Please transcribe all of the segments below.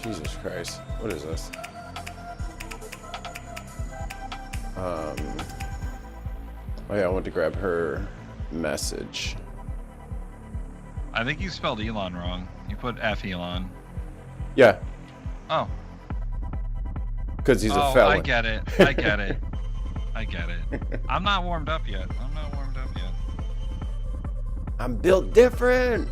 Jesus Christ. What is this? Oh yeah, I want to grab her message. I think you spelled Elon wrong. You put fELon. Yeah. Oh. Because he's a felon. I get it. I get it. I get it. I'm not warmed up yet. I'm not warmed up yet. I'm built different.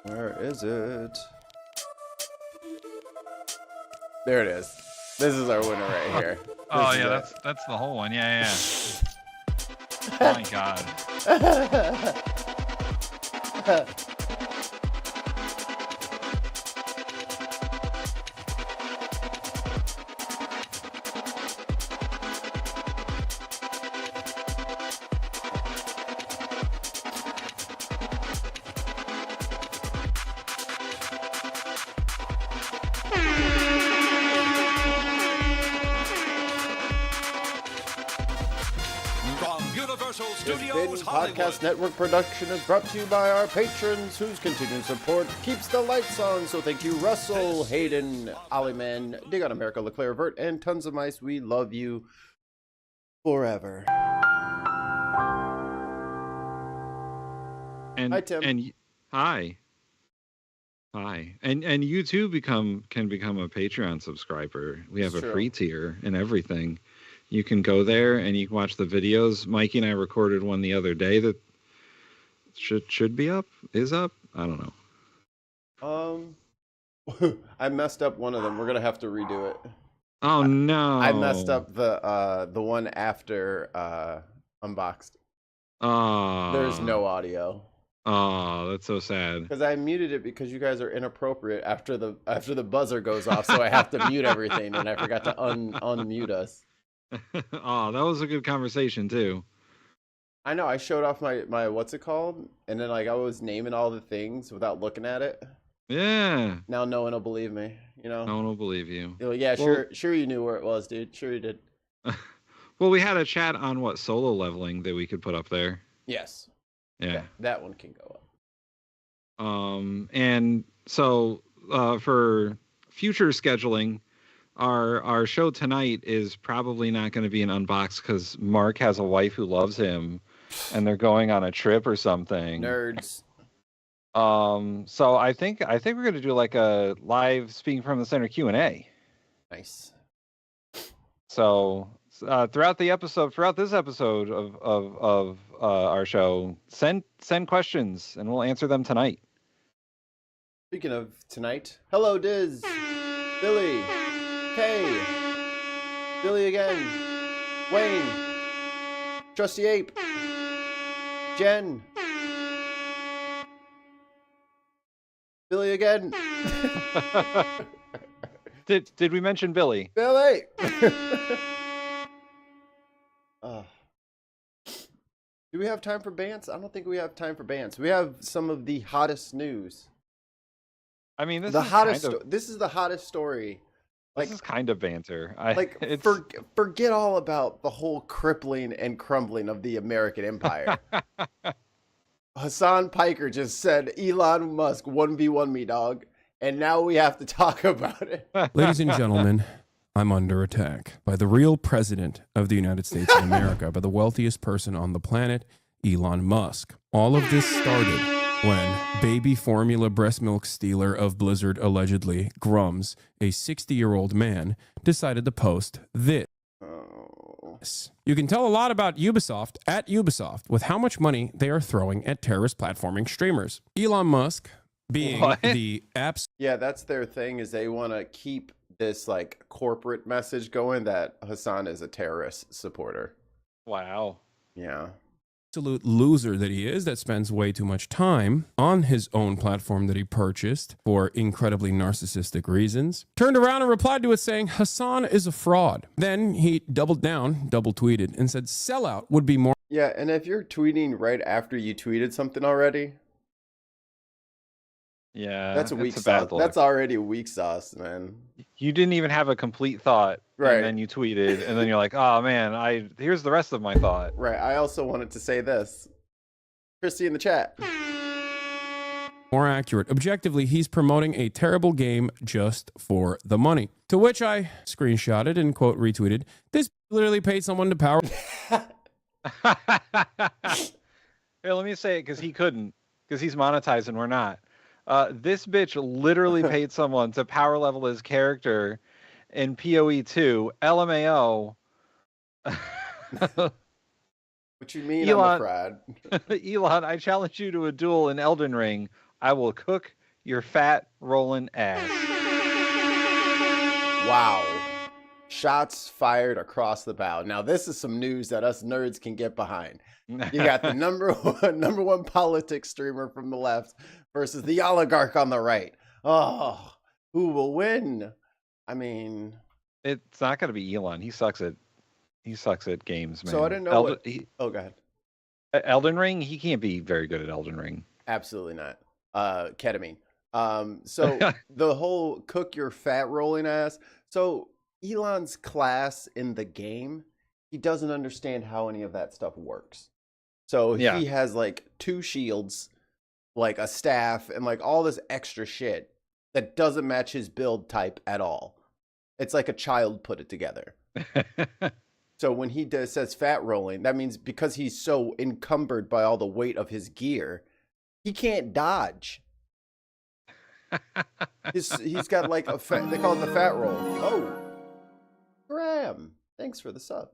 Where is it? There it is. This is our winner right here. Oh yeah, that's the whole one. Yeah. Oh my God. This podcast network production is brought to you by our patrons whose continued support keeps the lights on. So thank you, Russell, Hayden, Ollyman, Dig on America, Leclerc Vert, and Tons of Mice. We love you forever. And, hi, Tim. And hi. And you too can become a Patreon subscriber. We have a free tier and everything. You can go there and you can watch the videos. Mikey and I recorded one the other day that should be up, is up. I don't know. I messed up one of them. We're gonna have to redo it. Oh no! I messed up the one after Unboxed. Oh. There's no audio. Oh, that's so sad. Because I muted it because you guys are inappropriate after the buzzer goes off, so I have to mute everything, and I forgot to unmute us. Oh, that was a good conversation too. I know. I showed off my what's it called, and then like I was naming all the things without looking at it. Yeah. Now no one will believe me. You know. No one will believe you. Yeah, sure. You knew where it was, dude. Sure you did. Well, we had a chat on what solo leveling that we could put up there. Yes. Yeah. That one can go up. And so for future scheduling. Our show tonight is probably not going to be an unbox because Mark has a wife who loves him, and they're going on a trip or something. Nerds. So I think we're going to do like a live speaking from the center Q&A. Nice. So throughout this episode of our show, send questions and we'll answer them tonight. Speaking of tonight, hello Diz, Billy. Hey, Billy again, Wayne, Trusty Ape, Jen, Billy again. Did we mention Billy? Billy. Do we have time for bants? I don't think we have time for bants. We have some of the hottest news. I mean, this is the hottest story. Like, this is kind of banter. Forget all about the whole crippling and crumbling of the American empire. Hasan Piker just said, Elon Musk 1v1 me, dog. And now we have to talk about it. Ladies and gentlemen, I'm under attack by the real president of the United States of America, by the wealthiest person on the planet, Elon Musk. All of this started when baby formula breast milk stealer of Blizzard, allegedly, Grums, a 60-year-old man, decided to post this. You can tell a lot about Ubisoft at Ubisoft with how much money they are throwing at terrorist platforming streamers. Elon Musk being the apps. Yeah, that's their thing, is they want to keep this like corporate message going that Hasan is a terrorist supporter. Wow. Yeah. absolute loser that he is, that spends way too much time on his own platform that he purchased for incredibly narcissistic reasons, turned around and replied to it saying, Hasan is a fraud. Then he doubled down, double tweeted, and said, sellout would be more. Yeah, and if you're tweeting right after you tweeted something already, Yeah, that's a it's weak bad sauce. look. That's already a weak sauce, man. You didn't even have a complete thought, Right. and then you tweeted, and then you're like, oh man, here's the rest of my thought. Right. I also wanted to say this. Christy in the chat. More accurate. Objectively, he's promoting a terrible game just for the money. To which I screenshotted and quote retweeted, this literally paid someone to power. Here, let me say it because he couldn't, because he's monetized and we're not. This bitch literally paid someone to power level his character in PoE 2, LMAO. What you mean, Elon, I'm a fraud? Elon, I challenge you to a duel in Elden Ring. I will cook your fat rolling ass. Wow. Shots fired across the bow. Now, this is some news that us nerds can get behind. You got the number one politics streamer from the left versus the oligarch on the right. Oh, who will win? I mean, It's not going to be Elon. He sucks at games, man. so I didn't know oh, go ahead. Elden Ring, he can't be very good at Elden Ring. Absolutely not. Ketamine. So the whole cook your fat rolling ass. So Elon's class in the game, he doesn't understand how any of that stuff works. So Yeah. he has like 2 shields, like a staff, and like all this extra shit that doesn't match his build type at all. It's like a child put it together. So when he says fat rolling, that means because he's so encumbered by all the weight of his gear, he can't dodge. He's got like a fat, they call it the fat roll. Oh, Graham, thanks for the sub.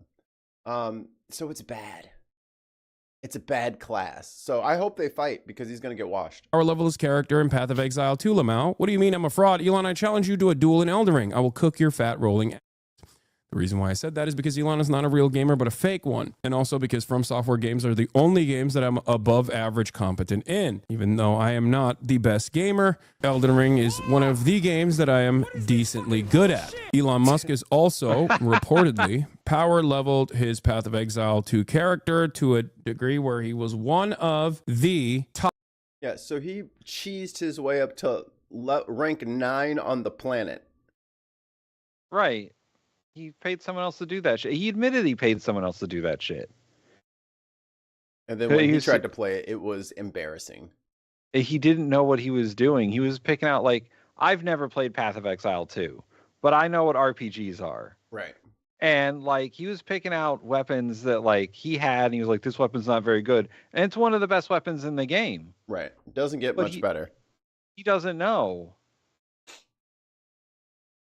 So it's bad. It's a bad class. So I hope they fight because he's going to get washed. Power level his character in Path of Exile 2, Lamau. What do you mean I'm a fraud? Elon, I challenge you to a duel in Elden Ring. I will cook your fat rolling. The reason why I said that is because Elon is not a real gamer, but a fake one. And also because From Software games are the only games that I'm above average competent in. Even though I am not the best gamer, Elden Ring is one of the games that I am decently good at. Elon Musk is also reportedly power leveled his Path of Exile 2 character to a degree where he was one of the top. Yeah, so he cheesed his way up to rank 9 on the planet. Right. He paid someone else to do that shit. He admitted he paid someone else to do that shit. And then when he tried to play it, it was embarrassing. He didn't know what he was doing. He was picking out, like, I've never played Path of Exile 2, but I know what RPGs are. Right. And, like, he was picking out weapons that, like, he had, and he was like, this weapon's not very good. And it's one of the best weapons in the game. Right. Doesn't get But much better. He doesn't know.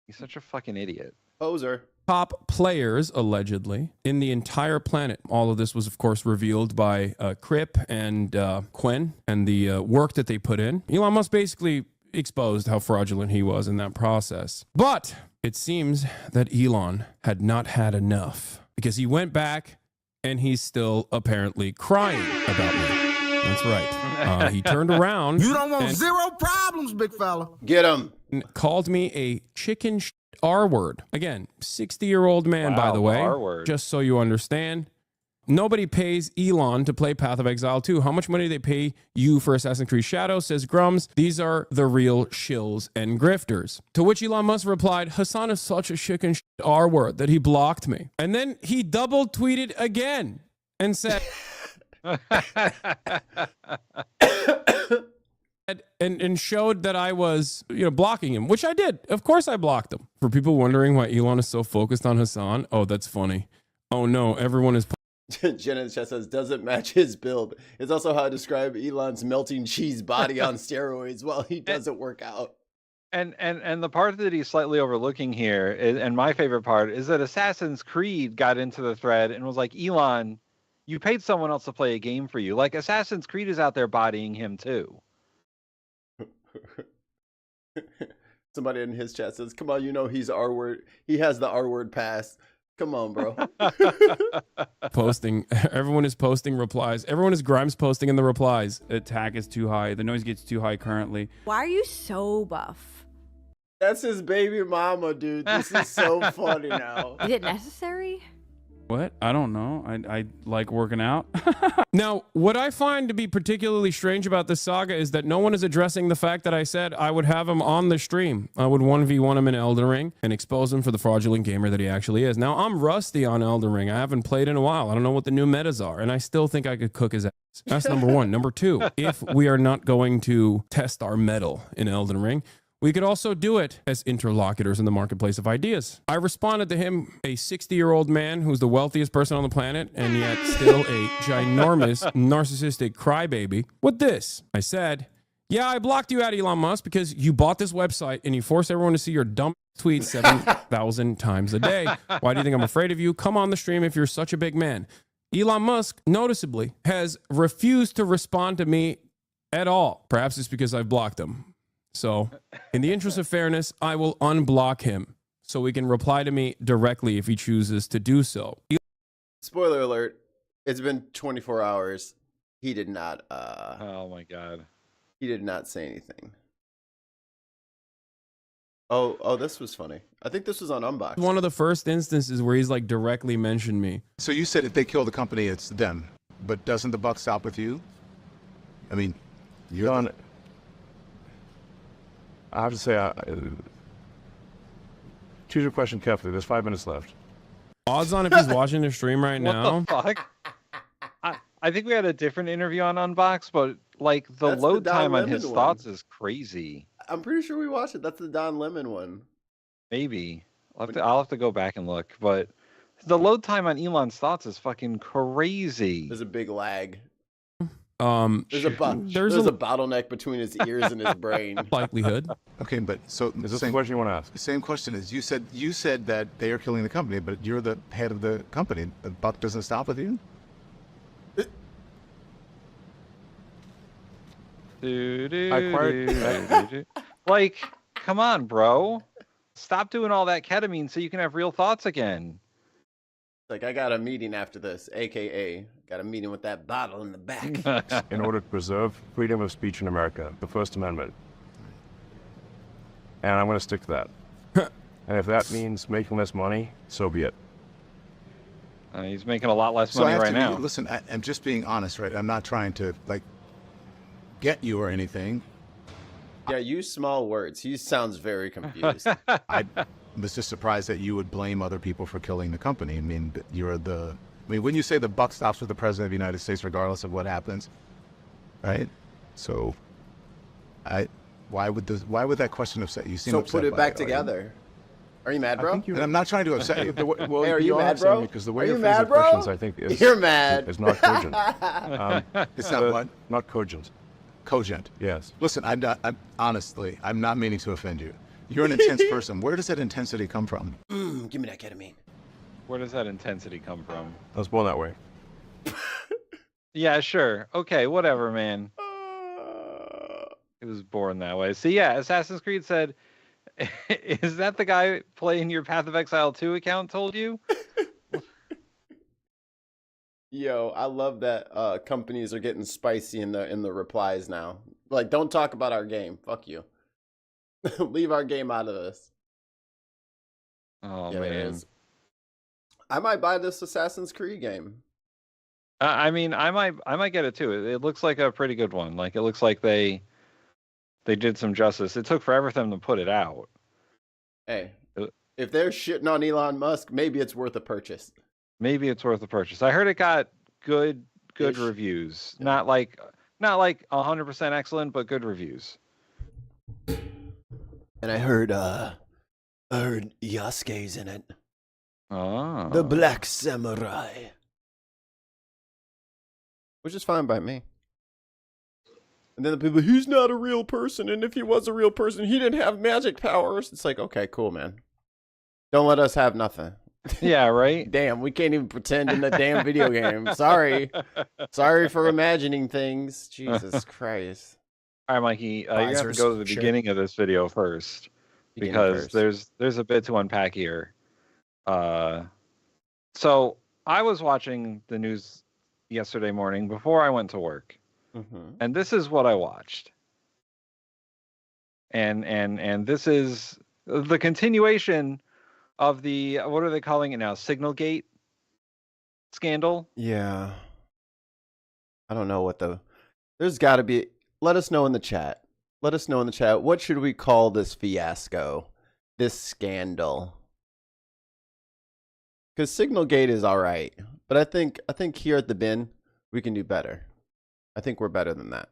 He's such a fucking idiot. Poser. Top players, allegedly, in the entire planet. All of this was, of course, revealed by Crip and Quinn and the work that they put in. Elon Musk basically exposed how fraudulent he was in that process. But it seems that Elon had not had enough because he went back and he's still apparently crying about me. That's right. He turned around. You don't want zero problems, big fella. Get him. And called me a chicken R-word. Again, 60-year-old man, Wow, by the way, R-word. just so you understand. Nobody pays Elon to play Path of Exile 2. How much money do they pay you for Assassin's Creed Shadow, says Grums. These are the real shills and grifters. To which Elon Musk replied, Hasan is such a chicken R-word that he blocked me. And then he double tweeted again and said... and showed that I was, blocking him, which I did. Of course I blocked him. For people wondering why Elon is so focused on Hasan, oh, that's funny. Oh no, everyone is... Jen in the chat says, doesn't match his build. It's also how I describe Elon's melting cheese body on steroids while he doesn't work out. And the part that he's slightly overlooking here, and my favorite part, is that Assassin's Creed got into the thread and was like, Elon, you paid someone else to play a game for you. Like, Assassin's Creed is out there bodying him too. Somebody in his chat says, come on, he's R-word. He has the R-word pass. Come on, bro. Posting. Everyone is posting replies. Everyone is Grimes posting in the replies. Attack is too high. The noise gets too high currently. Why are you so buff? That's his baby mama, dude. This is so funny now. Is it necessary? What? I don't know. I like working out. Now, what I find to be particularly strange about this saga is that no one is addressing the fact that I said I would have him on the stream. I would 1v1 him in Elden Ring and expose him for the fraudulent gamer that he actually is. Now, I'm rusty on Elden Ring. I haven't played in a while. I don't know what the new metas are, and I still think I could cook his ass. That's number one. Number two, if we are not going to test our mettle in Elden Ring, we could also do it as interlocutors in the marketplace of ideas. I responded to him, a 60-year-old man who's the wealthiest person on the planet and yet still a ginormous narcissistic crybaby, with this. I said, yeah, I blocked you out, Elon Musk, because you bought this website and you force everyone to see your dumb tweets 7,000 times a day. Why do you think I'm afraid of you? Come on the stream if you're such a big man. Elon Musk, noticeably, has refused to respond to me at all. Perhaps it's because I've blocked him. So, in the interest of fairness, I will unblock him so he can reply to me directly if he chooses to do so. Spoiler alert. It's been 24 hours. He did not Oh my god. he did not say anything. Oh, this was funny. I think this was on Unbox. One of the first instances where he's like directly mentioned me. So you said if they kill the company, it's them. But doesn't the buck stop with you? I mean, you're Don, I have to say, choose your question carefully. There's 5 minutes left. Odds on if he's watching the stream right now. What the fuck? I think we had a different interview on Unbox, but like the That's load the Don time on Lemon his one. thoughts is crazy. I'm pretty sure we watched it. That's the Don Lemon one. Maybe. I'll have to go back and look, but the load time on Elon's thoughts is fucking crazy. There's a big lag. There's There's a bottleneck between his ears and his brain. likelihood. okay, but so Is this same the question you want to ask? The same question is you said that they are killing the company, but you're the head of the company. The buck doesn't stop with you. Like, come on, bro. Stop doing all that ketamine so you can have real thoughts again. Like, I got a meeting after this, aka got a meeting with that bottle in the back. In order to preserve freedom of speech in America, the First Amendment. And I'm going to stick to that. And if that means making less money, so be it. He's making a lot less So I money have right to now. listen. I'm just being honest, right? I'm not trying to like get you or anything. Yeah, use small words. He sounds very confused. I was just surprised that you would blame other people for killing the company. I mean, when you say the buck stops with the president of the United States, regardless of what happens, right? So, why would that question upset you? Seem So upset put it by back are you? together. Are you mad, bro? And I'm not trying to upset you. Well, Hey, are you mad, upset me bro? Because the Are way you you're mad, phrasing bro? questions, I think, is You're mad. Is not cogent. It's not what? Not cogent. Cogent. Yes. Listen, I'm honestly, I'm not meaning to offend you. You're an intense person. Where does that intensity come from? Give me that ketamine. Where does that intensity come from? I was born that way. Yeah, sure. Okay, whatever, man. It was born that way. So yeah, Assassin's Creed said, is that the guy playing your Path of Exile 2 account told you? Yo, I love that companies are getting spicy in the replies now. Like, don't talk about our game. Fuck you. Leave our game out of this. Oh Yeah, it man. is. I might buy this Assassin's Creed game. I mean, I might get it too. It looks like a pretty good one. Like it looks like they did some justice. It took forever for them to put it out. Hey, if they're shitting on Elon Musk, maybe it's worth a purchase. Maybe it's worth the purchase. I heard it got good Ish. reviews. Yeah. Not like 100% excellent, but good reviews. And I heard Yasuke's in it. Oh. The Black Samurai. Which is fine by me. And then the people, he's not a real person, and if he was a real person, he didn't have magic powers. It's like, okay, cool, man. Don't let us have nothing. Yeah, right? Damn, we can't even pretend in the damn video game. Sorry. Sorry for imagining things. Jesus Christ. All right, Mikey, you have to Visors, go to the sure. beginning of this video first. Beginning Because first. there's a bit to unpack here. So I was watching the news yesterday morning before I went to work, and this is what I watched. And this is the continuation of the, what are they calling it now? Signalgate scandal? Yeah. I don't know what there's got to be. Let us know in the chat. Let us know in the chat. What should we call this fiasco? This scandal? Because Signalgate is all right. But I think here at the bin, we can do better. I think we're better than that.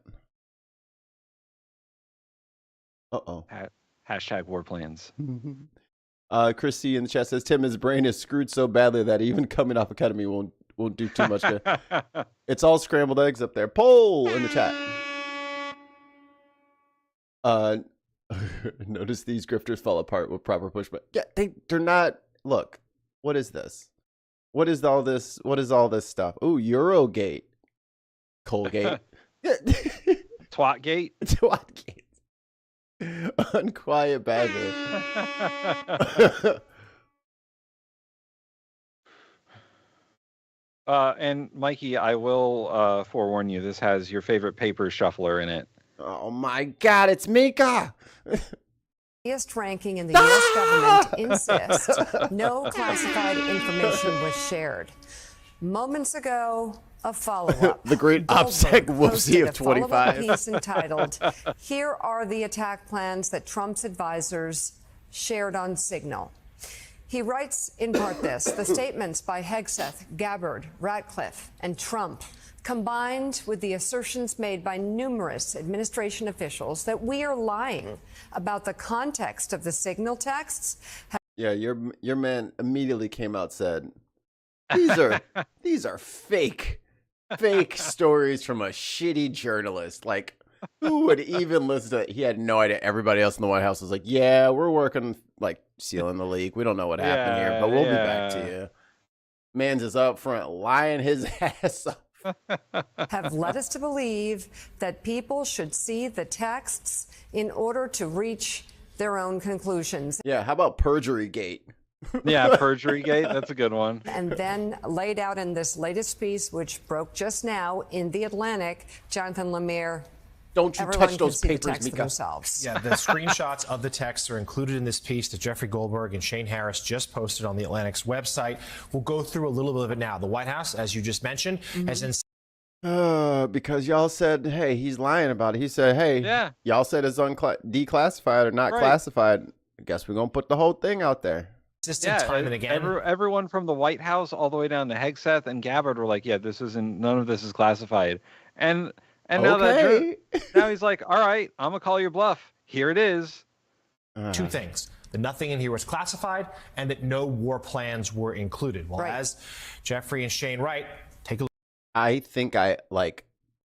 Uh-oh. Hashtag war plans. Chrissy in the chat says, Tim, his brain is screwed so badly that even coming off Academy won't do too much good. It's all scrambled eggs up there. Poll in the chat. Notice these grifters fall apart with proper pushback. Yeah, they're not. Look, what is this? What is all this? What is all this stuff? Ooh, Eurogate. Colgate. Twatgate. Twatgate. Unquiet bagger. And Mikey, I will forewarn you, this has your favorite paper shuffler in it. Oh my God, it's Mika! Highest ranking in the U.S. government insists no classified information was shared. Moments ago, a follow-up. The great OPSEC whoopsie of 25. A piece entitled, "Here are the attack plans that Trump's advisors shared on Signal." He writes in part this: the statements by Hegseth, Gabbard, Ratcliffe, and Trump, combined with the assertions made by numerous administration officials that we are lying about the context of the Signal texts. Yeah, your man immediately came out and said, these are fake stories from a shitty journalist. Like, who would even listen to it? He had no idea. Everybody else in the White House was like, yeah, we're working, like, sealing the leak. We don't know what happened here, but we'll be back to you. Man's is up front lying his ass off. Have led us to believe that people should see the texts in order to reach their own conclusions. Yeah, how about Perjury Gate? Yeah, Perjury Gate, that's a good one. And then laid out in this latest piece, which broke just now in The Atlantic, Jonathan Lemire. Don't you touch those papers, Mika. Yeah, the screenshots of the texts are included in this piece that Jeffrey Goldberg and Shane Harris just posted on The Atlantic's website. We'll go through a little bit of it now. The White House, as you just mentioned, has because y'all said, hey, he's lying about it. He said, hey, y'all said it's declassified or not classified. I guess we're going to put the whole thing out there. Time and again. Everyone from the White House all the way down to Hegseth and Gabbard were like, yeah, none of this is classified. And now now he's like, all right, I'm going to call your bluff. Here it is. Two things. That nothing in here was classified and that no war plans were included. Well, as Jeffrey and Shane write, take a look. I think I,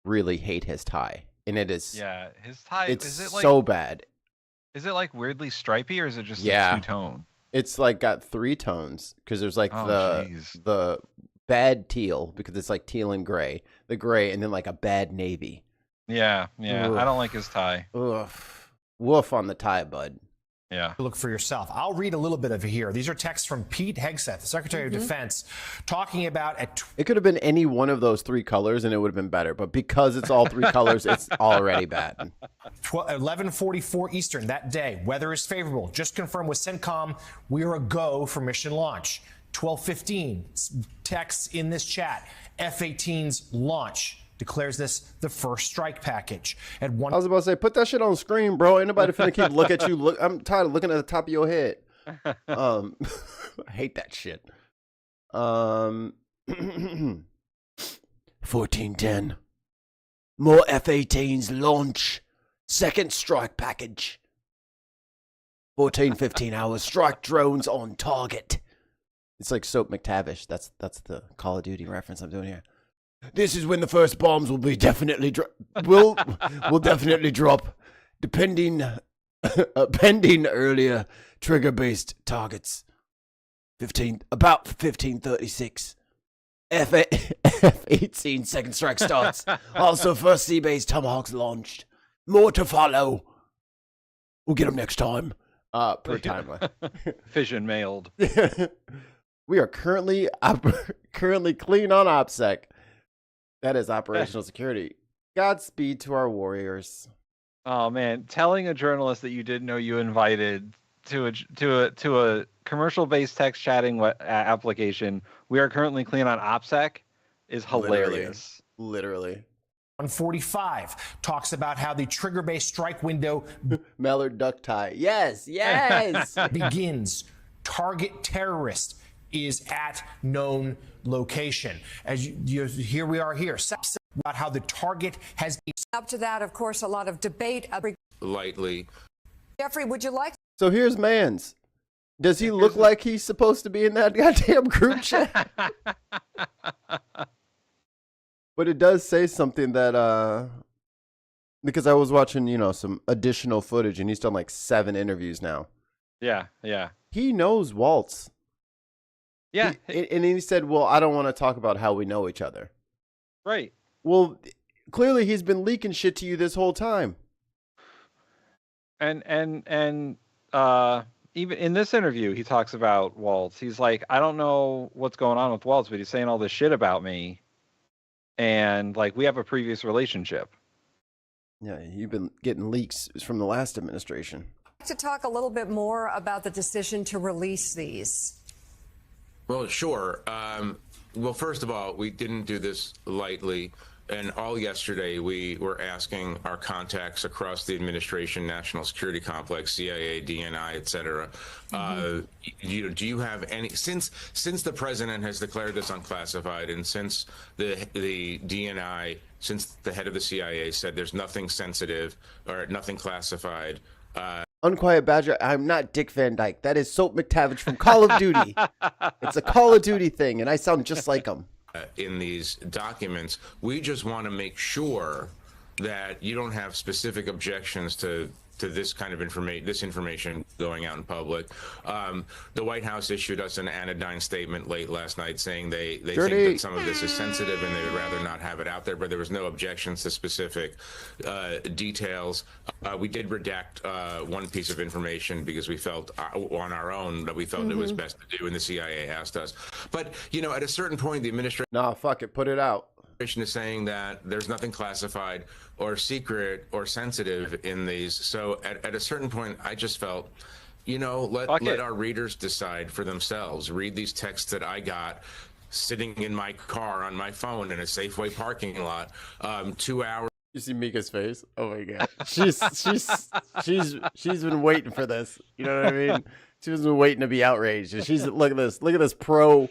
really hate his tie. And it is... Yeah, his tie... It's is it so bad. Is it, weirdly stripy, or is it just a two-tone? It's, got three tones. Because there's, the bad teal, because it's, teal and gray. The gray, and then, a bad navy. Yeah. Ugh. I don't like his tie. Ugh. Woof on the tie, bud. Yeah. Look for yourself. I'll read a little bit of it here. These are texts from Pete Hegseth, the Secretary of Defense, talking about... It could have been any one of those three colors, and it would have been better. But because it's all three colors, it's already bad. 11:44 Eastern that day. Weather is favorable. Just confirmed with CENTCOM. We are a go for mission launch. 12:15. Texts in this chat. F-18's launch. Declares this the first strike package. I was about to say, put that shit on screen, bro. Ain't nobody finna keep look at you. I'm tired of looking at the top of your head. I hate that shit. 1410. More F-18s launch. Second strike package. 14-15 hours. Strike drones on target. It's like Soap McTavish. That's the Call of Duty reference I'm doing here. This is when the first bombs will be definitely will definitely drop, pending earlier trigger-based targets. About 1536. F-18 second strike starts. Also, first sea-based Tomahawks launched. More to follow. We'll get them next time. Per timeline. Fission mailed. We are currently currently clean on OPSEC. That is operational security. Godspeed to our warriors. Oh man, telling a journalist that you didn't know you invited to a commercial-based text chatting application, we are currently clean on OPSEC, is hilarious. Literally. 145 talks about how the trigger-based strike window Mallard duck tie. Yes. begins. Target terrorist is at known location. As here we are here. About how the target has been. Up to that, of course, a lot of debate. Lightly. Jeffrey, would you like? So here's Mans. Does he look like he's supposed to be in that goddamn group chat? But it does say something that, because I was watching, some additional footage, and he's done like 7 interviews now. Yeah. He knows Waltz. Yeah. And he said, well, I don't want to talk about how we know each other. Right. Well, clearly he's been leaking shit to you this whole time. And even in this interview, he talks about Waltz. He's like, I don't know what's going on with Waltz, but he's saying all this shit about me. And like, we have a previous relationship. Yeah, you've been getting leaks from the last administration. To talk a little bit more about the decision to release these. Well, sure. Well, first of all, we didn't do this lightly. And all yesterday, we were asking our contacts across the administration, national security complex, CIA, DNI, et cetera, do you have any, since the president has declared this unclassified, and since the DNI, since the head of the CIA said there's nothing sensitive or nothing classified. Unquiet Badger, I'm not Dick Van Dyke. That is Soap McTavish from Call of Duty. It's a Call of Duty thing, and I sound just like him. In these documents, we just want to make sure that you don't have specific objections to this kind of information going out in public. The White House issued us an anodyne statement late last night saying they think that some of this is sensitive and they would rather not have it out there, but there was no objections to specific details. We did redact one piece of information because we felt on our own that we felt it was best to do, and the CIA asked us. But, at a certain point, the administration... Nah, fuck it, put it out. Is saying that there's nothing classified or secret or sensitive in these. So at a certain point, I just felt, let our readers decide for themselves. Read these texts that I got sitting in my car on my phone in a Safeway parking lot, 2 hours. You see Mika's face? Oh my god, she's been waiting for this. You know what I mean? She's been waiting to be outraged. And she's look at this pro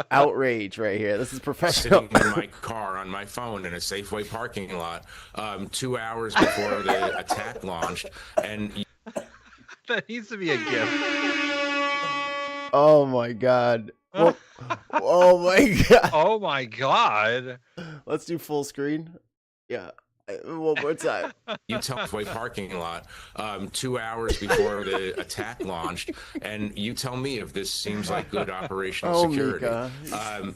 outrage right here. This is professional. Sitting in my car on my phone in a Safeway parking lot, 2 hours before the attack launched, and that needs to be a gift. Oh my god. Oh, oh my god. Oh my god. Let's do full screen. Yeah. One more time. You tell Safeway parking lot 2 hours before the attack launched, and you tell me if this seems like good operational security.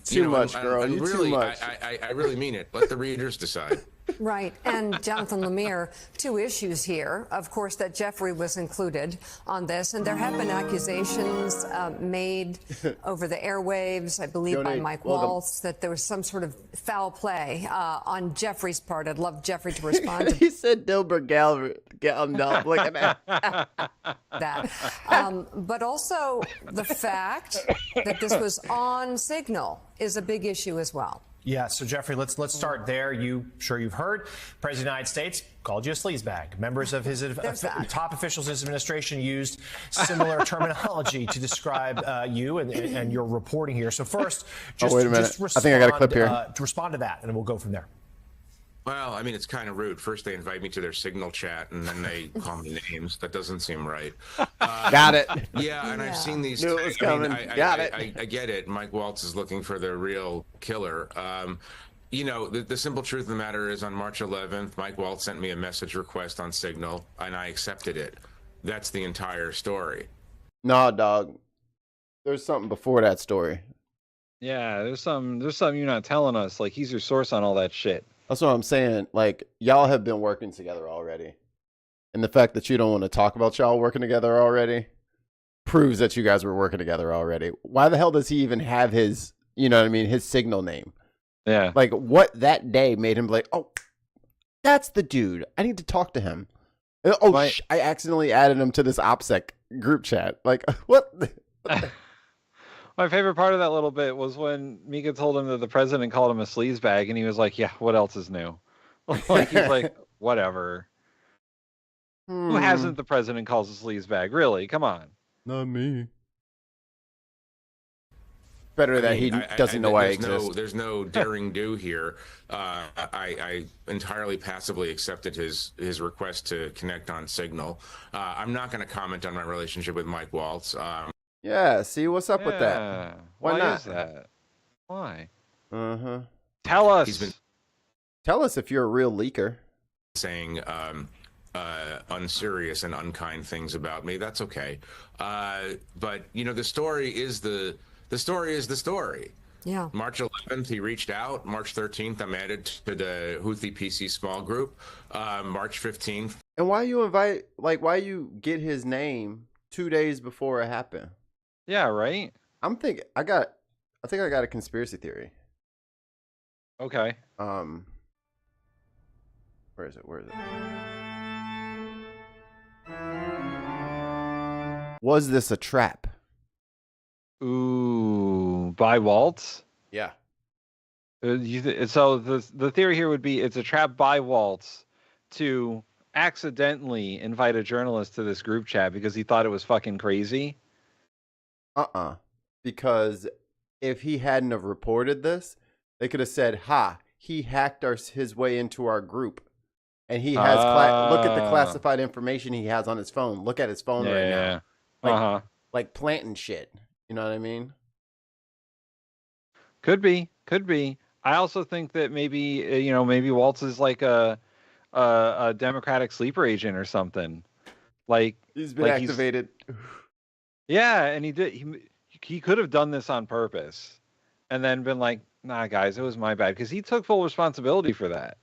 Too much, girl. You really, too much. I really mean it. Let the readers decide. Right. And Jonathan Lemire, 2 issues here. Of course, that Jeffrey was included on this. And there have been accusations made over the airwaves, I believe, by Mike Waltz, that there was some sort of foul play on Jeffrey's part. I'd love Jeffrey to respond to he said Dilbert no, look at that. But also the fact that this was on Signal is a big issue as well. Yeah, so Jeffrey, let's start there. You've heard, President of the United States called you a sleazebag. Members of his top officials in his administration used similar terminology to describe you and your reporting here. So first, wait a minute. I think I got a clip here. To respond to that, and we'll go from there. Well, I mean, it's kind of rude. First, they invite me to their Signal chat, and then they call me names. That doesn't seem right. Got it. Yeah, and I've seen these. Knew it was coming. Got it. I get it. Mike Waltz is looking for the real killer. The simple truth of the matter is, on March 11th, Mike Waltz sent me a message request on Signal, and I accepted it. That's the entire story. Nah, dog. There's something before that story. Yeah, there's something you're not telling us. Like, he's your source on all that shit. That's what I'm saying. Like, y'all have been working together already. And the fact that you don't want to talk about y'all working together already, proves that you guys were working together already. Why the hell does he even have his, you know what I mean, his signal name? Yeah. Like, what that day made him like, oh, that's the dude. I need to talk to him. Oh, I accidentally added him to this OPSEC group chat. Like, what? My favorite part of that little bit was when Mika told him that the president called him a sleazebag, and he was like, yeah, what else is new? Like, he's like, whatever. Who hasn't the president calls a sleazebag? Really? Come on. Not me. Better that he doesn't know why I exist. There's no daring do here. I entirely passively accepted his request to connect on Signal. I'm not going to comment on my relationship with Mike Waltz. Yeah, see, what's up with that? Why not? Is that? Why? Uh-huh. Tell us. Tell us if you're a real leaker. Saying unserious and unkind things about me. That's okay. But, you know, the story is the story. Yeah. March 11th, he reached out. March 13th, I'm added to the Houthi PC small group. March 15th. And why you get his name 2 days before it happened? Yeah, right? I think I got a conspiracy theory. Okay. Where is it? Was this a trap? Ooh, by Waltz? Yeah. So the theory here would be it's a trap by Waltz to accidentally invite a journalist to this group chat because he thought it was fucking crazy. Because if he hadn't have reported this, they could have said, "Ha, he hacked his way into our group, and he has look at the classified information he has on his phone. Look at his phone right now, like planting shit. You know what I mean? Could be. I also think that maybe maybe Waltz is like a Democratic sleeper agent or something. Like he's been activated. Yeah, and he could have done this on purpose, and then been like, "Nah, guys, it was my bad," because he took full responsibility for that.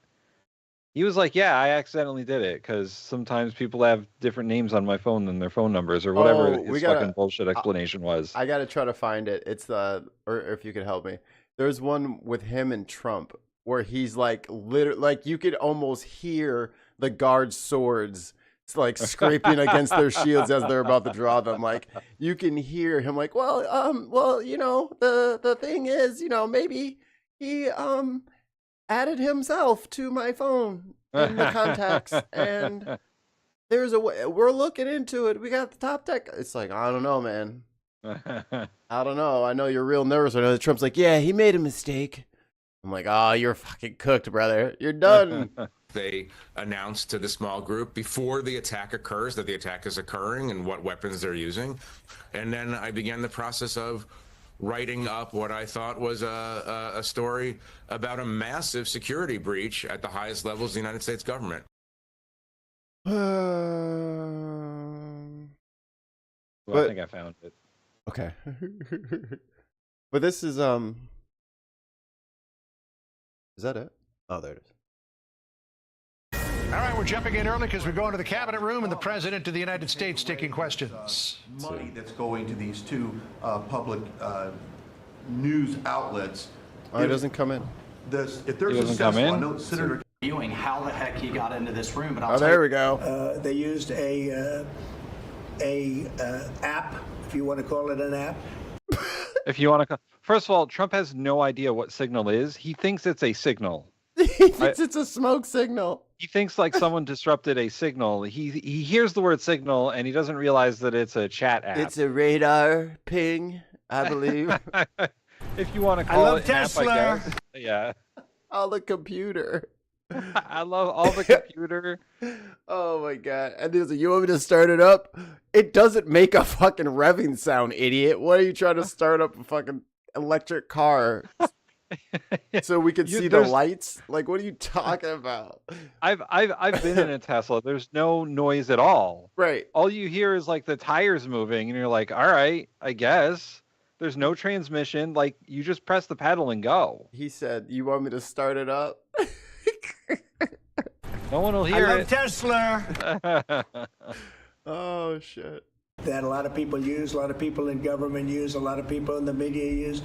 He was like, "Yeah, I accidentally did it," because sometimes people have different names on my phone than their phone numbers or whatever his fucking bullshit explanation was. I gotta try to find it. It's or if you could help me. There's one with him and Trump where he's like literally, like you could almost hear the guards' swords like scraping against their shields as they're about to draw them. Like you can hear him like, well, you know, the thing is, you know, maybe he added himself to my phone in the contacts, and there's a way. We're looking into it. We got the top tech. It's like, I don't know, man. I don't know. I know you're real nervous. I know that Trump's like, yeah, he made a mistake. I'm like, oh, you're fucking cooked, brother. You're done. They announced to the small group before the attack occurs that the attack is occurring and what weapons they're using. And then I began the process of writing up what I thought was a story about a massive security breach at the highest levels of the United States government. I think I found it. Okay. But this is that it? Oh, there it is. All right, we're jumping in early because we're going to the cabinet room and the president of the United States taking questions. Money that's going to these two public news outlets. Oh, it doesn't come in. If there's a successful, I know Senator Viewing how the heck he got into this room, but oh, there we go. They used a app, if you want to call it an app. If you want to, first of all, Trump has no idea what Signal is. He thinks it's a signal. He thinks it's a smoke signal. He thinks like someone disrupted a signal. He hears the word signal and he doesn't realize that it's a chat app. It's a radar ping, I believe. If you want to call it Tesla. an app, I guess. Yeah. All the computer. I love all the computer. Oh my god. And he's like, you want me to start it up? It doesn't make a fucking revving sound, idiot. What are you trying to start up a fucking electric car? So we can see the lights? Like, what are you talking about? I've been in a Tesla. There's no noise at all. Right. All you hear is like the tires moving, and you're like, all right, I guess. There's no transmission. Like, you just press the pedal and go. He said, you want me to start it up? No one will hear it. I love Tesla. Oh, shit. that a lot of people use, a lot of people in government use, a lot of people in the media use.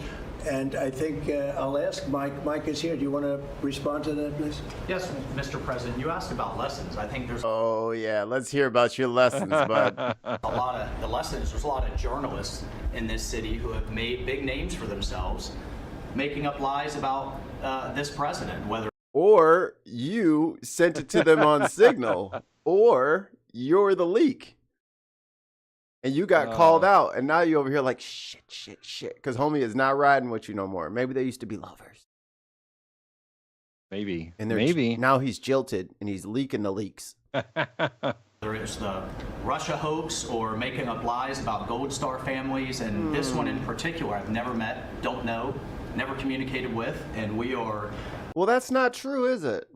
And I think I'll ask Mike. Mike is here. Do you want to respond to that, please? Yes, Mr. President. You asked about lessons. I think there's Oh, yeah. Let's hear about your lessons, bud. a lot of the lessons. There's a lot of journalists in this city who have made big names for themselves, making up lies about this president, whether Or you sent it to them on Signal, or you're the leak. And you got called out, and now you over here like, shit, because homie is not riding with you no more. Maybe they used to be lovers. Maybe. And Maybe. now he's jilted, and he's leaking the leaks. whether it's the Russia hoax or making up lies about Gold Star families, and this one in particular I've never met, don't know, never communicated with, and we are... Well, that's not true, is it?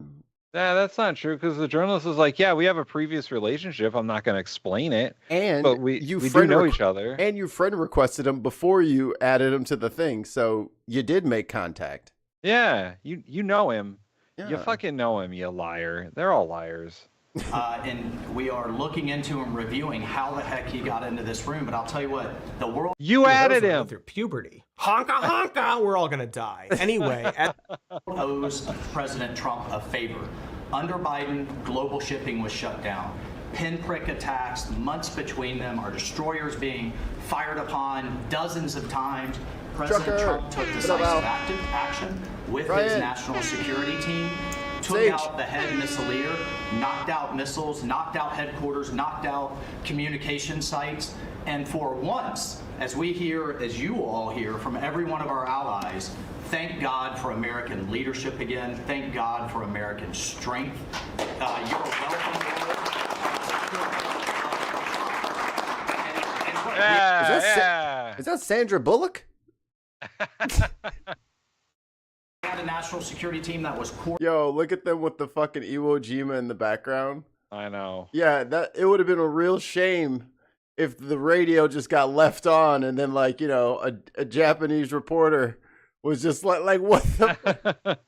Yeah, that's not true, because the journalist was like, yeah, we have a previous relationship. I'm not going to explain it. But we do know each other. And you friend requested him before you added him to the thing, so you did make contact. Yeah, you know him. Yeah. You fucking know him, you liar. They're all liars. And we are looking into and reviewing how the heck he got into this room. But I'll tell you what, the world... You added him. Through puberty. Honka, honka, we're all going to die. Anyway. owes President Trump a favor. Under Biden, global shipping was shut down. Pinprick attacks, months between them, our destroyers being fired upon dozens of times. President Trump took decisive action with his national security team, took out the head missileer, knocked out missiles, knocked out headquarters, knocked out communication sites, and for once, as we hear, as you all hear from every one of our allies, thank God for American leadership again. Thank God for American strength. You're welcome. Is that Sandra Bullock? Had a national security team that was Yo, look at them with the fucking Iwo Jima in the background. I know. Yeah, it would have been a real shame if the radio just got left on and then, like, you know, a Japanese reporter was just like what the...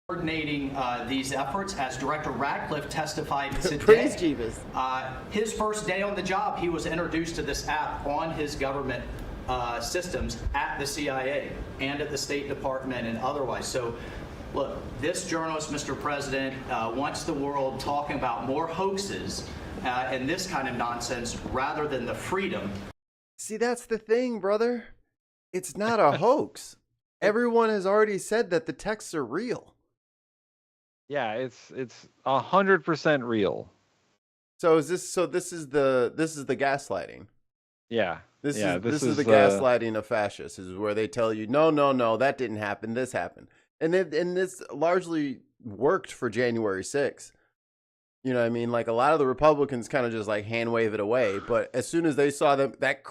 Coordinating these efforts, as Director Radcliffe testified today. Praise Jeebus. His first day on the job, he was introduced to this app on his government systems at the CIA and at the State Department and otherwise. So, look, this journalist, Mr. President, wants the world talking about more hoaxes and this kind of nonsense rather than the freedom. See, that's the thing, brother. It's not a hoax. Everyone has already said that the texts are real. Yeah, it's 100% real. So this is the gaslighting. Yeah. This is the gaslighting of fascists, is where they tell you, no, that didn't happen, this happened. And this largely worked for January 6th. You know what I mean? Like, a lot of the Republicans kind of just like hand wave it away. But as soon as they saw that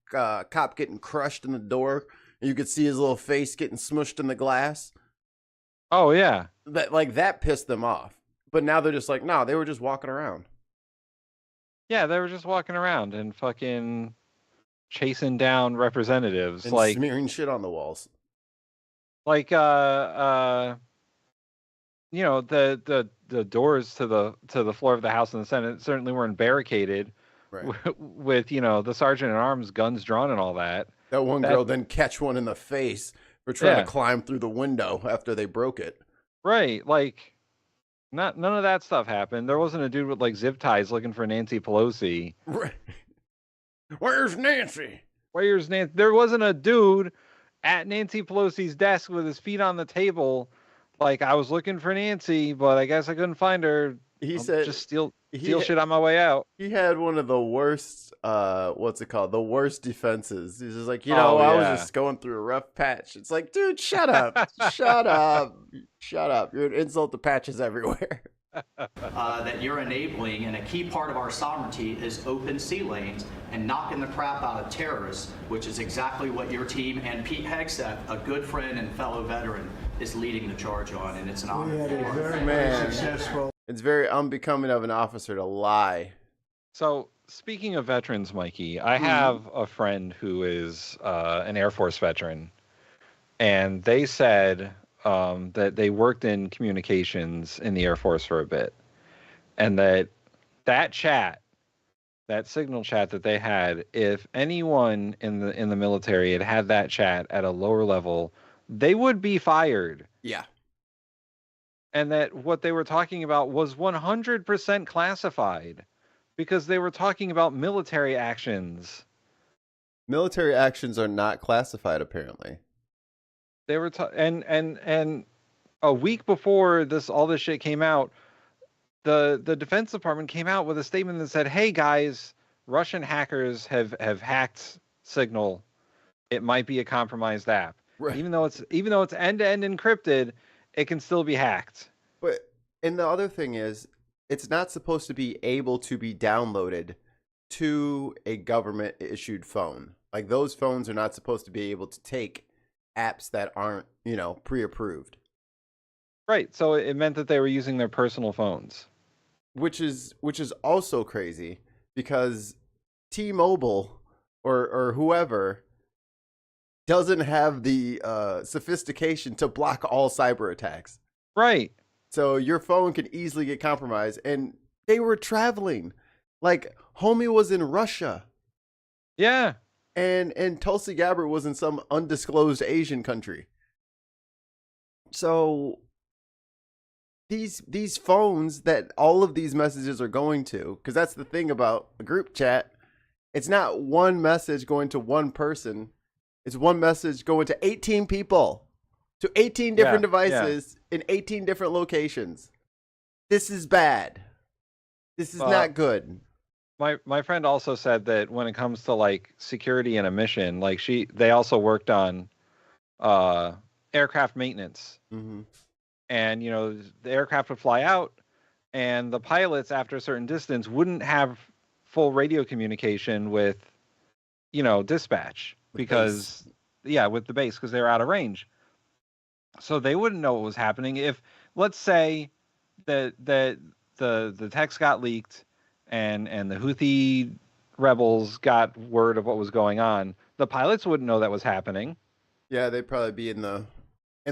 cop getting crushed in the door, you could see his little face getting smushed in the glass. Oh, yeah. That pissed them off. But now they're just like, no, they were just walking around. Yeah, they were just walking around and fucking chasing down representatives, and like smearing shit on the walls. Like you know, the doors to the floor of the House and the Senate certainly weren't barricaded, right, with, you know, the sergeant at arms, guns drawn and all that. That one girl then catch one in the face for trying to climb through the window after they broke it. Right, like none of that stuff happened. There wasn't a dude with like zip ties looking for Nancy Pelosi. Right. Where's Nancy? Where's Nancy? There wasn't a dude at Nancy Pelosi's desk with his feet on the table, like, I was looking for Nancy, but I guess I couldn't find her. He said, just steal shit on my way out. He had one of the worst, what's it called? The worst defenses. He's just like, I was just going through a rough patch. It's like, dude, shut up. Shut up. You're an insult to patches everywhere. That you're enabling, and a key part of our sovereignty is open sea lanes and knocking the crap out of terrorists, which is exactly what your team and Pete Hegseth, a good friend and fellow veteran, is leading the charge on, and it's an honor. Very successful. It's very unbecoming of an officer to lie. So, speaking of veterans, Mikey, I have a friend who is an Air Force veteran, and they said that they worked in communications in the Air Force for a bit, and that chat that signal chat that they had, if anyone in the military had that chat at a lower level, they would be fired. Yeah. And that what they were talking about was 100% classified because they were talking about military actions. Military actions are not classified, apparently. They were and a week before all this shit came out, the Defense Department came out with a statement that said, "Hey guys, Russian hackers have hacked Signal. It might be a compromised app. Right. Even though it's end-to-end encrypted, it can still be hacked." And the other thing is, it's not supposed to be able to be downloaded to a government issued phone. Like, those phones are not supposed to be able to take apps that aren't, pre-approved. Right. So it meant that they were using their personal phones. Which is also crazy because T-Mobile or whoever doesn't have the sophistication to block all cyber attacks. Right. So your phone can easily get compromised. And they were traveling. Like, homie was in Russia. Yeah. And Tulsi Gabbard was in some undisclosed Asian country. So these phones that all of these messages are going to, because that's the thing about a group chat, it's not one message going to one person. It's one message going to 18 people, to 18 different devices in 18 different locations. This is bad. This is not good. My friend also said that when it comes to like security in a mission, like they also worked on aircraft maintenance. Mm-hmm. And, the aircraft would fly out and the pilots after a certain distance wouldn't have full radio communication with, dispatch because with the base, because they were out of range. So they wouldn't know what was happening. If, let's say that the text got leaked and the Houthi rebels got word of what was going on, the pilots wouldn't know that was happening. Yeah, they'd probably be in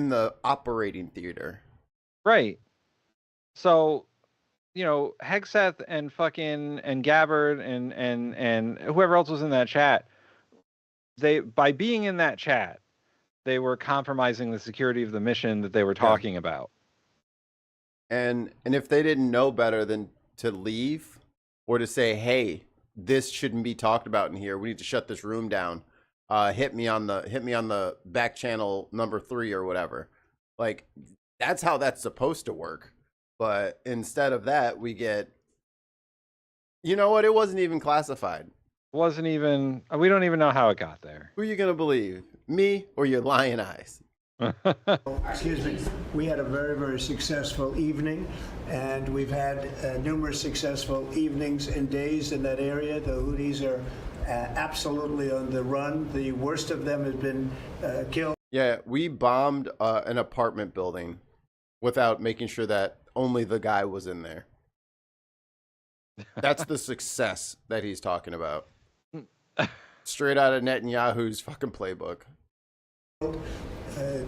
the operating theater. Right. So, Hegseth and Gabbard and whoever else was in that chat, by being in that chat, they were compromising the security of the mission that they were talking about. And if they didn't know better than to leave or to say, "Hey, this shouldn't be talked about in here. We need to shut this room down. Hit me on the back channel number 3 or whatever." Like, that's how that's supposed to work. But instead of that, we get, it wasn't even classified. We don't even know how it got there. Who are you going to believe? Me or your lying eyes? Excuse me. We had a very, very successful evening, and we've had numerous successful evenings and days in that area. The Houthis are absolutely on the run. The worst of them has been killed. Yeah, we bombed an apartment building without making sure that only the guy was in there. That's the success that he's talking about. Straight out of Netanyahu's fucking playbook.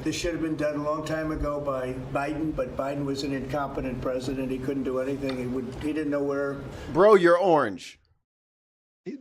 This should have been done a long time ago by Biden, but Biden was an incompetent president. He couldn't do anything. He didn't know where. Bro, you're orange.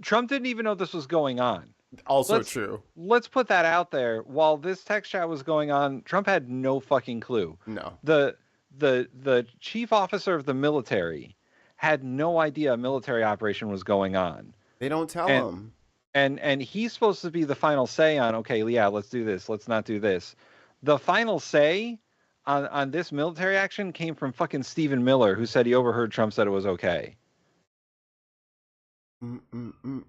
Trump didn't even know this was going on. Also true. Let's put that out there. While this text chat was going on, Trump had no fucking clue. No. The chief officer of the military had no idea a military operation was going on. They don't tell him. And he's supposed to be the final say on, okay, yeah, let's do this. Let's not do this. The final say on this military action came from fucking Stephen Miller, who said he overheard Trump said it was okay. Two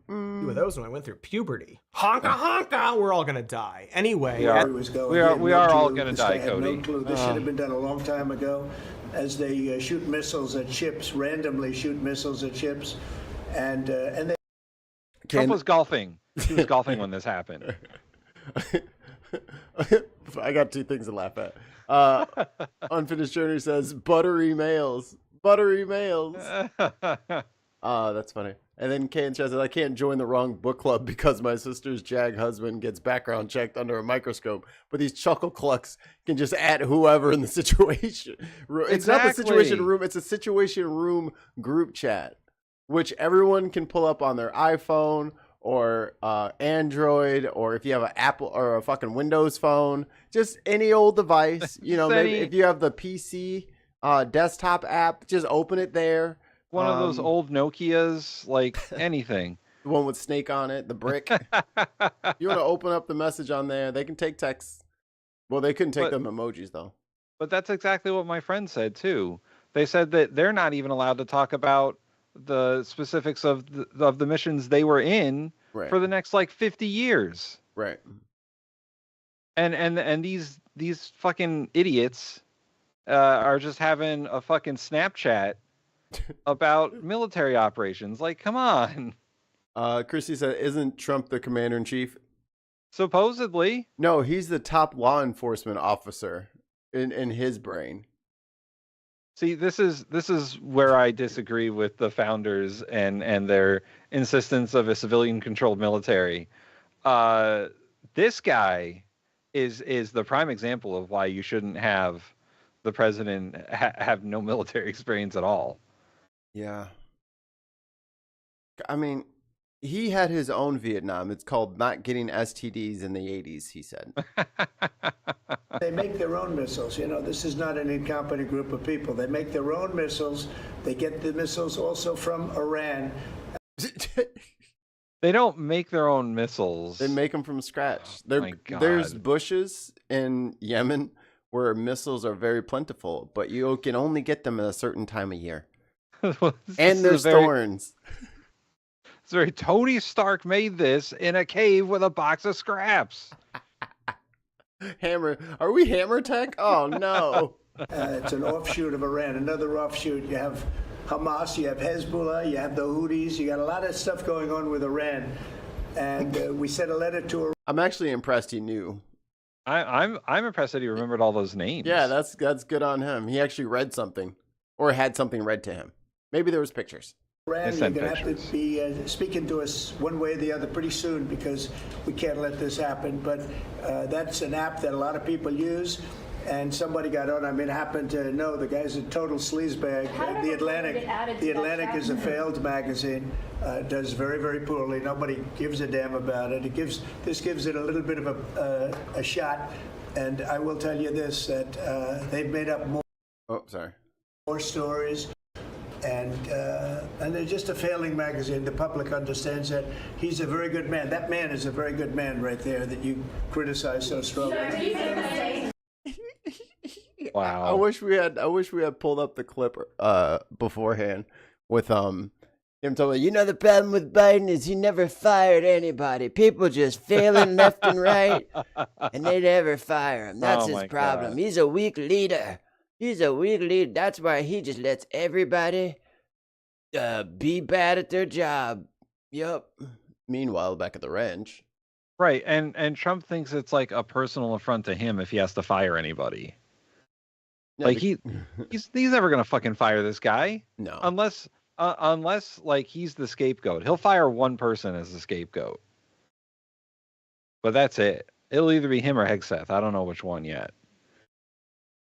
of those when I went through puberty. Honka honka, we're all gonna die. Anyway, we are all gonna die, Cody. No clue. This should have been done a long time ago. As they shoot missiles at ships, randomly shoot missiles at ships, and they. Trump was golfing. He was golfing when this happened. I got 2 things to laugh at. Unfinished Journey says, "Buttery males, buttery males." That's funny. And then Kane says, "I can't join the wrong book club because my sister's jag husband gets background checked under a microscope. But these chuckle clucks can just add whoever in the situation. It's not the situation room. It's a situation room group chat. which everyone can pull up on their iPhone or Android, or if you have an Apple or a fucking Windows phone, just any old device. You know, maybe if you have the PC desktop app, just open it there. One of those old Nokias, like anything. The one with Snake on it, the brick. You want to open up the message on there, they can take text. Well, they couldn't take them emojis, though. But that's exactly what my friend said, too. They said that they're not even allowed to talk about the specifics of the missions they were in for the next, like, 50 years. Right. And these fucking idiots are just having a fucking Snapchat about military operations. Like, come on. Chrissy said, isn't Trump the commander-in-chief? Supposedly. No, he's the top law enforcement officer in his brain. See, this is where I disagree with the founders and their insistence of a civilian-controlled military. This guy is the prime example of why you shouldn't have the president have no military experience at all. Yeah. I mean, he had his own Vietnam. It's called not getting STDs in the 80s, he said. They make their own missiles. You know, this is not an incompetent group of people. They make their own missiles. They get the missiles also from Iran. They don't make their own missiles. They make them from scratch. My God. There's bushes in Yemen where missiles are very plentiful, but you can only get them at a certain time of year. And there's thorns. It's very Tony Stark made this in a cave with a box of scraps. Hammer. Are we Hammer Tech? Oh, no. It's an offshoot of Iran. Another offshoot. You have Hamas, you have Hezbollah, you have the Houthis. You got a lot of stuff going on with Iran. And we sent a letter to Iran. I'm actually impressed he knew. I'm impressed that he remembered all those names. Yeah, that's good on him. He actually read something or had something read to him. Maybe there was pictures. Iran, you're going to have to be speaking to us one way or the other pretty soon because we can't let this happen. But that's an app that a lot of people use. And somebody got on. I mean, happened to know the guy's a total sleazebag. The Atlantic is a failed magazine. Does very, very poorly. Nobody gives a damn about it. This gives it a little bit of a shot. And I will tell you this, that they've made up more stories. And they're just a failing magazine. The public understands that. He's a very good man. That man is a very good man right there that you criticize so strongly. Wow. I wish we had pulled up the clip beforehand with him talking about, the problem with Biden is he never fired anybody. People just failing left and right, and they never fire him. That's his problem. God. He's a weak leader. That's why he just lets everybody be bad at their job. Yep. Meanwhile, back at the ranch. Right, and Trump thinks it's like a personal affront to him if he has to fire anybody. Yeah, like he's never gonna fucking fire this guy. No. Unless like he's the scapegoat. He'll fire one person as the scapegoat. But that's it. It'll either be him or Hegseth. I don't know which one yet.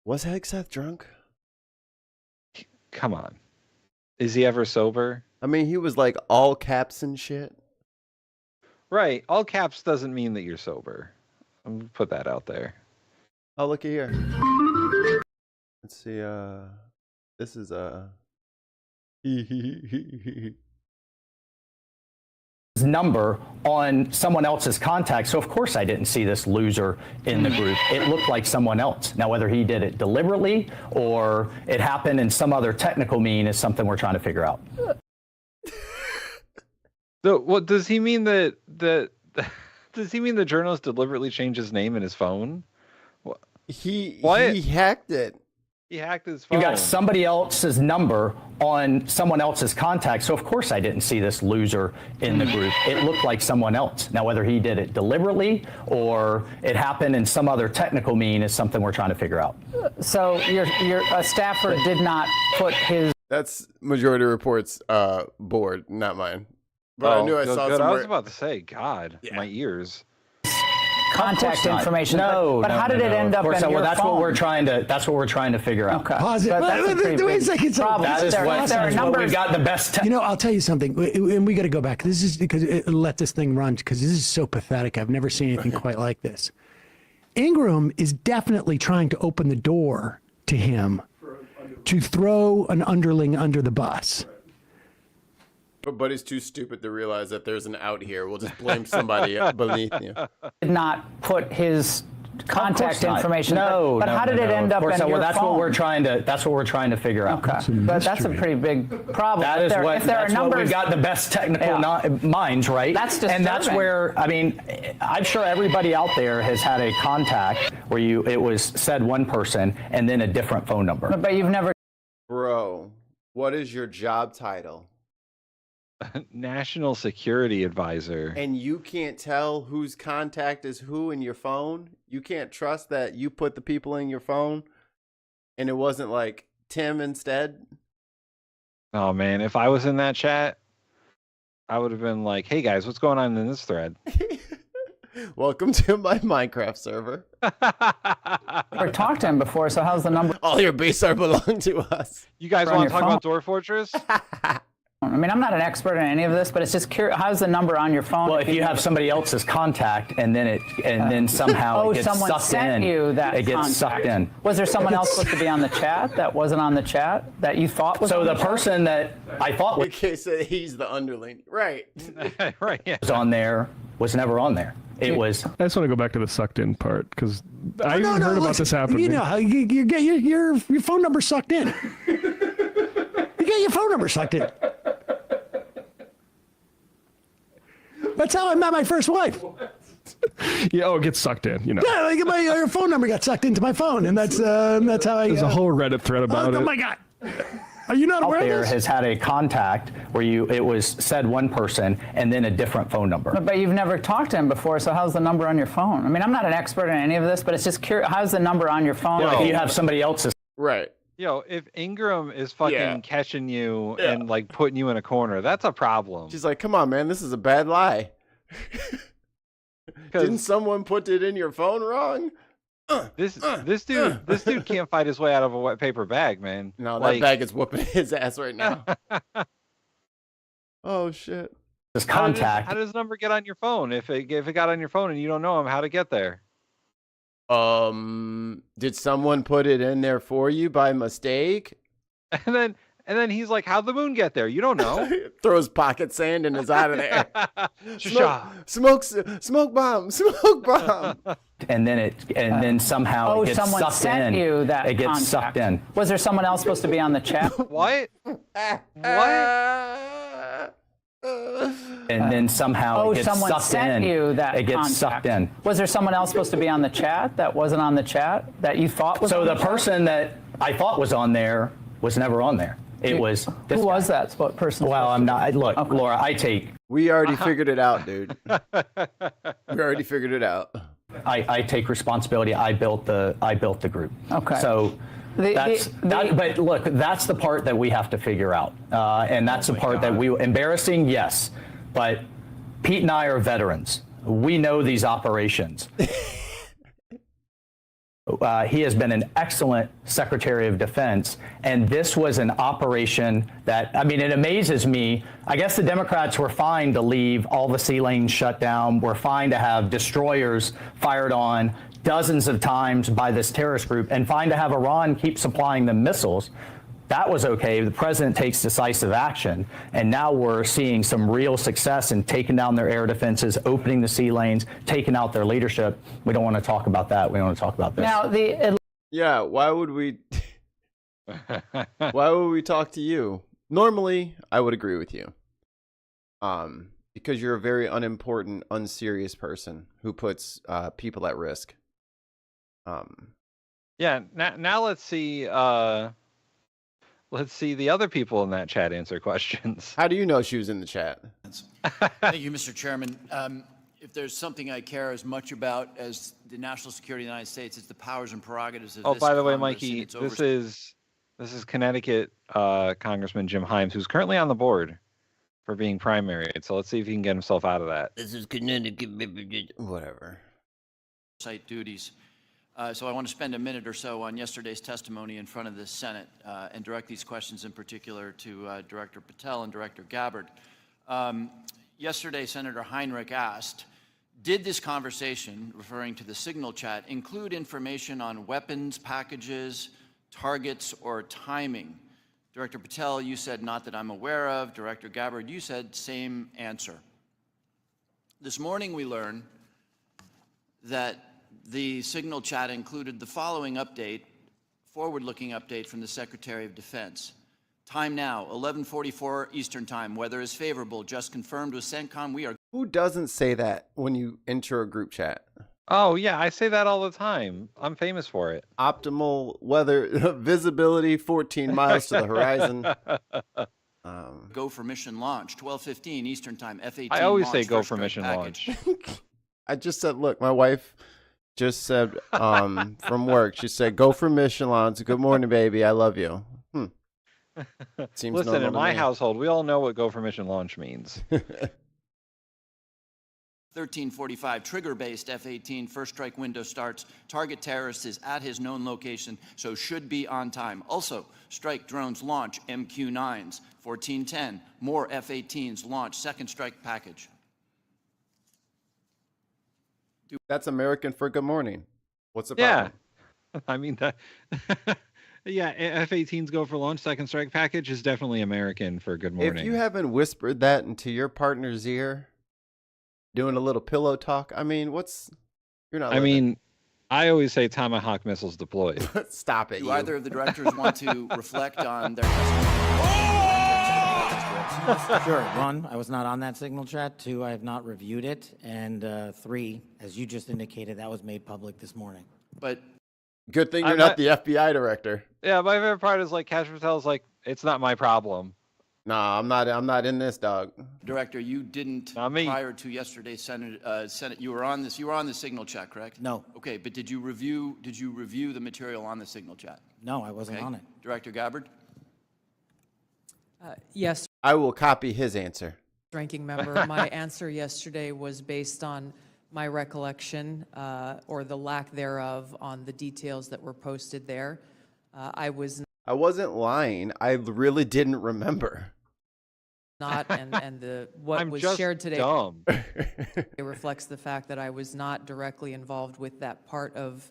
Was Hegseth drunk? Come on. Is he ever sober? I mean, he was like all caps and shit. Right. All caps doesn't mean that you're sober. I'm gonna put that out there. Oh, looky here. Let's see. This is number on someone else's contact. So of course I didn't see this loser in the group. It looked like someone else. Now whether he did it deliberately or it happened in some other technical mean is something we're trying to figure out. So what does he mean that does he mean the journalist deliberately changed his name in his phone? He hacked it. He hacked his phone. You got somebody else's number on someone else's contact. So of course I didn't see this loser in the group. It looked like someone else. Now whether he did it deliberately or it happened in some other technical mean is something we're trying to figure out. So your staffer did not put his. That's Majority Report's board, not mine. But I knew I saw good. somewhere. I was about to say, God, my ears. contact information. No, but how did it end up in your well, that's phone? what we're trying to. That's what we're trying to figure out. Okay. Pause it. But that's a pretty Wait a big second. problem. That is what we've got the best. You know, I'll tell you something, and we got to go back. This is because let this thing run because this is so pathetic. I've never seen anything quite like this. Ingram is definitely trying to open the door to him to throw an underling under the bus. But Buddy's too stupid to realize that there's an out here. We'll just blame somebody beneath you. Did not put his contact information. No, but how did it end up in your well, that's phone? what we're trying to. That's what we're trying to figure out. Okay, but that's a pretty big problem. That is what. That's what we've got the best technical minds, right? That's disturbing. And that's where I mean, I'm sure everybody out there has had a contact where it was said one person and then a different phone number. But you've never. Bro, what is your job title? National Security Advisor. And you can't tell whose contact is who in your phone? You can't trust that you put the people in your phone and it wasn't like Tim instead? Oh man, if I was in that chat, I would have been like, hey guys, what's going on in this thread? Welcome to my Minecraft server. Never talked to him before, so how's the number? All your base are belong to us. You guys want to talk about Door Fortress? I mean, I'm not an expert in any of this, but it's just curious. How's the number on your phone? Well, if you have somebody else's contact and then somehow it gets someone sucked sent in, you that it gets contact. sucked in. Was there someone else supposed to be on the chat that wasn't on the chat that you thought was? So on the the chat? person that I thought was Okay, so he's the underling. Right. Right, yeah. on there was never on there. It was. I just want to go back to the sucked in part because I even heard about this happening. You know how you get your phone number sucked in. You get your phone number sucked in. That's how I met my first wife. Yeah, it gets sucked in, you know. Yeah, like your phone number got sucked into my phone, and that's how I. There's a whole Reddit thread about it. Oh my god. Are you not aware out of there this? has had a contact where it was said one person and then a different phone number. But you've never talked to him before, so how's the number on your phone? I mean, I'm not an expert in any of this, but it's just curious. How's the number on your phone? Well, if you have somebody else's. Right. Yo, if Ingram is fucking catching you and like putting you in a corner, that's a problem. She's like, come on, man, this is a bad lie. Didn't someone put it in your phone wrong? This dude can't fight his way out of a wet paper bag, man. No, that bag is whooping his ass right now. Oh shit. This contact. How does the number get on your phone? If it got on your phone and you don't know him, how to get there? Did someone put it in there for you by mistake? And then he's like, how'd the moon get there? You don't know. Throws pocket sand and is out of there. Smoke bomb. And then somehow it gets someone sucked sent in. you that it gets contact. sucked in. Was there someone else supposed to be on the chat? What? And then somehow it gets someone sucked sent in. you that it gets contact. sucked in. Was there someone else supposed to be on the chat that wasn't on the chat that you thought was? So on the the chat? person that I thought was on there was never on there. It was. Who was that? What person? Well, I'm not. Look, okay. Laura, I take. We already figured it out, dude. We already figured it out. I take responsibility. I built the group. Okay. So. But look, that's the part that we have to figure out, and that's the part that embarrassing, yes, but Pete and I are veterans. We know these operations. He has been an excellent Secretary of Defense, and this was an operation that, I mean, it amazes me. I guess the Democrats were fine to leave all the sea lanes shut down. We're fine to have destroyers fired on dozens of times by this terrorist group, and fine to have Iran keep supplying them missiles. That was okay. The president takes decisive action, and now we're seeing some real success in taking down their air defenses, opening the sea lanes, taking out their leadership. We don't want to talk about that. We want to talk about this. Now, yeah, why would we talk to you? Normally, I would agree with you. Because you're a very unimportant, unserious person who puts people at risk. Yeah, now let's see the other people in that chat answer questions. How do you know she was in the chat? Thank you, Mr. Chairman. If there's something I care as much about as the national security of the United States, it's the powers and prerogatives of this by the way, Congress and Mikey, its this is Connecticut Congressman Jim Himes, who's currently on the board for being primaried. So let's see if he can get himself out of that. This is Connecticut. Whatever. oversight duties. So I want to spend a minute or so on yesterday's testimony in front of the Senate and direct these questions in particular to Director Patel and Director Gabbard. Yesterday, Senator Heinrich asked, did this conversation, referring to the signal chat, include information on weapons, packages, targets, or timing? Director Patel, you said not that I'm aware of. Director Gabbard, you said same answer. This morning we learned that the signal chat included the following update, forward-looking update from the Secretary of Defense. Time now, 11:44 Eastern Time. Weather is favorable. Just confirmed with CENTCOM. We are. Who doesn't say that when you enter a group chat? Oh, yeah, I say that all the time. I'm famous for it. Optimal weather visibility, 14 miles to the horizon. Go for mission launch, 12:15 Eastern Time. F-18 I always launch, say go first for strike mission package. launch. I just said, look, my wife just said from work, she said, go for mission launch. Good morning, baby. I love you. Seems Listen, normal in to my me. household, we all know what go for mission launch means. 13:45, trigger-based F-18 first strike window starts. Target terrorist is at his known location, so should be on time. Also, strike drones launch MQ-9s. 14:10, more F-18s launch second strike package. That's American for good morning. What's the problem? Yeah. I mean, yeah, F-18s go for launch. Second strike package is definitely American for good morning. If you haven't whispered that into your partner's ear, doing a little pillow talk, I mean, you're not. I mean, I always say Tomahawk missiles deployed. Stop it. Do either of the directors want to reflect on their testimony? Sure. 1, I was not on that signal chat. 2, I have not reviewed it. And 3, as you just indicated, that was made public this morning. But good thing you're not the FBI director. Yeah, my favorite part is like Cash Patel's like, it's not my problem. Nah, I'm not in this, dog. Director, you didn't prior to yesterday's Senate. You were on this. You were on the signal chat, correct? No. Okay, but did you review the material on the signal chat? No, I wasn't on it. Director Gabbard. Yes. I will copy his answer. Ranking member, my answer yesterday was based on my recollection or the lack thereof on the details that were posted there. I wasn't lying. I really didn't remember. Not, and what I'm was just shared today dumb. it reflects the fact that I was not directly involved with that part of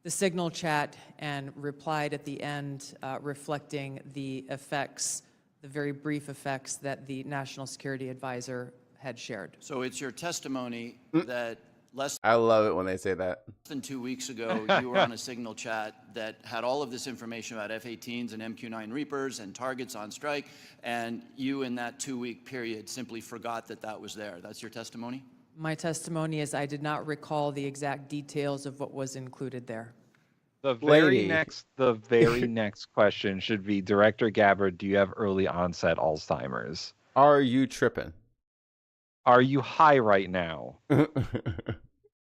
the signal chat and replied at the end reflecting the effects, the very brief effects that the National Security Advisor had shared. So it's your testimony that I love it when they say that. less than 2 weeks ago, you were on a signal chat that had all of this information about F-18s and MQ-9 Reapers and targets on strike, and you in that 2-week period simply forgot that that was there. That's your testimony? My testimony is I did not recall the exact details of what was included there. The very next question should be, Director Gabbard, do you have early onset Alzheimer's? Are you tripping? Are you high right now?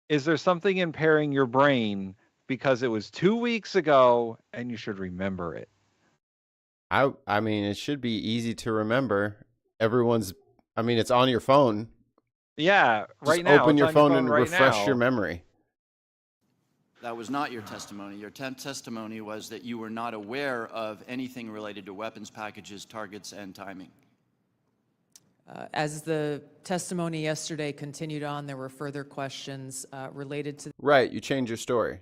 Is there something impairing your brain because it was 2 weeks ago and you should remember it? I mean, it should be easy to remember. It's on your phone. Yeah, right Just now. open your phone and right refresh now. your memory. That was not your testimony. Your testimony was that you were not aware of anything related to weapons packages, targets, and timing. As the testimony yesterday continued on, there were further questions related to Right, you change your story.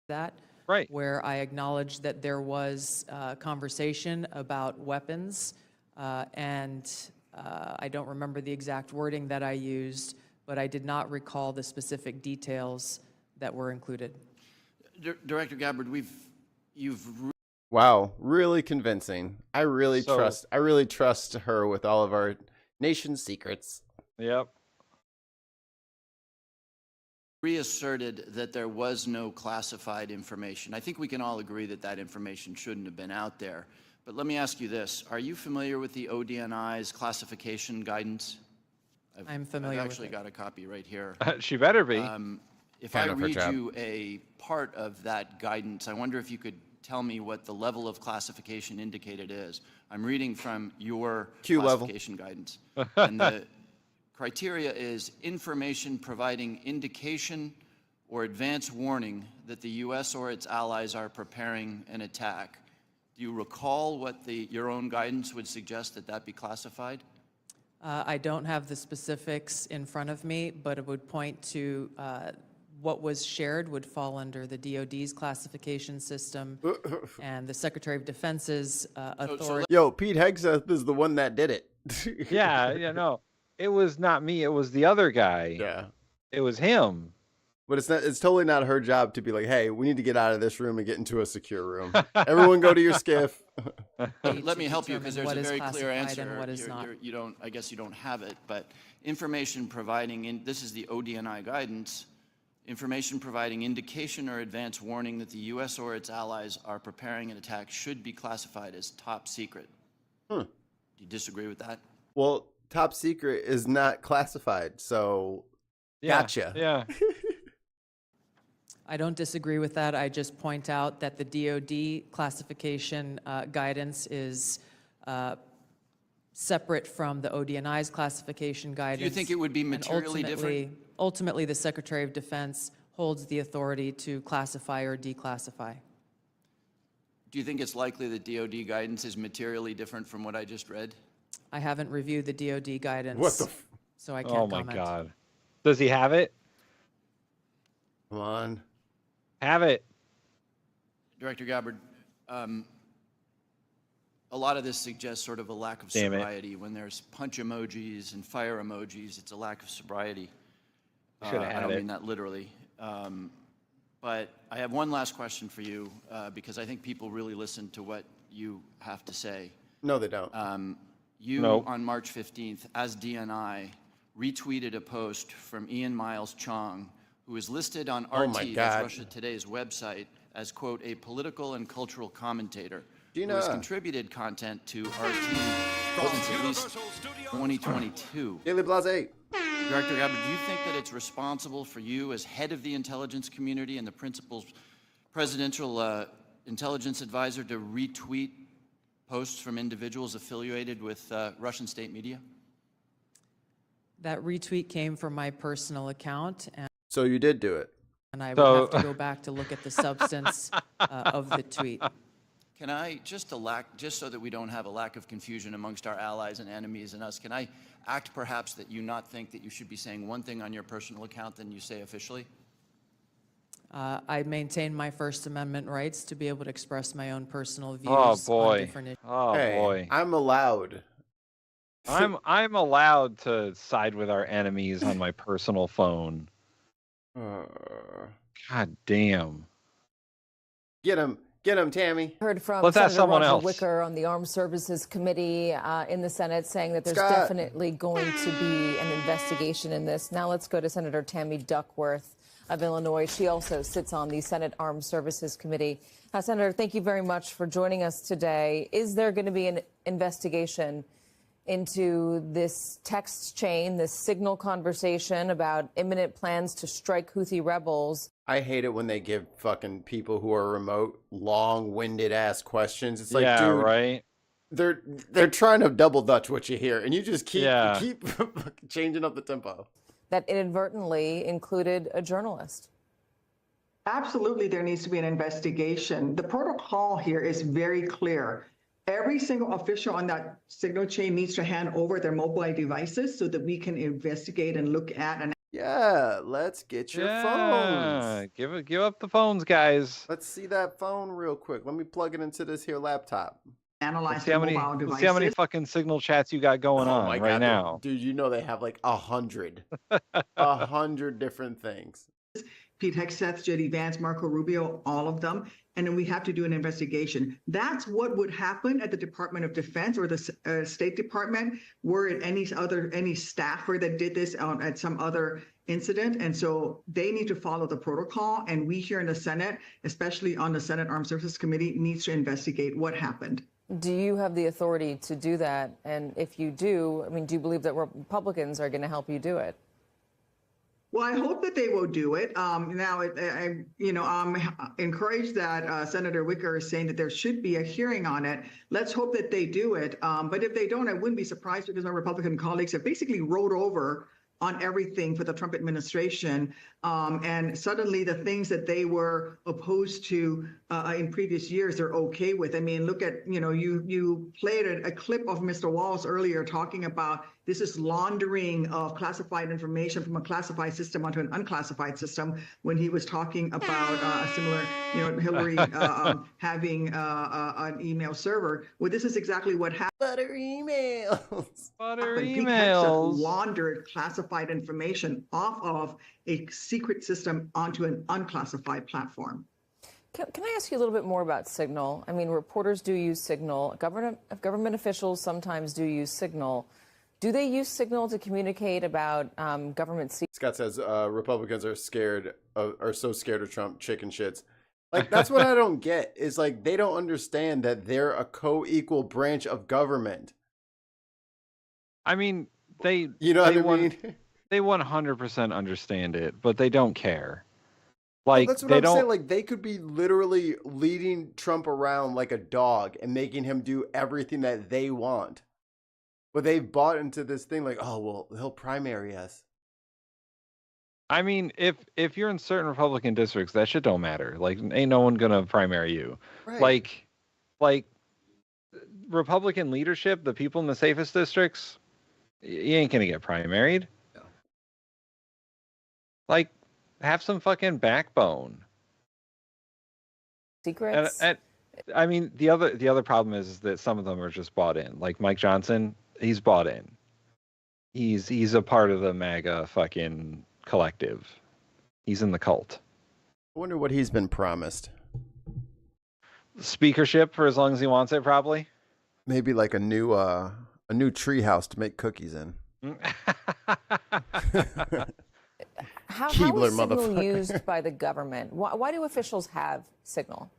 that, right, where I acknowledged that there was conversation about weapons, and I don't remember the exact wording that I used, but I did not recall the specific details that were included. Director Gabbard, Wow, really convincing. I really trust her with all of our nation's secrets. Yep. reasserted that there was no classified information. I think we can all agree that that information shouldn't have been out there. But let me ask you this. Are you familiar with the ODNI's classification guidance? I'm familiar I've with actually it. got a copy right here. She better be. If I read you a part of that guidance, I wonder if you could tell me what the level of classification indicated is. I'm reading from your Q level. classification guidance. And the criteria is information providing indication or advance warning that the U.S. or its allies are preparing an attack. Do you recall what your own guidance would suggest that be classified? I don't have the specifics in front of me, but it would point to what was shared would fall under the DoD's classification system and the Secretary of Defense's authority. Yo, Pete Hegseth is the one that did it. No, it was not me. It was the other guy. Yeah, it was him. But it's totally not her job to be like, hey, we need to get out of this room and get into a secure room. Everyone go to your skiff. Let me help you, because there's a very clear answer. And what is not. I guess you don't have it, but information providing, this is the ODNI guidance, information providing indication or advance warning that the U.S. or its allies are preparing an attack should be classified as top secret. Do you disagree with that? Well, top secret is not classified, so gotcha. Yeah. I don't disagree with that. I just point out that the DoD classification guidance is separate from the ODNI's classification guidance. Do you think it would be materially different? Ultimately, the Secretary of Defense holds the authority to classify or declassify. Do you think it's likely that DoD guidance is materially different from what I just read? I haven't reviewed the DoD guidance, What the so I can't Oh my comment. God. Does he have it? Come on. Have it. Director Gabbard, a lot of this suggests sort of a lack of Damn it. sobriety. When there's punch emojis and fire emojis, it's a lack of sobriety. Should have I had don't it. mean that literally. But I have one last question for you, because I think people really listen to what you have to say. No, they don't. You, Nope. on March 15th, as DNI, retweeted a post from Ian Miles Chong, who is listed on Oh my RT, God. that's Russia Today's website, as, quote, a political and cultural commentator who Gina. has contributed content to RT since at least 2022. Daily Blase. Director Gabbard, do you think that it's responsible for you as head of the intelligence community and the principal presidential intelligence advisor to retweet posts from individuals affiliated with Russian state media? That retweet came from my personal account, So you did do it. and I would have to go back to look at the substance of the tweet. Can I, just so that we don't have a lack of confusion amongst our allies and enemies and us, can I act perhaps that you not think that you should be saying one thing on your personal account than you say officially? I maintain my First Amendment rights to be able to express my own personal views Oh on boy. different issues. Oh Hey, boy. I'm allowed. I'm allowed to side with our enemies on my personal phone. God damn. Get him, Tammy. Heard from Let's ask Senator someone Roger else. Wicker on the Armed Services Committee in the Senate saying that there's Scott. definitely going to be an investigation in this. Now let's go to Senator Tammy Duckworth of Illinois. She also sits on the Senate Armed Services Committee. Senator, thank you very much for joining us today. Is there going to be an investigation into this text chain, this signal conversation about imminent plans to strike Houthi rebels? I hate it when they give fucking people who are remote long-winded ass questions. It's like, yeah, dude, right. they're trying to double dutch what you hear, and you just keep Yeah. changing up the tempo. That inadvertently included a journalist. Absolutely, there needs to be an investigation. The protocol here is very clear. Every single official on that signal chain needs to hand over their mobile devices so that we can investigate and look at and Yeah, let's get your phones. Give up the phones, guys. Let's see that phone real quick. Let me plug it into this here laptop. analyze Let's see how the many, mobile let's devices. see how many fucking signal chats you got going on right now. Dude, you know they have like 100. 100 different things. Pete Hegseth, J.D. Vance, Marco Rubio, all of them. And then we have to do an investigation. That's what would happen at the Department of Defense or the State Department were it any staffer that did this at some other incident. And so they need to follow the protocol. And we here in the Senate, especially on the Senate Armed Services Committee, needs to investigate what happened. Do you have the authority to do that? And if you do, I mean, do you believe that Republicans are going to help you do it? Well, I hope that they will do it. I'm encouraged that Senator Wicker is saying that there should be a hearing on it. Let's hope that they do it. But if they don't, I wouldn't be surprised because my Republican colleagues have basically rolled over on everything for the Trump administration. And suddenly the things that they were opposed to in previous years, they're okay with. I mean, look at, you played a clip of Mr. Walz earlier talking about this is laundering of classified information from a classified system onto an unclassified system when he was talking about a similar, Hillary having an email server. Well, this is exactly what happened. Butter emails. Butter Pete emails. Hegseth laundered classified information off of a secret system onto an unclassified platform. Can I ask you a little bit more about Signal? I mean, reporters do use Signal. Government officials sometimes do use Signal. Do they use Signal to communicate about government secrets? Scott says Republicans are so scared of Trump, chicken shits. Like, that's what I don't get, is like they don't understand that they're a co-equal branch of government. I mean, they 100% understand it, but they don't care. Like, well, that's what they I'm don't saying. Like, they could be literally leading Trump around like a dog and making him do everything that they want. But they've bought into this thing like, oh, well, he'll primary us. I mean, if you're in certain Republican districts, that shit don't matter. Like, ain't no one gonna primary you. Right. Like Republican leadership, the people in the safest districts, you ain't gonna get primaried. No. Like, have some fucking backbone. Secrets? And I mean, the other problem is that some of them are just bought in. Like Mike Johnson, he's bought in. He's a part of the MAGA fucking collective. He's in the cult. I wonder what he's been promised. Speakership for as long as he wants it, probably. Maybe like a new tree house to make cookies in. How is Keebler, Signal motherfucker. used by the government? Why do officials have Signal?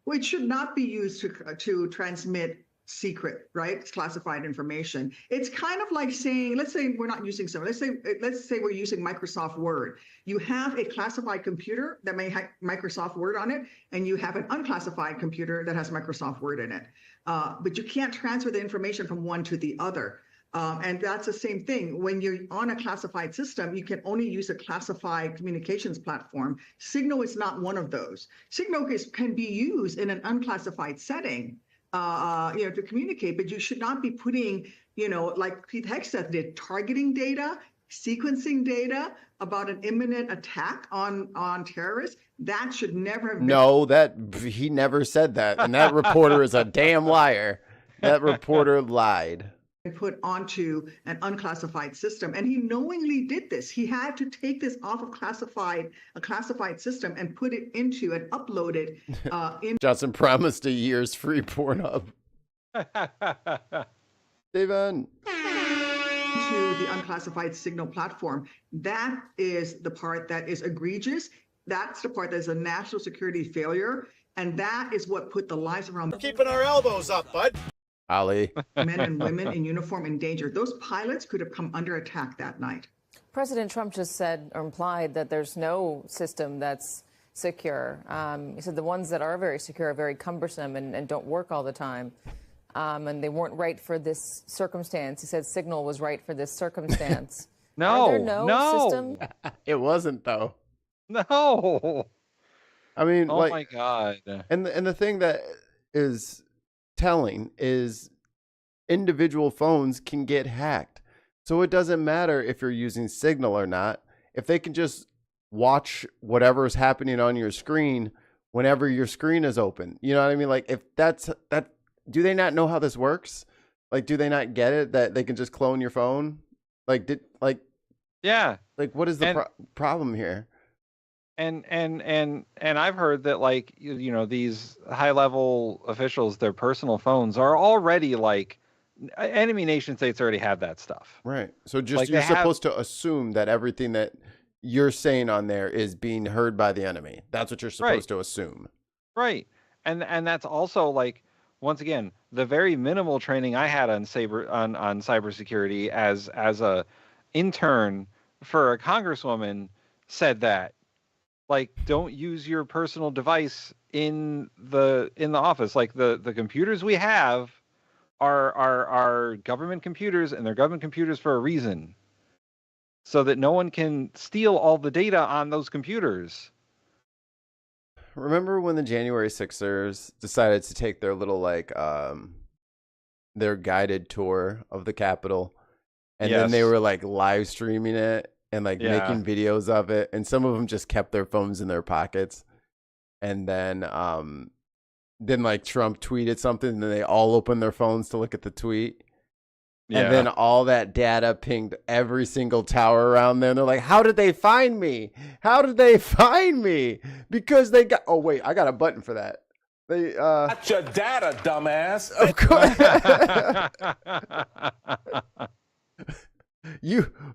Well, it should not be used to transmit secret, right? It's classified information. It's kind of like saying, let's say we're not using someone. Let's say we're using Microsoft Word. You have a classified computer that may have Microsoft Word on it, and you have an unclassified computer that has Microsoft Word in it. But you can't transfer the information from one to the other. And that's the same thing. When you're on a classified system, you can only use a classified communications platform. Signal is not one of those. Signal can be used in an unclassified setting, to communicate, but you should not be putting, like Pete Hegseth did, targeting data, sequencing data about an imminent attack on terrorists. That should never have been. No, he never said that. And that reporter is a damn liar. That reporter lied. Put onto an unclassified system, and he knowingly did this. He had to take this off of a classified system and put it into and upload it in. Johnson promised a year's free Pornhub. Steven. To the unclassified Signal platform. That is the part that is egregious. That's the part that is a national security failure, and that is what put the lives around. We're keeping our elbows up, bud. Ali. Men and women in uniform in danger. Those pilots could have come under attack that night. President Trump just said or implied that there's no system that's secure. He said the ones that are very secure are very cumbersome and don't work all the time. And they weren't right for this circumstance. He said Signal was right for this circumstance. No, Are there no system? It wasn't, though. No. I mean, oh my God. And the thing that is telling is individual phones can get hacked. So it doesn't matter if you're using Signal or not. If they can just watch whatever is happening on your screen whenever your screen is open. You know what I mean? Like, if that, do they not know how this works? Like, do they not get it that they can just clone your phone? Yeah. Like, what is the problem here? And I've heard that, like, these high level officials, their personal phones are already like enemy nation states already have that stuff. Right. So just Like, you're they have- supposed to assume that everything that you're saying on there is being heard by the enemy. That's what you're supposed to assume. Right. And that's also, like, once again, the very minimal training I had on cybersecurity as a intern for a congresswoman said that, like, don't use your personal device in the office. Like, the computers we have are government computers, and they're government computers for a reason. so that no one can steal all the data on those computers. Remember when the January 6ers decided to take their little their guided tour of the Capitol, and then they Yes. were like live streaming it and like Yeah. making videos of it, and some of them just kept their phones in their pockets, and then like Trump tweeted something, and then they all opened their phones to look at the tweet. Yeah. And then all that data pinged every single tower around there. And they're like, how did they find me? How did they find me? Because they got, oh wait, I got a button for that. They Got your data, dumbass. Of course.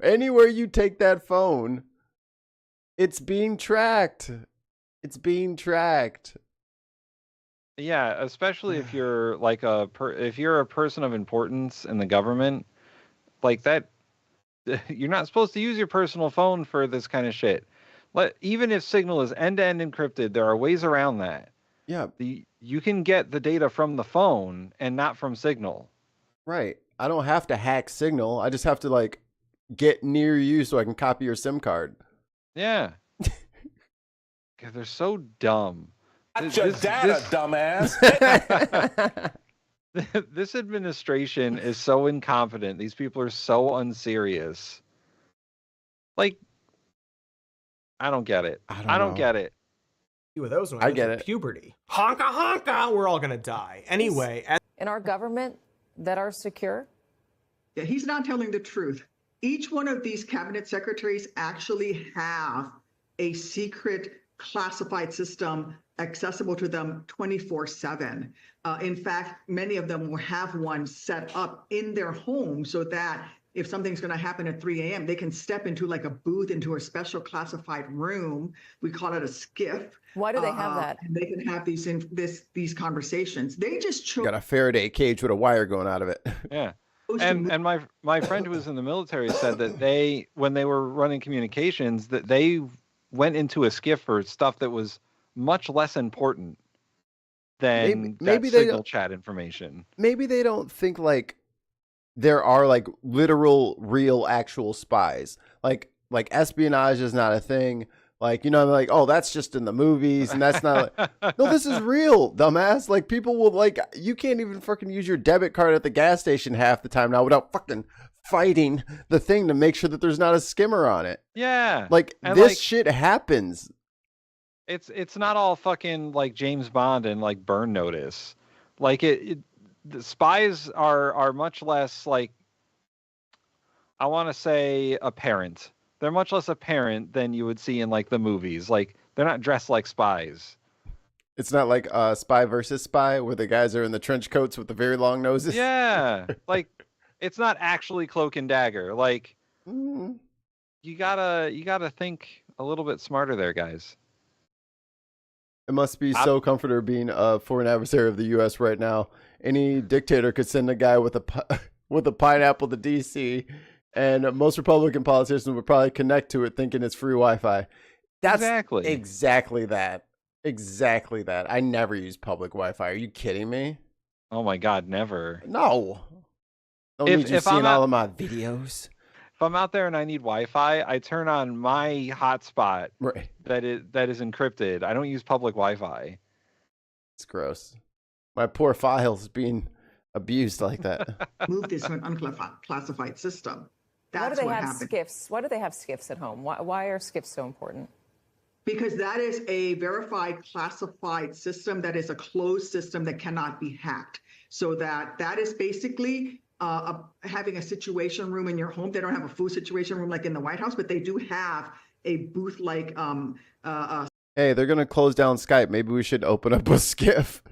Anywhere you take that phone, it's being tracked. It's being tracked. Yeah, especially if you're like if you're a person of importance in the government, like that, you're not supposed to use your personal phone for this kind of shit. Even if Signal is end-to-end encrypted, there are ways around that. Yeah. You can get the data from the phone and not from Signal. Right. I don't have to hack Signal. I just have to like get near you so I can copy your SIM card. Yeah. God, they're so dumb. Got your data, dumbass. This administration is so incompetent. These people are so unserious. Like, I don't get it. I don't get it. With those when I went get through it. Puberty. Honka honka, we're all gonna die. Anyway, In our government that are secure? Yeah, he's not telling the truth. Each one of these cabinet secretaries actually have a secret classified system accessible to them 24/7. In fact, many of them will have one set up in their home so that if something's going to happen at 3 a.m., they can step into like a booth, into a special classified room. We call it a skiff. Why do they have that? And they can have these conversations. They just chose. Got a Faraday cage with a wire going out of it. Yeah. And my friend who was in the military said that when they were running communications, that they went into a skiff for stuff that was much less important than maybe that they Signal don't- chat information. Maybe they don't think like there are like literal, real, actual spies. Like espionage is not a thing. Like, you know, like, oh, that's just in the movies, and that's not. No, this is real, dumbass. Like, people will like, you can't even fucking use your debit card at the gas station half the time now without fucking fighting the thing to make sure that there's not a skimmer on it. Yeah. Like, And, this like, shit happens. It's not all fucking like James Bond and like Burn Notice. Like the spies are much less like, I want to say, apparent. They're much less apparent than you would see in like the movies. Like, they're not dressed like spies. It's not like Spy versus Spy where the guys are in the trench coats with the very long noses. Yeah. Like, it's not actually Cloak and Dagger. Like, Mm-hmm. you gotta think a little bit smarter there, guys. It must be so comfortable being a foreign adversary of the U.S. right now. Any dictator could send a guy with a pineapple to D.C., and most Republican politicians would probably connect to it thinking it's free Wi-Fi. That's exactly that. Exactly that. I never use public Wi-Fi. Are you kidding me? Oh my God, never. No. Don't need you seeing all of my videos. If I'm out there and I need Wi-Fi, I turn on my hotspot that is encrypted. I don't use public Wi-Fi. It's gross. My poor files being abused like that. Move this to an unclassified system. Why That's do they what have happened. skiffs? Why do they have skiffs at home? Why are skiffs so important? Because that is a verified classified system that is a closed system that cannot be hacked. So that is basically having a situation room in your home. They don't have a food situation room like in the White House, but they do have a booth-like Hey, they're going to close down Skype. Maybe we should open up a skiff.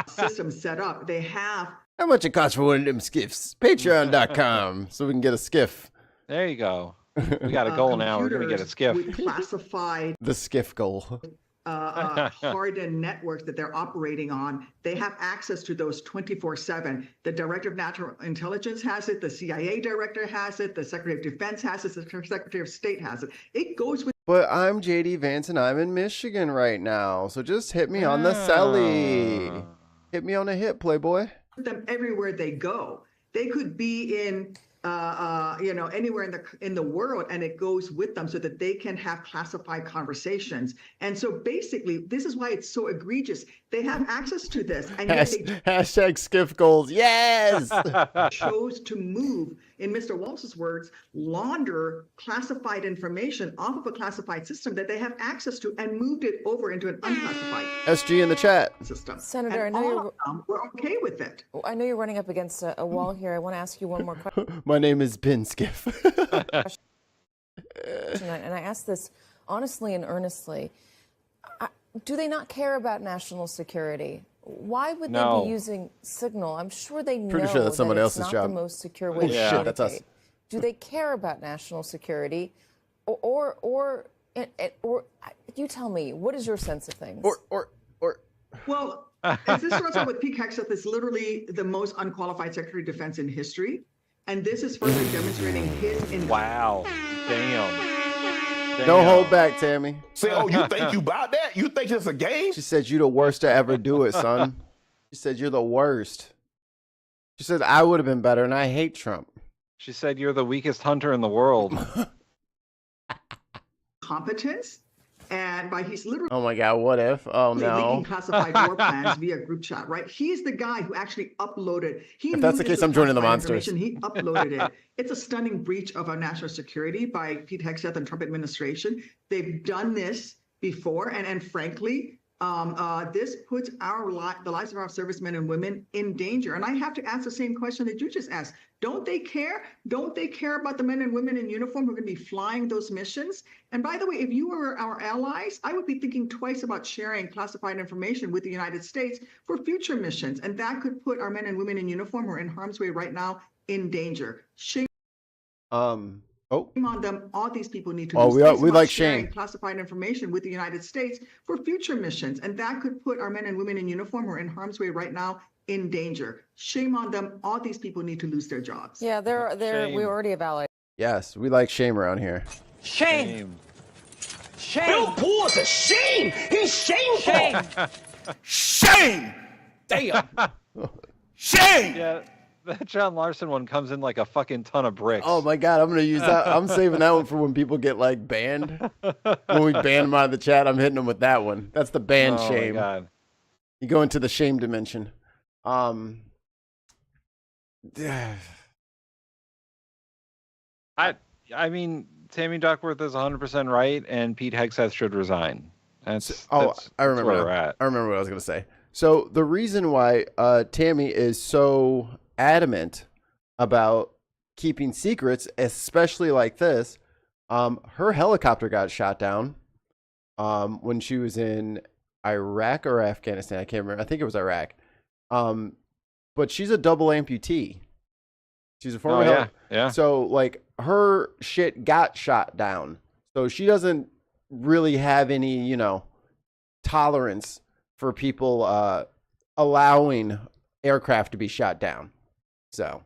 system set up. They have. How much it costs for one of them skiffs? Patreon.com so we can get a skiff. There you go. We got a goal now. We're gonna get a skiff. With classified The skiff goal. hardened networks that they're operating on, they have access to those 24/7. The Director of National Intelligence has it. The CIA director has it. The Secretary of Defense has it. The Secretary of State has it. It goes with. But I'm JD Vance and I'm in Michigan right now. So just hit me on the celly. Hit me on the hip, Playboy. Them everywhere they go. They could be in anywhere in the world, and it goes with them so that they can have classified conversations. And so basically, this is why it's so egregious. They have access to this, and yet they Hashtag skiff goals. Yes. chose to move, in Mr. Walsh's words, launder classified information off of a classified system that they have access to and moved it over into an unclassified SG in the chat. system. Senator, and I know we're okay with it. I know you're running up against a wall here. I want to ask you one more question. My name is Ben Skiff. And I ask this honestly and earnestly. Do they not care about national security? Why would they be using Signal? I'm sure they know Pretty sure that's somebody that else's it's not job. the most secure way to Shit, communicate. that's us. Do they care about national security? Or you tell me, what is your sense of things? Well, as this starts out with Pete Hegseth is literally the most unqualified Secretary of Defense in history. And this is further demonstrating his... Wow. Damn. Don't hold back, Tammy. Say, oh, you think you about that? You think it's a game? She said you the worst to ever do it, son. She said you're the worst. She said I would have been better, and I hate Trump. She said you're the weakest hunter in the world. Competence, and by he's literally... Oh my God, what if? Oh no. leaking classified war plans via group chat, right? He's the guy who actually uploaded. If that's the case, I'm joining the monsters. He uploaded it. It's a stunning breach of our national security by Pete Hegseth and Trump administration. They've done this before, and frankly, this puts the lives of our servicemen and women in danger. And I have to ask the same question that you just asked. Don't they care? Don't they care about the men and women in uniform who are going to be flying those missions? And by the way, if you were our allies, I would be thinking twice about sharing classified information with the United States for future missions. And that could put our men and women in uniform who are in harm's way right now in danger. Shame on them. All these people need to we like sharing shame. classified information with the United States for future missions. And that could put our men and women in uniform who are in harm's way right now in danger. Shame on them. All these people need to lose their jobs. Yeah, we already have allies. Yes, we like shame around here. Shame. Bill Pull's a shame. He's shameful. Shame. Damn. Shame. Yeah, that John Larson one comes in like a fucking ton of bricks. Oh my God, I'm gonna use that. I'm saving that one for when people get like banned. When we ban them out of the chat, I'm hitting them with that one. That's the ban shame. My God. You go into the shame dimension. I mean, Tammy Duckworth is 100% right, and Pete Hegseth should resign. I remember where now. we're at. I remember what I was gonna say. So the reason why Tammy is so adamant about keeping secrets, especially like this, her helicopter got shot down when she was in Iraq or Afghanistan. I can't remember. I think it was Iraq. But she's a double amputee. She's a former yeah. So like her shit got shot down. So she doesn't really have any, tolerance for people allowing aircraft to be shot down. So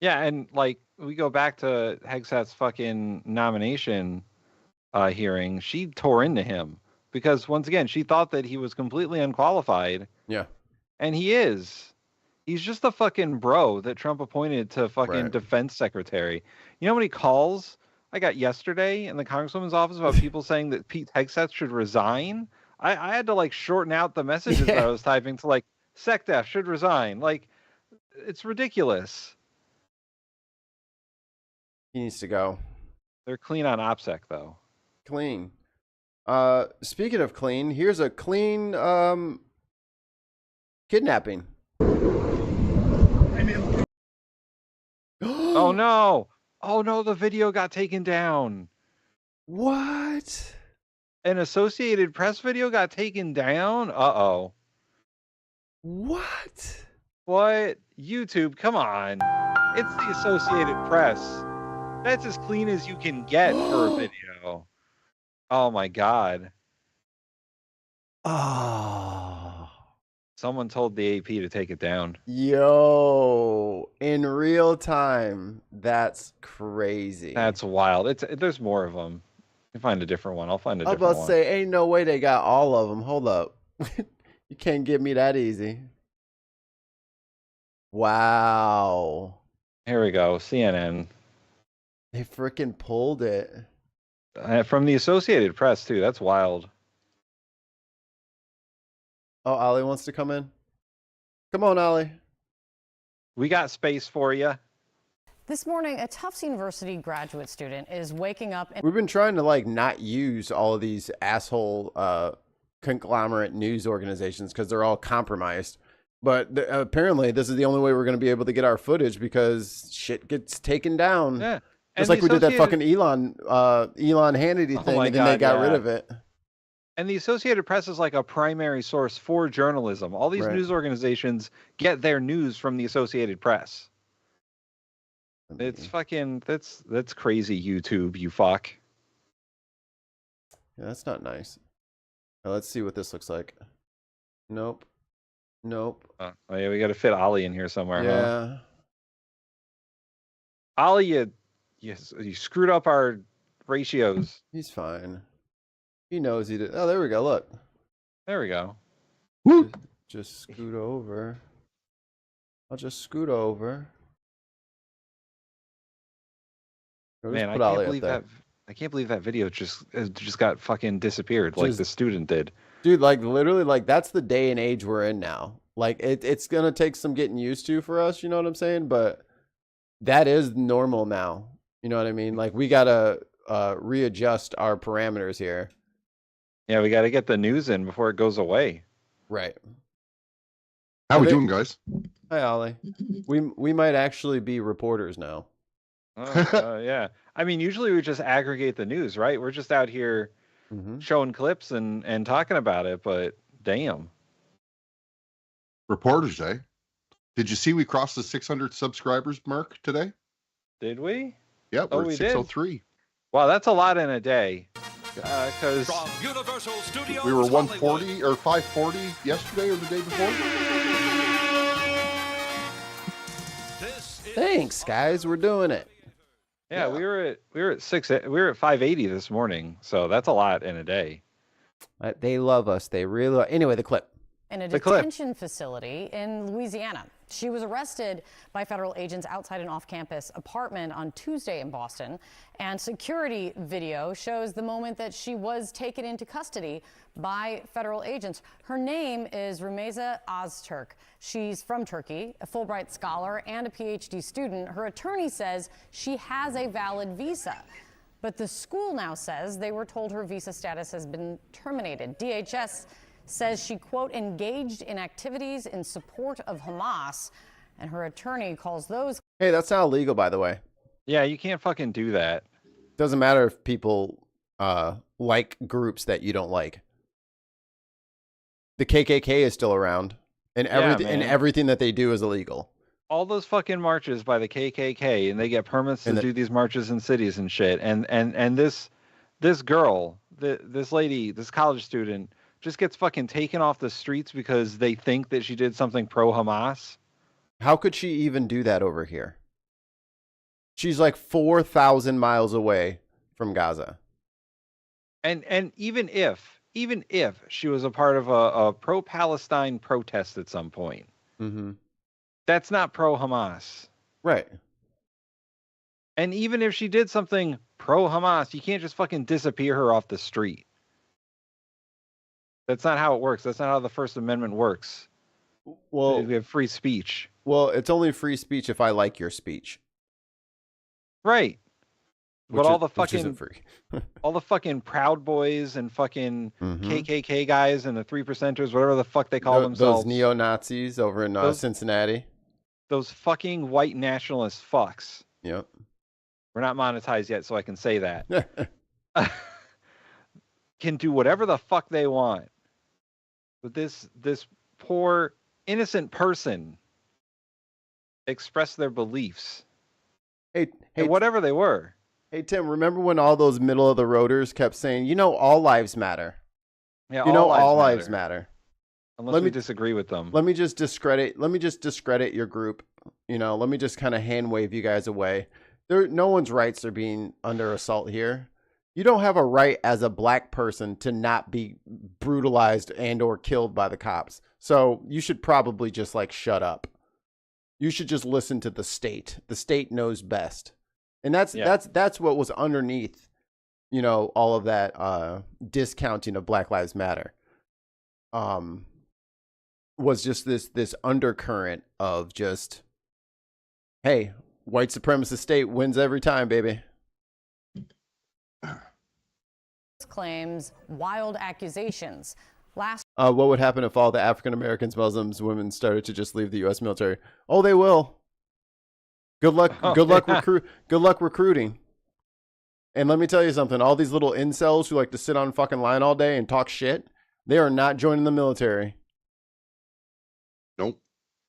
yeah, and like we go back to Hegseth's fucking nomination hearing, she tore into him because once again she thought that he was completely unqualified. Yeah. And he is. He's just the fucking bro that Trump appointed to fucking defense secretary. You know how many calls I got yesterday in the Congresswoman's office about people saying that Pete Hegseth should resign? I had to like shorten out the messages that I was typing to like SecDef should resign. Like it's ridiculous. He needs to go. They're clean on OPSEC though. Clean. Speaking of clean, here's a clean kidnapping. Oh no! Oh no! The video got taken down. What? An Associated Press video got taken down? Uh-oh. What? What? YouTube, come on. It's the Associated Press. That's as clean as you can get for a video. Oh my God. Oh. Someone told the AP to take it down. Yo, in real time. That's crazy. That's wild. There's more of them. You can find a different one. I'll find a different one. I was about to say, ain't no way they got all of them. Hold up. You can't get me that easy. Wow. Here we go. CNN. They freaking pulled it. From the Associated Press, too. That's wild. Oh, Ollie wants to come in. Come on, Ollie. We got space for you. This morning, a Tufts University graduate student is waking up. We've been trying to like not use all of these asshole conglomerate news organizations because they're all compromised. But apparently, this is the only way we're going to be able to get our footage because shit gets taken down. Yeah. Just like we did that fucking Elon Hannity thing, and then they got rid of it. And the Associated Press is like a primary source for journalism. All these news organizations get their news from the Associated Press. It's fucking, that's crazy, YouTube, you fuck. Yeah, that's not nice. Now, let's see what this looks like. Nope. Nope. Oh yeah, we got to fit Ollie in here somewhere. Yeah. Huh? Ollie, you screwed up our ratios. He's fine. He knows he did. Oh, there we go. Look. There we go. Just scoot over. I'll just scoot over. Man, I can't believe that video just got fucking disappeared like the student did. Dude, like literally, like that's the day and age we're in now. Like it's gonna take some getting used to for us, you know what I'm saying? But that is normal now. You know what I mean? Like we gotta readjust our parameters here. Yeah, we gotta get the news in before it goes away. Right. How we doing, guys? Hi, Ollie. We might actually be reporters now. Yeah. I mean, usually we just aggregate the news, right? We're just out here showing clips and talking about it, but damn. Reporters, eh? Did you see we crossed the 600 subscribers mark today? Did we? Yeah, we're at 603. Wow, that's a lot in a day. Because we were 140 or 540 yesterday or the day before. Thanks, guys. We're doing it. Yeah, we were at 580 this morning, so that's a lot in a day. They love us. They really love. Anyway, the clip. In a detention facility in Louisiana. She was arrested by federal agents outside an off-campus apartment on Tuesday in Boston, and security video shows the moment that she was taken into custody by federal agents. Her name is Rumeysa Öztürk. She's from Turkey, a Fulbright scholar and a PhD student. Her attorney says she has a valid visa, but the school now says they were told her visa status has been terminated. DHS says she, quote, engaged in activities in support of Hamas, and her attorney calls those. Hey, that's not illegal, by the way. Yeah, you can't fucking do that. Doesn't matter if people like groups that you don't like. The KKK is still around, and everything that they do is illegal. All those fucking marches by the KKK, and they get permits to do these marches in cities and shit. And this girl, this lady, this college student, just gets fucking taken off the streets because they think that she did something pro-Hamas. How could she even do that over here? She's like 4,000 miles away from Gaza. And even if she was a part of a pro-Palestine protest at some point, that's not pro-Hamas. Right. And even if she did something pro-Hamas, you can't just fucking disappear her off the street. That's not how it works. That's not how the First Amendment works. Well, we have free speech. Well, it's only free speech if I like your speech. Right. But all the fucking free. all the fucking Proud Boys and fucking KKK guys and the 3%ers, whatever the fuck they call themselves. Those neo-Nazis over in Cincinnati. Those fucking white nationalist fucks. Yep. We're not monetized yet, so I can say that. Can do whatever the fuck they want. But this poor innocent person expressed their beliefs. Hey, whatever they were. Hey Tim, remember when all those middle of the roaders kept saying, all lives matter? Yeah, all lives matter. Unless we disagree with them. Let me just discredit your group. Let me just kind of hand wave you guys away. No one's rights are being under assault here. You don't have a right as a black person to not be brutalized and or killed by the cops. So you should probably just like shut up. You should just listen to the state. The state knows best. And that's what was underneath, you know, all of that discounting of Black Lives Matter. Was just this undercurrent of just, hey, white supremacist state wins every time, baby. Claims wild accusations. What would happen if all the African Americans, Muslims, women started to just leave the U.S. military? Oh, they will. Good luck. Good luck recruiting. And let me tell you something. All these little incels who like to sit on fucking line all day and talk shit, they are not joining the military. Nope.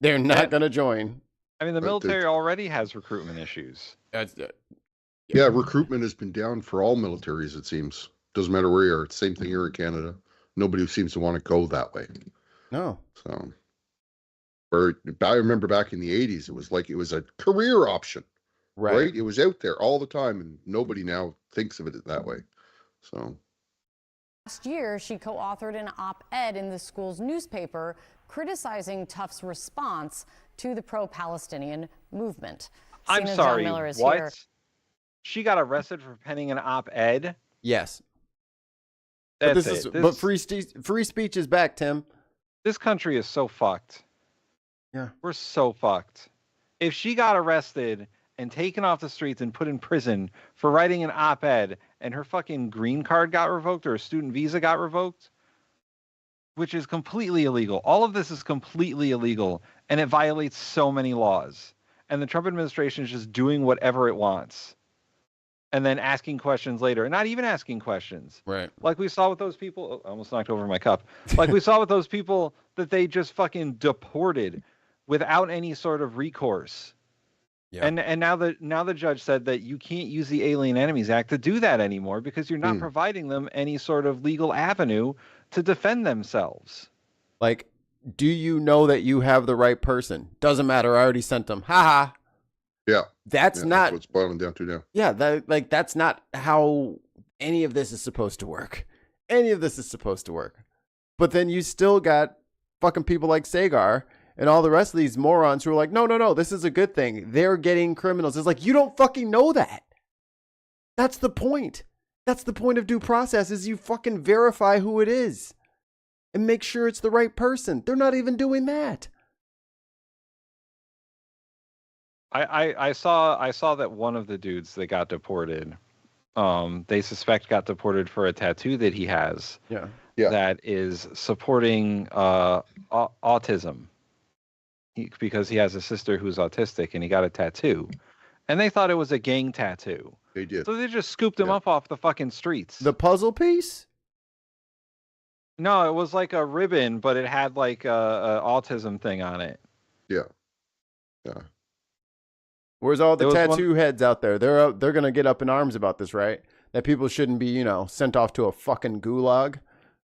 They're not going to join. I mean, the military already has recruitment issues. Yeah, recruitment has been down for all militaries, it seems. Doesn't matter where you are. It's the same thing here in Canada. Nobody seems to want to go that way. No. So, I remember back in the 80s, it was like it was a career option. Right? It was out there all the time, and nobody now thinks of it that way. So. Last year, she co-authored an op-ed in the school's newspaper criticizing Tufts' response to the pro-Palestinian movement. I'm Sina sorry, John Miller is what? here. She got arrested for penning an op-ed? Yes. That's But free speech is back, Tim. This country is so fucked. Yeah. We're so fucked. If she got arrested and taken off the streets and put in prison for writing an op-ed and her fucking green card got revoked or a student visa got revoked, which is completely illegal. All of this is completely illegal, and it violates so many laws. And the Trump administration is just doing whatever it wants. And then asking questions later, and not even asking questions. Right. Like we saw with those people, I almost knocked over my cup. Like we saw with those people that they just fucking deported without any sort of recourse. Yeah. And now the judge said that you can't use the Alien Enemies Act to do that anymore because you're not providing them any sort of legal avenue to defend themselves. Like, do you know that you have the right person? Doesn't matter. I already sent them. Ha ha. Yeah. That's not what's boiling down to now. Yeah, that's not how any of this is supposed to work. Any of this is supposed to work. But then you still got fucking people like Sagar and all the rest of these morons who are like, no, this is a good thing. They're getting criminals. It's like, you don't fucking know that. That's the point. That's the point of due process, is you fucking verify who it is and make sure it's the right person. They're not even doing that. I saw that one of the dudes that got deported, they suspect got deported for a tattoo that he has. Yeah. That is supporting autism. Because he has a sister who's autistic, and he got a tattoo, and they thought it was a gang tattoo. They did. So they just scooped him up off the fucking streets. The puzzle piece? No, it was like a ribbon, but it had like a autism thing on it. Yeah. Yeah. Where's all the tattoo heads out there? They're gonna get up in arms about this, right? That people shouldn't be, sent off to a fucking gulag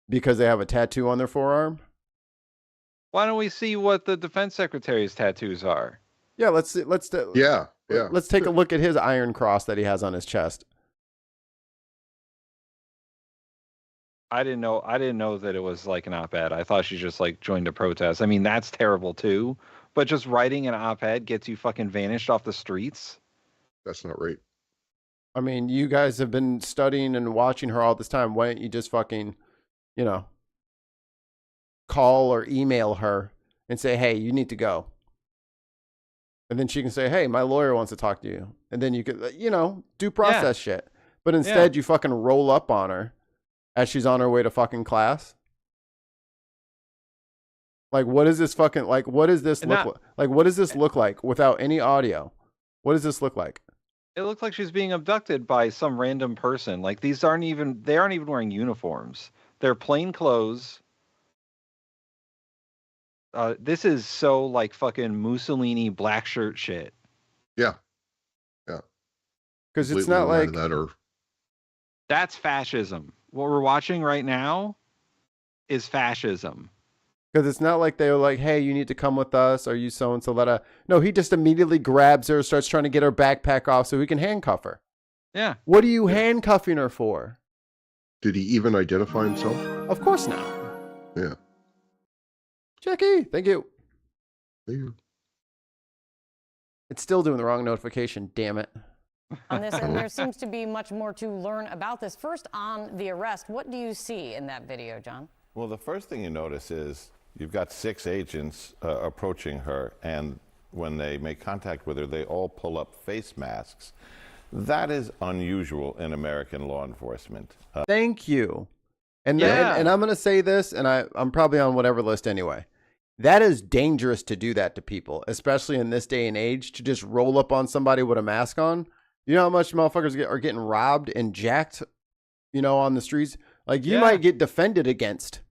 because they have a tattoo on their forearm. Why don't we see what the defense secretary's tattoos are? Yeah, let's take a look at his iron cross that he has on his chest. I didn't know that it was like an op-ed. I thought she just like joined a protest. I mean, that's terrible too. But just writing an op-ed gets you fucking vanished off the streets. That's not right. I mean, you guys have been studying and watching her all this time. Why don't you just fucking, call or email her and say, hey, you need to go. And then she can say, hey, my lawyer wants to talk to you. And then you could, due process shit. But instead you fucking roll up on her as she's on her way to fucking class. Like, what is this fucking, like, what does this look like? Like, what does this look like without any audio? What does this look like? It looks like she's being abducted by some random person. Like, they aren't even wearing uniforms. They're plain clothes. This is so like fucking Mussolini black shirt shit. Yeah. Yeah. Because it's not like that's fascism. What we're watching right now is fascism. Because it's not like they were like, hey, you need to come with us. Are you so-and-so? No, he just immediately grabs her, starts trying to get her backpack off so he can handcuff her. Yeah. What are you handcuffing her for? Did he even identify himself? Of course not. Yeah. Jackie, thank you. Thank you. It's still doing the wrong notification, damn it. On this, and there seems to be much more to learn about this. First, on the arrest, what do you see in that video, John? Well, the first thing you notice is you've got 6 agents approaching her, and when they make contact with her, they all pull up face masks. That is unusual in American law enforcement. Thank you. And Yeah. and I'm going to say this, and I'm probably on whatever list anyway. That is dangerous to do that to people, especially in this day and age, to just roll up on somebody with a mask on. You know how much motherfuckers are getting robbed and jacked, on the streets? Like, you might get defended against.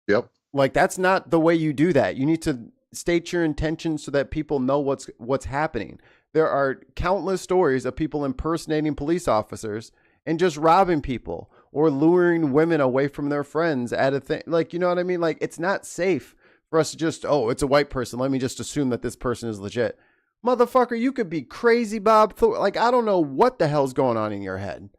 Yep. Like, that's not the way you do that. You need to state your intentions so that people know what's happening. There are countless stories of people impersonating police officers and just robbing people or luring women away from their friends at a thing. Like, you know what I mean? Like, it's not safe for us to just, it's a white person, let me just assume that this person is legit. Motherfucker, you could be crazy, Bob. Like, I don't know what the hell's going on in your head.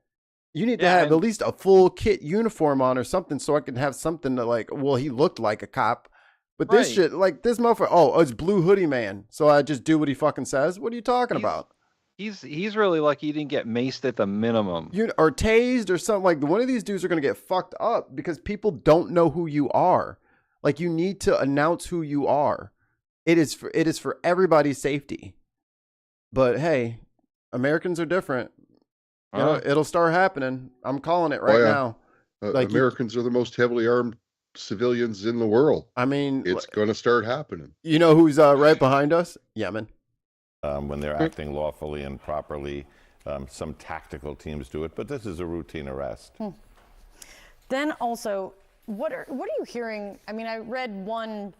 You need to have at least a full kit uniform on or something so I can have something to like, well, he looked like a cop. But this shit, like this motherfucker, it's Blue Hoodie Man. So I just do what he fucking says. What are you talking about? He's really lucky he didn't get maced at the minimum. Or tased or something. Like, one of these dudes are going to get fucked up because people don't know who you are. Like, you need to announce who you are. It is for everybody's safety. But hey, Americans are different. It'll start happening. I'm calling it right now. Like, Americans are the most heavily armed civilians in the world. I mean, it's going to start happening. You know who's right behind us? Yemen. When they're acting lawfully and properly, some tactical teams do it, but this is a routine arrest. Then also, what are you hearing? I mean, I read one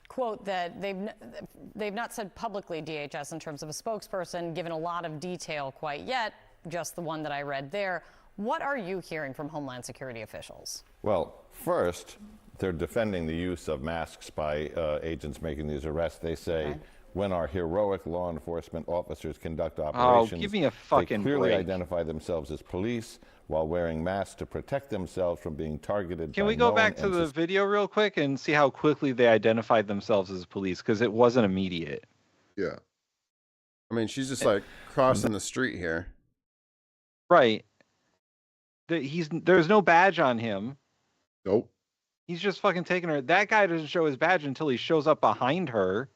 quote that they've not said publicly, DHS, in terms of a spokesperson, given a lot of detail quite yet, just the one that I read there. What are you hearing from Homeland Security officials? Well, first, they're defending the use of masks by agents making these arrests. They say, when our heroic law enforcement officers conduct operations, give me a fucking they clearly break. identify themselves as police while wearing masks to protect themselves from being targeted. Can by we go known back to and the video real quick and see how quickly they identified themselves as police? Because it wasn't immediate. Yeah. I mean, she's just like crossing the street here. Right. There's no badge on him. Nope. He's just fucking taking her. That guy doesn't show his badge until he shows up behind her.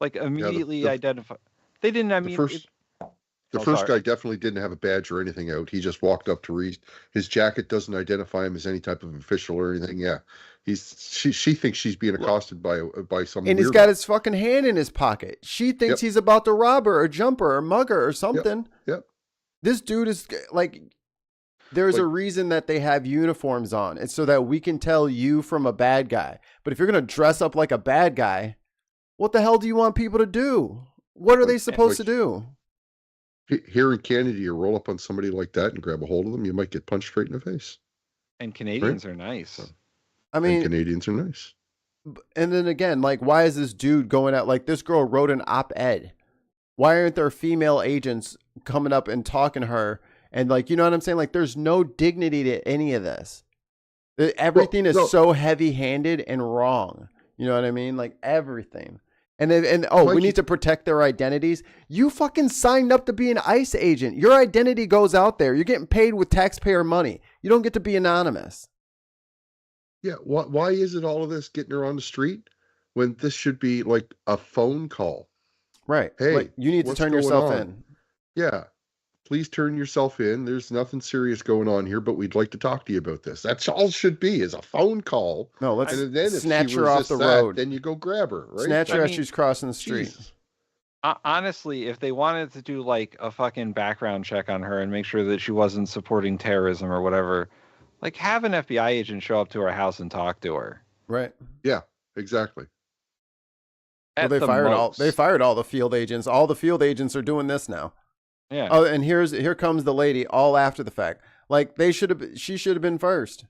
Like, immediately identify. They didn't, I mean... The first guy definitely didn't have a badge or anything out. He just walked up to read. His jacket doesn't identify him as any type of official or anything. Yeah. She thinks she's being accosted by some And he's weirdo. got his fucking hand in his pocket. She thinks he's about to rob her or jump her or mug her or something. Yep. This dude is like, there's a reason that they have uniforms on. It's so that we can tell you from a bad guy. But if you're going to dress up like a bad guy, what the hell do you want people to do? What are they supposed to do? Here in Canada, you roll up on somebody like that and grab a hold of them, you might get punched straight in the face. And Canadians are nice. I mean, and Canadians are nice. And then again, like, why is this dude going out? Like, this girl wrote an op-ed. Why aren't there female agents coming up and talking to her? And like, you know what I'm saying? Like, there's no dignity to any of this. Everything is so heavy-handed and wrong. You know what I mean? Like, everything. And we need to protect their identities. You fucking signed up to be an ICE agent. Your identity goes out there. You're getting paid with taxpayer money. You don't get to be anonymous. Yeah. Why is it all of this getting her on the street when this should be like a phone call? Right. Hey, like, you need to turn yourself in. Yeah. Please turn yourself in. There's nothing serious going on here, but we'd like to talk to you about this. That's all it should be, is a phone call. No, let's and then snatch if she her off the road. Then you go grab her, right? Snatch her as she's crossing the street. Jesus. Honestly, if they wanted to do like a fucking background check on her and make sure that she wasn't supporting terrorism or whatever, like, have an FBI agent show up to her house and talk to her. Right. Yeah, exactly. Well, they fired all the field agents. All the field agents are doing this now. Yeah. Oh, and here comes the lady all after the fact. Like, she should have been first.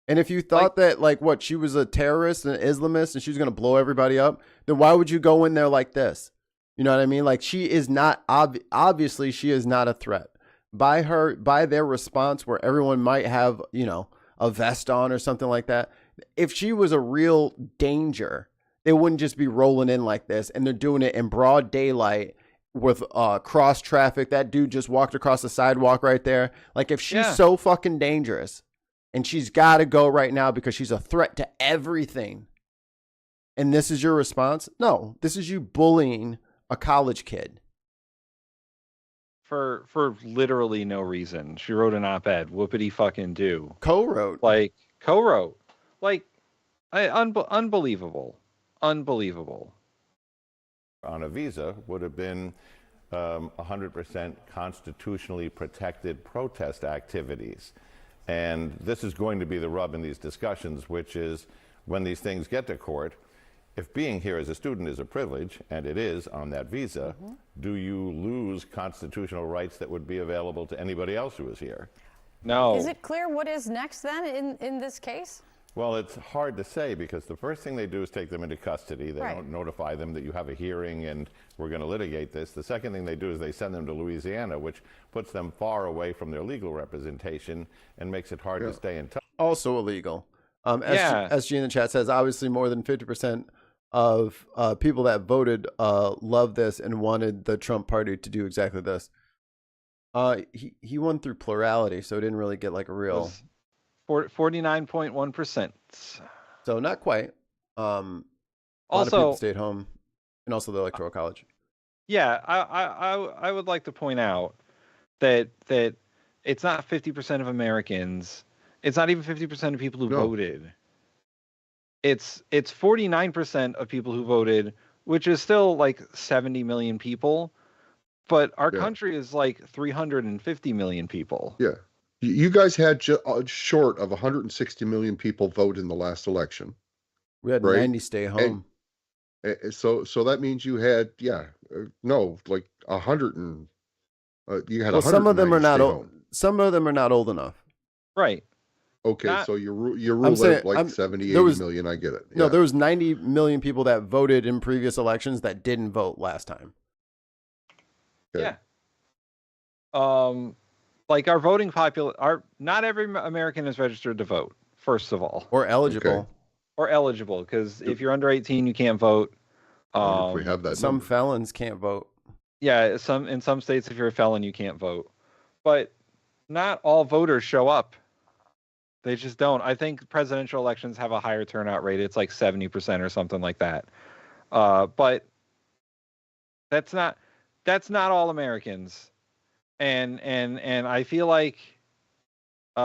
And if you thought that, like, what, she was a terrorist and an Islamist and she was going to blow everybody up, then why would you go in there like this? You know what I mean? Like, she is not, obviously she is not a threat. By their response, where everyone might have, a vest on or something like that. If she was a real danger, they wouldn't just be rolling in like this. And they're doing it in broad daylight with cross traffic. That dude just walked across the sidewalk right there. Like, if she's so fucking dangerous and she's got to go right now because she's a threat to everything, and this is your response? No, this is you bullying a college kid. For literally no reason. She wrote an op-ed. Whoopity fucking do. Co-wrote. Like, unbelievable. Unbelievable. On a visa would have been 100% constitutionally protected protest activities. And this is going to be the rub in these discussions, which is when these things get to court, if being here as a student is a privilege, and it is on that visa, do you lose constitutional rights that would be available to anybody else who is here? No. Is it clear what is next then in this case? Well, it's hard to say because the first thing they do is take them into custody. They Right. don't notify them that you have a hearing and we're going to litigate this. The second thing they do is they send them to Louisiana, which puts them far away from their legal representation and makes it hard to stay in touch. Also illegal. SG in the chat says, obviously more than 50% of people that voted love this and wanted the Trump party to do exactly this. He won through plurality, so it didn't really get like a real 49.1%. So not quite. A lot of people stayed home, and also the Electoral College. Yeah, I would like to point out that it's not 50% of Americans. It's not even 50% of people who voted. It's 49% of people who voted, which is still like 70 million people. But our country is like 350 million people. Yeah. You guys had short of 160 million people vote in the last election. We had 90 stay home. And so that means you had, like 100 and you had. Well, some of them are not old. old. Some of them are not old enough. Right. Okay, so you ruled out like 70, 80 million. I get it. Yeah. No, there was 90 million people that voted in previous elections that didn't vote last time. Okay. Yeah. Like our voting not every American is registered to vote, first of all. Or eligible. Okay. Or eligible, because if you're under 18, you can't vote. We have that. Some felons can't vote. Yeah, in some states, if you're a felon, you can't vote. But not all voters show up. They just don't. I think presidential elections have a higher turnout rate. It's like 70% or something like that. But that's not all Americans. And I feel like we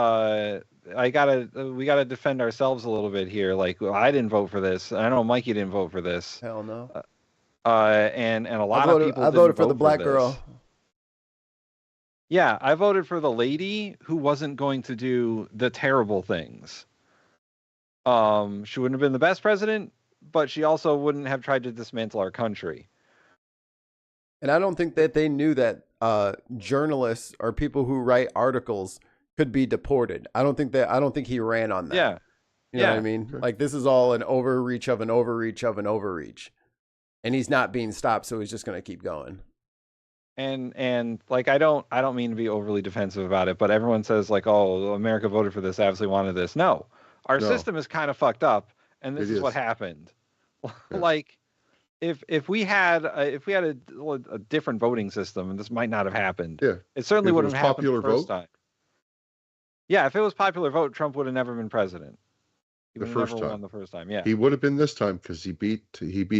gotta defend ourselves a little bit here. Like, well, I didn't vote for this. I know Mikey didn't vote for this. Hell no. And a lot of people. I voted for the black girl. Yeah, I voted for the lady who wasn't going to do the terrible things. She wouldn't have been the best president, but she also wouldn't have tried to dismantle our country. And I don't think that they knew that journalists or people who write articles could be deported. I don't think he ran on that. Yeah. You know what I mean? Like, this is all an overreach of an overreach of an overreach. And he's not being stopped, so he's just going to keep going. And like, I don't mean to be overly defensive about it, but everyone says like, oh, America voted for this, obviously wanted this. No, our system is kind of fucked up, and this is what happened. Yeah. Like, if we had a different voting system, and this might not have happened. Yeah, it certainly wouldn't have happened the first vote? time. Yeah, if it was popular vote, Trump would have never been president. He the would first have never time. won the first time. Yeah, he would have been this time because he beat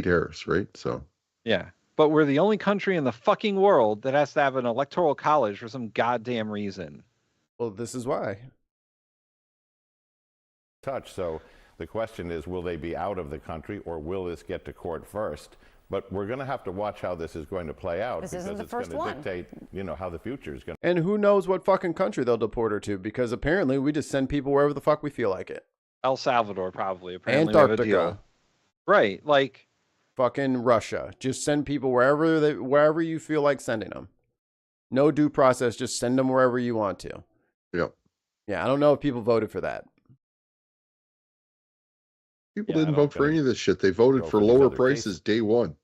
Harris, right? So yeah. But we're the only country in the fucking world that has to have an electoral college for some goddamn reason. Well, this is why. So the question is, will they be out of the country or will this get to court first? But we're going to have to watch how this is going to play out because it's going to dictate, how the future is going to. And who knows what fucking country they'll deport her to, because apparently we just send people wherever the fuck we feel like it. El Salvador, probably. Apparently we have a deal. Antarctica. Right, like. Fucking Russia. Just send people wherever you feel like sending them. No due process. Just send them wherever you want to. Yep. Yeah, I don't know if people voted for that. People didn't vote for any of this shit. They voted for lower prices day one.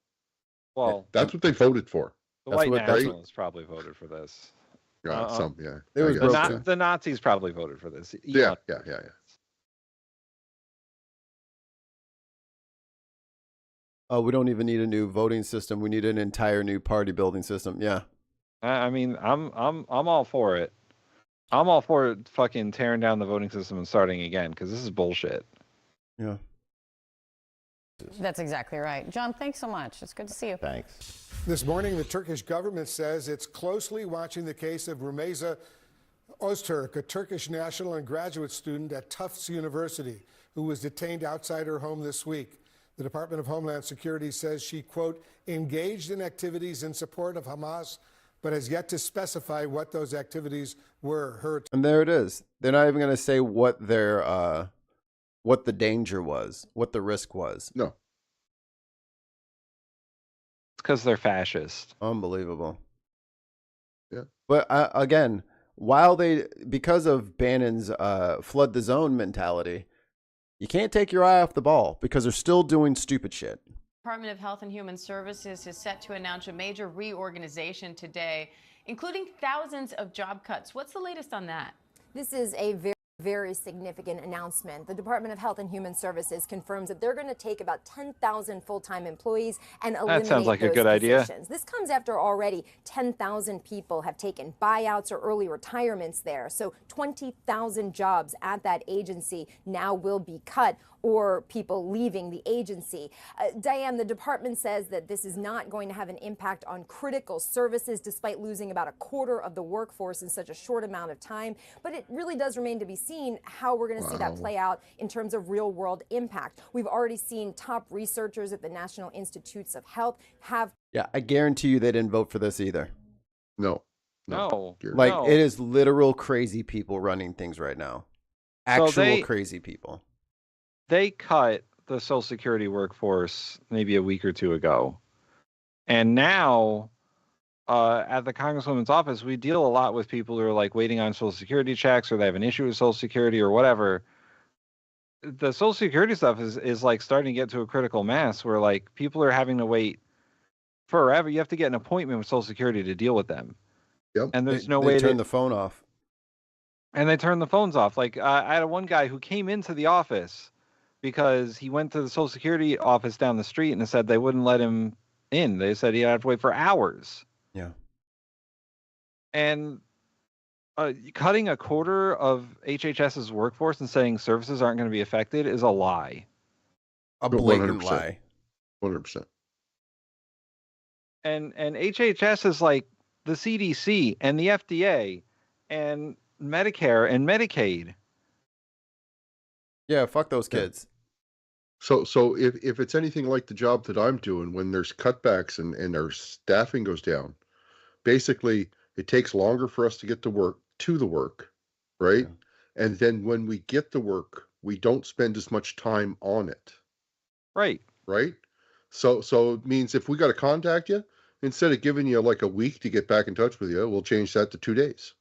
Well, that's what they voted for. The white nationalists probably voted for this. Some, yeah. The Nazis probably voted for this. Yeah. we don't even need a new voting system. We need an entire new party building system. Yeah. I mean, I'm all for it. I'm all for fucking tearing down the voting system and starting again because this is bullshit. Yeah. That's exactly right. John, thanks so much. It's good to see you. Thanks. This morning, the Turkish government says it's closely watching the case of Rumeysa Öztürk, a Turkish national and graduate student at Tufts University, who was detained outside her home this week. The Department of Homeland Security says she, quote, engaged in activities in support of Hamas, but has yet to specify what those activities were. And there it is. They're not even going to say what what the danger was, what the risk was. No. It's because they're fascist. Unbelievable. Yeah. But again, because of Bannon's flood the zone mentality, you can't take your eye off the ball because they're still doing stupid shit. Department of Health and Human Services is set to announce a major reorganization today, including thousands of job cuts. What's the latest on that? This is a very significant announcement. The Department of Health and Human Services confirms that they're going to take about 10,000 full-time employees and eliminate That sounds like a those good idea. positions. This comes after already 10,000 people have taken buyouts or early retirements there. So 20,000 jobs at that agency now will be cut, or people leaving the agency. Diane, the department says that this is not going to have an impact on critical services, despite losing about a quarter of the workforce in such a short amount of time. But it really does remain to be seen how we're going to see that play out in terms of real world impact. We've already seen top researchers at the National Institutes of Health have. Yeah, I guarantee you they didn't vote for this either. No. Like, it is literal crazy people running things right now. Actual crazy people. They cut the Social Security workforce maybe a week or two ago. And now at the Congresswoman's office, we deal a lot with people who are like waiting on Social Security checks, or they have an issue with Social Security or whatever. The Social Security stuff is like starting to get to a critical mass where like people are having to wait forever. You have to get an appointment with Social Security to deal with them. Yep. And there's no way to turn the phone off. And they turn the phones off. Like I had one guy who came into the office because he went to the Social Security office down the street and said they wouldn't let him in. They said he'd have to wait for hours. Yeah. And cutting a quarter of HHS's workforce and saying services aren't going to be affected is a lie. A blatant 100%. lie. 100%. And HHS is like the CDC and the FDA and Medicare and Medicaid. Yeah, fuck those kids. So if it's anything like the job that I'm doing, when there's cutbacks and our staffing goes down, basically it takes longer for us to get to the work, right? Yeah. And then when we get the work, we don't spend as much time on it. Right. Right? So it means if we got to contact you, instead of giving you like a week to get back in touch with you, we'll change that to 2 days.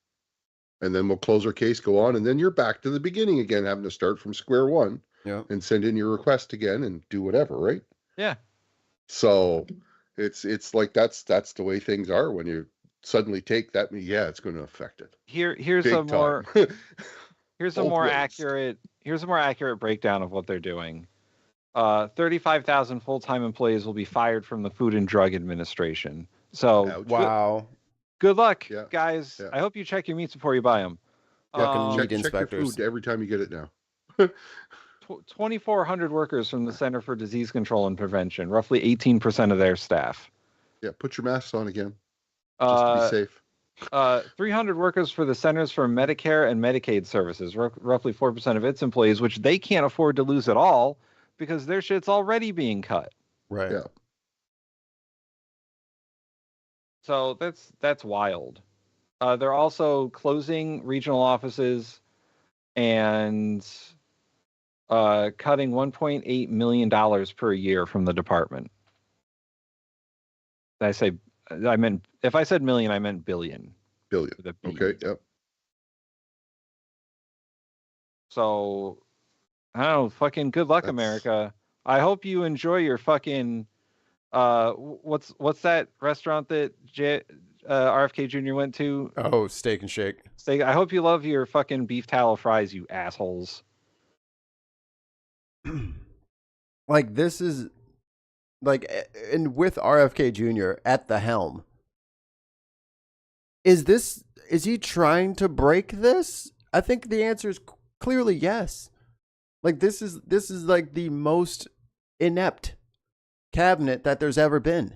And then we'll close our case, go on, and then you're back to the beginning again, having to start from square one. Yeah. And send in your request again and do whatever, right? Yeah. So it's like that's the way things are when you suddenly take that. Yeah, it's going to affect it. Here's Big a more time. here's a Both more ways. accurate breakdown of what they're doing. 35,000 full-time employees will be fired from the Food and Drug Administration. So wow. Good luck, Yeah. guys. Yeah. I hope you check your meats before you buy them. Check your food every time you get it now. 2,400 workers from the Center for Disease Control and Prevention, roughly 18% of their staff. Yeah, put your masks on again, just to be safe. 300 workers for the Centers for Medicare and Medicaid Services, roughly 4% of its employees, which they can't afford to lose at all because their shit's already being cut. Right. Yeah. So that's wild. They're also closing regional offices and cutting $1.8 million per year from the department. If I said million, I meant billion. Billion. With a B. Okay. Yep. So, I don't know. Fucking good luck, America. I hope you enjoy your fucking. What's that restaurant that RFK Jr. went to? Oh, Steak and Shake. Steak. I hope you love your fucking beef tallow fries, you assholes. Like, this is like, and with RFK Jr. at the helm, is he trying to break this? I think the answer is clearly yes. Like, this is like the most inept cabinet that there's ever been.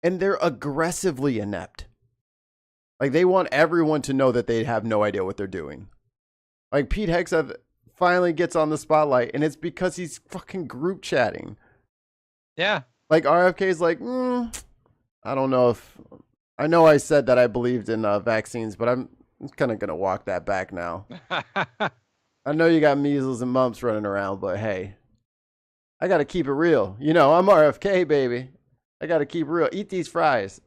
And they're aggressively inept. Like, they want everyone to know that they have no idea what they're doing. Like, Pete Hegseth finally gets on the spotlight, and it's because he's fucking group chatting. Yeah. Like, RFK's like, I don't know if... I know I said that I believed in vaccines, but I'm kind of going to walk that back now. I know you got measles and mumps running around, but hey, I got to keep it real. You know, I'm RFK, baby. I got to keep it real. Eat these fries.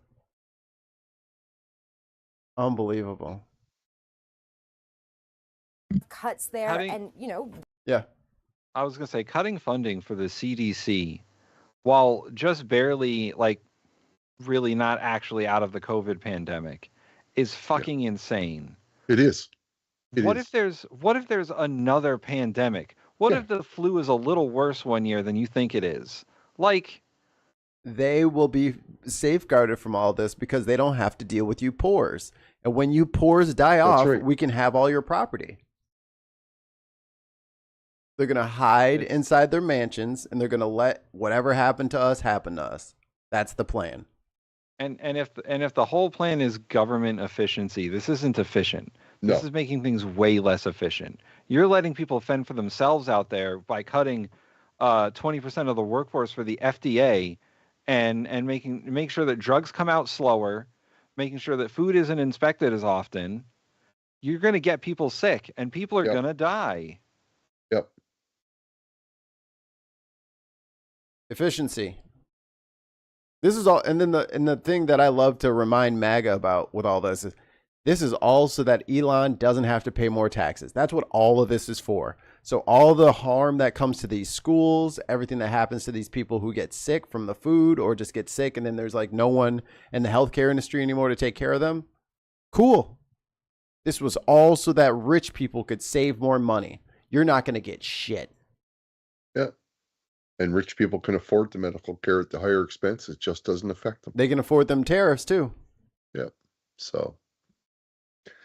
Unbelievable. Cuts there, and you know. Yeah. I was going to say, cutting funding for the CDC, while just barely, like, really not actually out of the COVID pandemic, is fucking insane. It is. What if there's another pandemic? What if the flu is a little worse one year than you think it is? Like, they will be safeguarded from all this because they don't have to deal with you pores. And when you pores die off, we can have all your property. They're going to hide inside their mansions, and they're going to let whatever happened to us happen to us. That's the plan. And if the whole plan is government efficiency, this isn't efficient. This is making things way less efficient. You're letting people fend for themselves out there by cutting 20% of the workforce for the FDA and make sure that drugs come out slower, making sure that food isn't inspected as often. You're going to get people sick, and people are going to die. Yep. Efficiency. This is all, and then the thing that I love to remind MAGA about with all this is all so that Elon doesn't have to pay more taxes. That's what all of this is for. So all the harm that comes to these schools, everything that happens to these people who get sick from the food or just get sick, and then there's like no one in the healthcare industry anymore to take care of them. Cool. This was all so that rich people could save more money. You're not going to get shit. Yeah. And rich people can afford the medical care at the higher expense. It just doesn't affect them. They can afford them tariffs too. Yeah. So.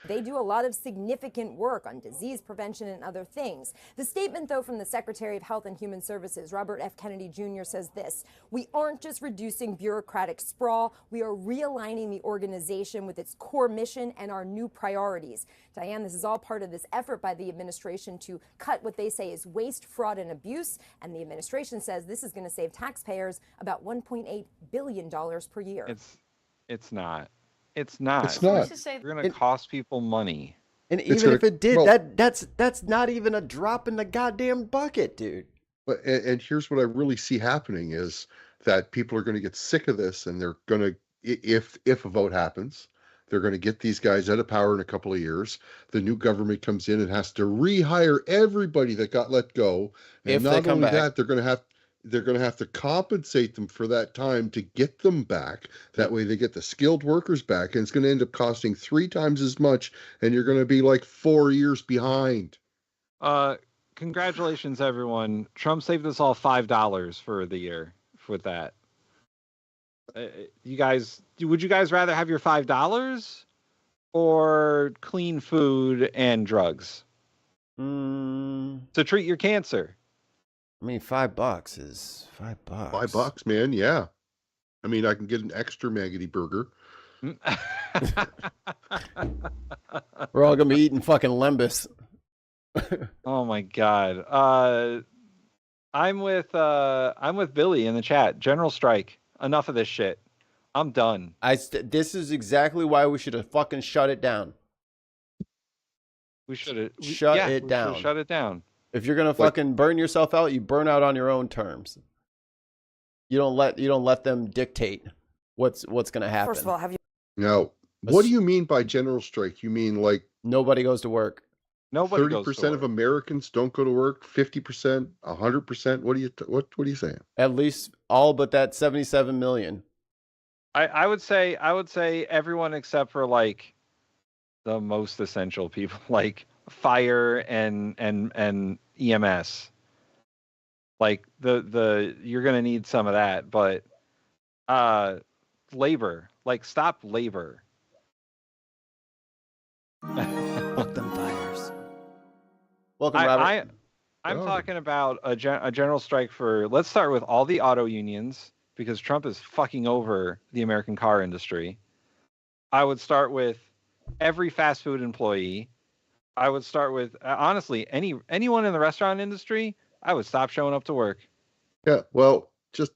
They do a lot of significant work on disease prevention and other things. The statement, though, from the Secretary of Health and Human Services, Robert F. Kennedy Jr., says this: "We aren't just reducing bureaucratic sprawl, we are realigning the organization with its core mission and our new priorities." Diane, this is all part of this effort by the administration to cut what they say is waste, fraud, and abuse. And the administration says this is going to save taxpayers about $1.8 billion per year. It's not. It's not. It's not. You're going to cost people money. And even if it did, that's not even a drop in the goddamn bucket, dude. But and here's what I really see happening is that people are going to get sick of this, and they're going to, if a vote happens, they're going to get these guys out of power in a couple of years. The new government comes in and has to rehire everybody that got let go. And If they not come only back. that, they're going to have to compensate them for that time to get them back. That way they get the skilled workers back, and it's going to end up costing 3 times as much, and you're going to be like 4 years behind. Congratulations, everyone. Trump saved us all $5 for the year with that. You guys, would you guys rather have your $5 or clean food and drugs to treat your cancer? I mean, $5 is $5. $5, man. Yeah. I mean, I can get an extra maggoty burger. We're all gonna be eating fucking lembus. Oh my god. I'm with Billy in the chat. General strike. Enough of this shit. I'm done. This is exactly why we should have fucking shut it down. We should have Shut it down. Shut it down. If you're gonna fucking burn yourself out, you burn out on your own terms. You don't let them dictate what's gonna happen. First of all, have you? Now, what do you mean by general strike? You mean like nobody goes to work? Nobody 30% of Americans don't go to work. 50%, 100%. What are you saying? At least all but that 77 million. I would say everyone except for like the most essential people, like fire and EMS. Like you're going to need some of that, but labor, like stop labor. Fuck them fires. Welcome, Robert. I'm talking about a general strike for, let's start with all the auto unions, because Trump is fucking over the American car industry. I would start with every fast food employee. I would start with, honestly, anyone in the restaurant industry, I would stop showing up to work. Yeah, well, just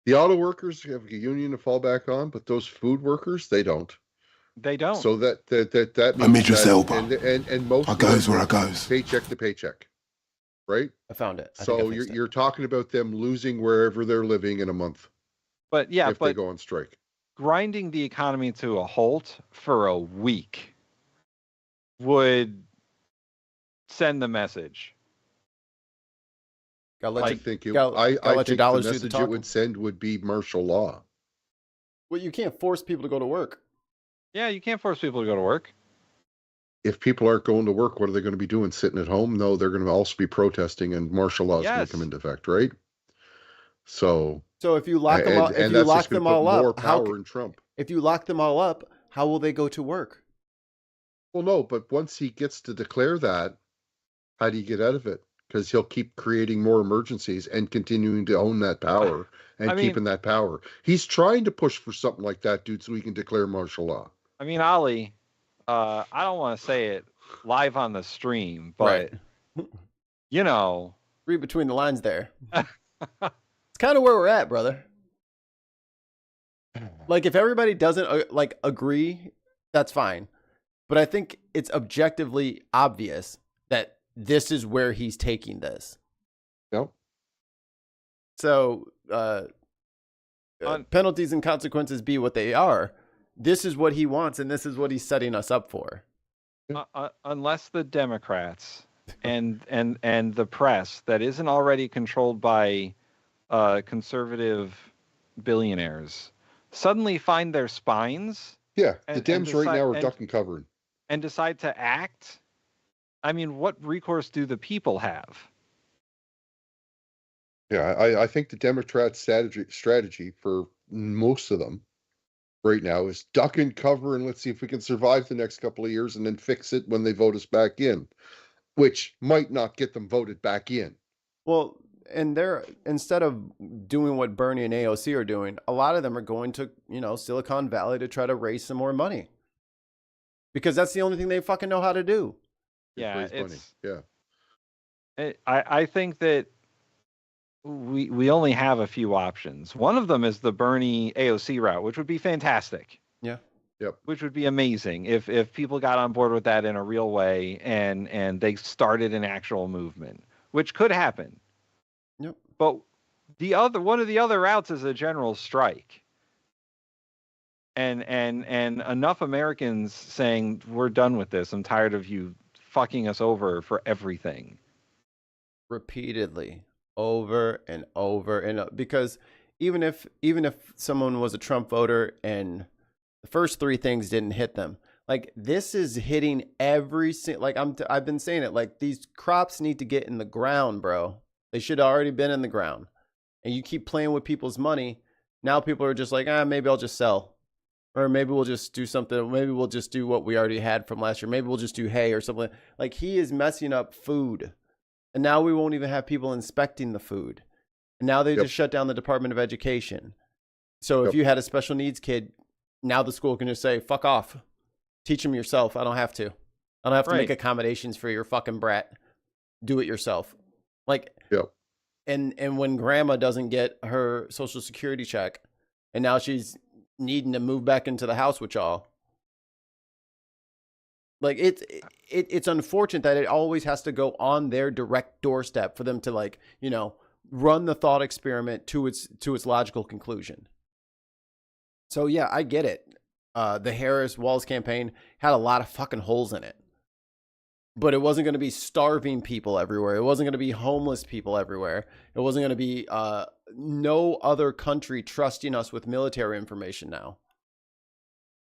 the auto workers have a union to fall back on, but those food workers, they don't. They don't. So that means I made your cell, and most I goes where I goes. Paycheck to paycheck, right? I found it. So you're talking about them losing wherever they're living in a month. But yeah, if they go on strike, grinding the economy to a halt for a week would send the message. I think let the your dollars do the message it talking. would send would be martial law. Well, you can't force people to go to work. Yeah, you can't force people to go to work. If people aren't going to work, what are they going to be doing? Sitting at home? No, they're going to also be protesting, and martial law is going to come into effect, right? So if you lock them up, if you lock them all up, if you lock them all up, how will they go to work? Well, no, but once he gets to declare that, how do you get out of it? Because he'll keep creating more emergencies and continuing to own that power and keeping that power. He's trying to push for something like that, dude, so he can declare martial law. I mean, Ali, I don't want to say it live on the stream, but you know, read between the lines there. It's kind of where we're at, brother. Like, if everybody doesn't agree, that's fine. But I think it's objectively obvious that this is where he's taking this. Yep. So penalties and consequences be what they are. This is what he wants, and this is what he's setting us up for. Unless the Democrats and the press that isn't already controlled by conservative billionaires suddenly find their spines. Yeah, the Dems right now are ducking covering. And decide to act. I mean, what recourse do the people have? Yeah, I think the Democrats' strategy for most of them right now is duck and cover, and let's see if we can survive the next couple of years and then fix it when they vote us back in, which might not get them voted back in. Well, and they're, instead of doing what Bernie and AOC are doing, a lot of them are going to, Silicon Valley to try to raise some more money. Because that's the only thing they fucking know how to do. Yeah, yeah. I think that we only have a few options. One of them is the Bernie AOC route, which would be fantastic. Yeah. Yep. Which would be amazing if people got on board with that in a real way and they started an actual movement, which could happen. Yep. But one of the other routes is a general strike. And enough Americans saying, we're done with this. I'm tired of you fucking us over for everything. Repeatedly, over and over and over. Because even if someone was a Trump voter and the first three things didn't hit them, like, this is hitting every single, like, I've been saying it, like, these crops need to get in the ground, bro. They should have already been in the ground. And you keep playing with people's money. Now people are just like, maybe I'll just sell. Or maybe we'll just do something. Maybe we'll just do what we already had from last year. Maybe we'll just do hay or something. Like, he is messing up food. And now we won't even have people inspecting the food. And now they just shut down the Department of Education. So if you had a special needs kid, now the school can just say, fuck off. Teach them yourself. I don't have to. I don't have to make accommodations for your fucking brat. Do it yourself. Like, and when grandma doesn't get her Social Security check, and now she's needing to move back into the house with y'all. Like, it's unfortunate that it always has to go on their direct doorstep for them to, like, run the thought experiment to its logical conclusion. So yeah, I get it. The Harris-Walz campaign had a lot of fucking holes in it. But it wasn't going to be starving people everywhere. It wasn't going to be homeless people everywhere. It wasn't going to be no other country trusting us with military information now.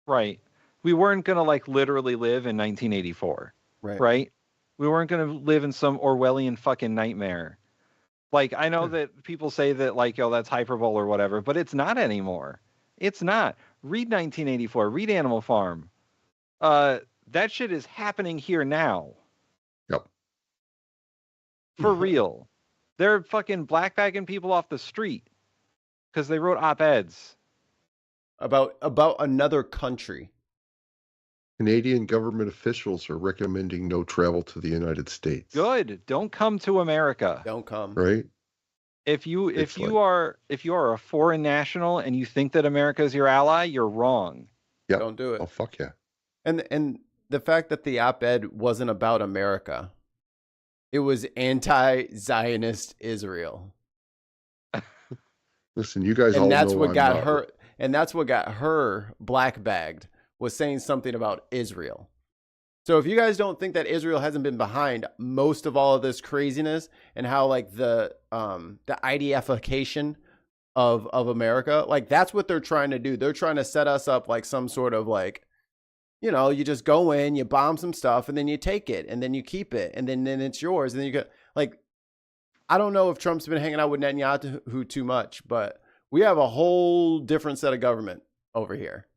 Right. We weren't going to, like, literally live in 1984. Right? We weren't going to live in some Orwellian fucking nightmare Like, I know that people say that, like, yo, that's hyperbole or whatever, but it's not anymore. It's not. Read 1984. Read Animal Farm. That shit is happening here now. Yep. For real. They're fucking blackbagging people off the street because they wrote op-eds. About another country. Canadian government officials are recommending no travel to the United States. Good. Don't come to America. Don't come. Right? If you are a foreign national and you think that America is your ally, you're wrong. Yeah. Don't do it. Oh, fuck yeah. And the fact that the op-ed wasn't about America. It was anti-Zionist Israel. Listen, you guys all And that's know what I'm got not- her and that's what got her black-bagged, was saying something about Israel. So if you guys don't think that Israel hasn't been behind most of all of this craziness and how like the IDFication of America, like that's what they're trying to do. They're trying to set us up like some sort of like, you know, you just go in, you bomb some stuff, and then you take it, and then you keep it, and then it's yours, and then you get like, I don't know if Trump's been hanging out with Netanyahu too much, but we have a whole different set of government over here.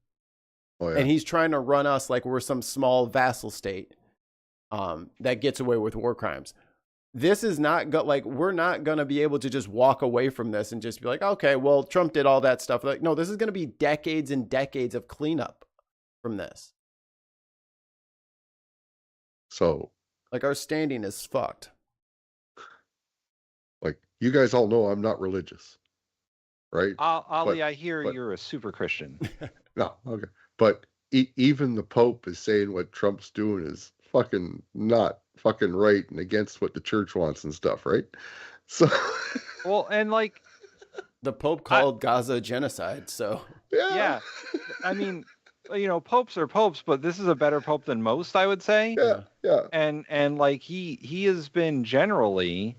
Oh, yeah. And he's trying to run us like we're some small vassal state that gets away with war crimes. This is not we're not going to be able to just walk away from this and just be like, okay, well, Trump did all that stuff. Like, no, this is going to be decades and decades of cleanup from this. So, like, our standing is fucked. like, you guys all know I'm not religious, right? Ali, But- I hear but- you're a super Christian. No, okay. But even the Pope is saying what Trump's doing is fucking not fucking right and against what the church wants and stuff, right? So, Well, and like the Pope called Gaza genocide, so yeah, I mean, you know, popes are popes, but this is a better pope than most, I would say. Yeah. And like he has been generally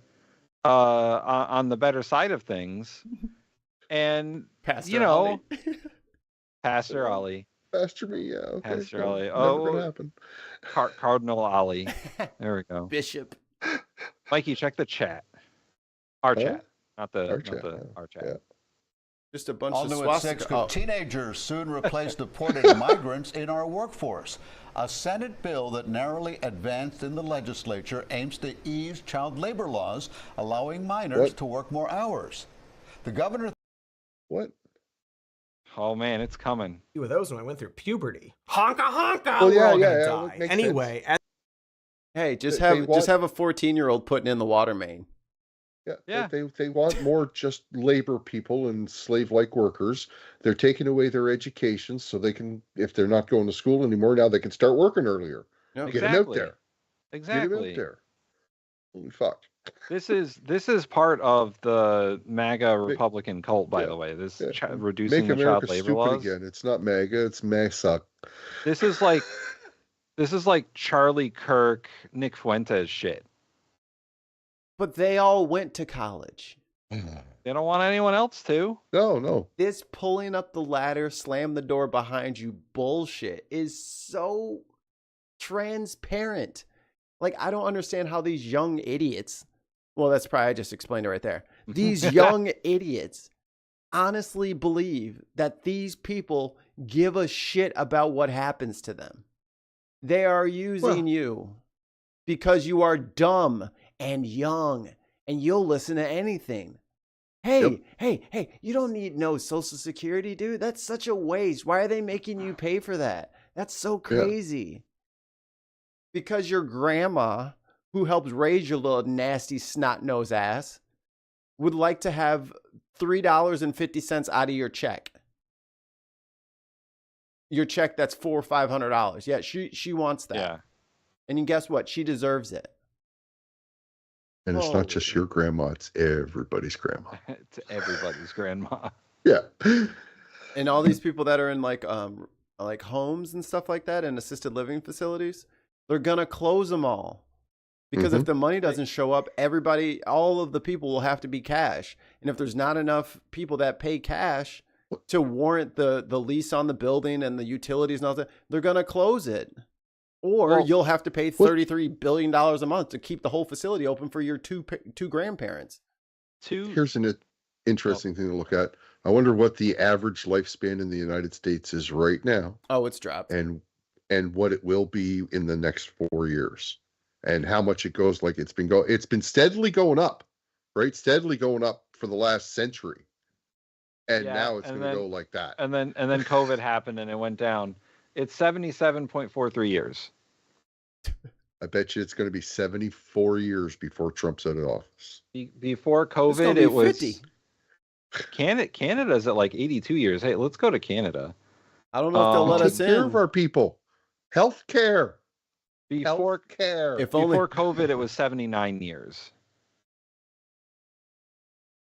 on the better side of things, and Pastor you know, Ali. Pastor Ali. Pastor me, yeah. Okay, Pastor no, Ali. never Oh, gonna happen. Cardinal Ali. There we go. Bishop. Mikey, check the chat. Our Huh? chat, not the Our chat, our chat. Just a bunch All of new at swastika. 6, could teenagers soon replace deported migrants in our workforce? A Senate bill that narrowly advanced in the legislature aims to ease child labor laws, allowing minors to work more hours. The governor... What? Oh man, it's coming. Few of those when I went through puberty. Honka honka! Well, We're yeah, all yeah, gonna yeah, die. that makes Anyway, Hey, just They have want- a 14-year-old putting in the water main. Yeah. They want more just labor people and slave-like workers. They're taking away their education so they can, if they're not going to school anymore, now they can start working earlier. Yep. Get them out Exactly. there. Exactly. Get them out there. Holy fuck. This is part of the MAGA Republican cult, by yeah, the way. This yeah. reducing Make the child America labor stupid laws. again. It's not MAGA, it's MAGSUck. This is like Charlie Kirk, Nick Fuentes shit. But they all went to college. They don't want anyone else to. No. This pulling up the ladder, slam the door behind you bullshit is so transparent. Like, I don't understand how these young idiots, well, that's probably, I just explained it right there. These young idiots honestly believe that these people give a shit about what happens to them. They are using you because you are dumb and young and you'll listen to anything. Hey, hey, you don't need no Social Security, dude. That's such a waste. Why are they making you pay for that? That's so crazy. Because your grandma, who helps raise your little nasty snot-nosed ass, would like to have $3.50 out of your check. Your check that's $400 or $500. Yeah, she wants that. Yeah. And guess what? She deserves it. And it's not just your grandma, it's everybody's grandma. It's everybody's grandma. Yeah. And all these people that are in like homes and stuff like that and assisted living facilities, they're gonna close them all. Because if the money doesn't show up, all of the people will have to be cash. And if there's not enough people that pay cash to warrant the lease on the building and the utilities and all that, they're going to close it. Or you'll have to pay $33 billion a month to keep the whole facility open for your two grandparents. Here's an interesting thing to look at. I wonder what the average lifespan in the United States is right now. Oh, it's dropped. And what it will be in the next 4 years, and how much it goes. Like it's been steadily going up, right? Steadily going up for the last century, and now it's going to go like that. And then COVID happened and it went down. It's 77.43 years. I bet you it's going to be 74 years before Trump's out of office. Before COVID, it was 50. Canada's at like 82 years. Hey, let's go to Canada. I don't know if they'll let us in. Take care of our people. Health care. Before COVID, it was 79 years.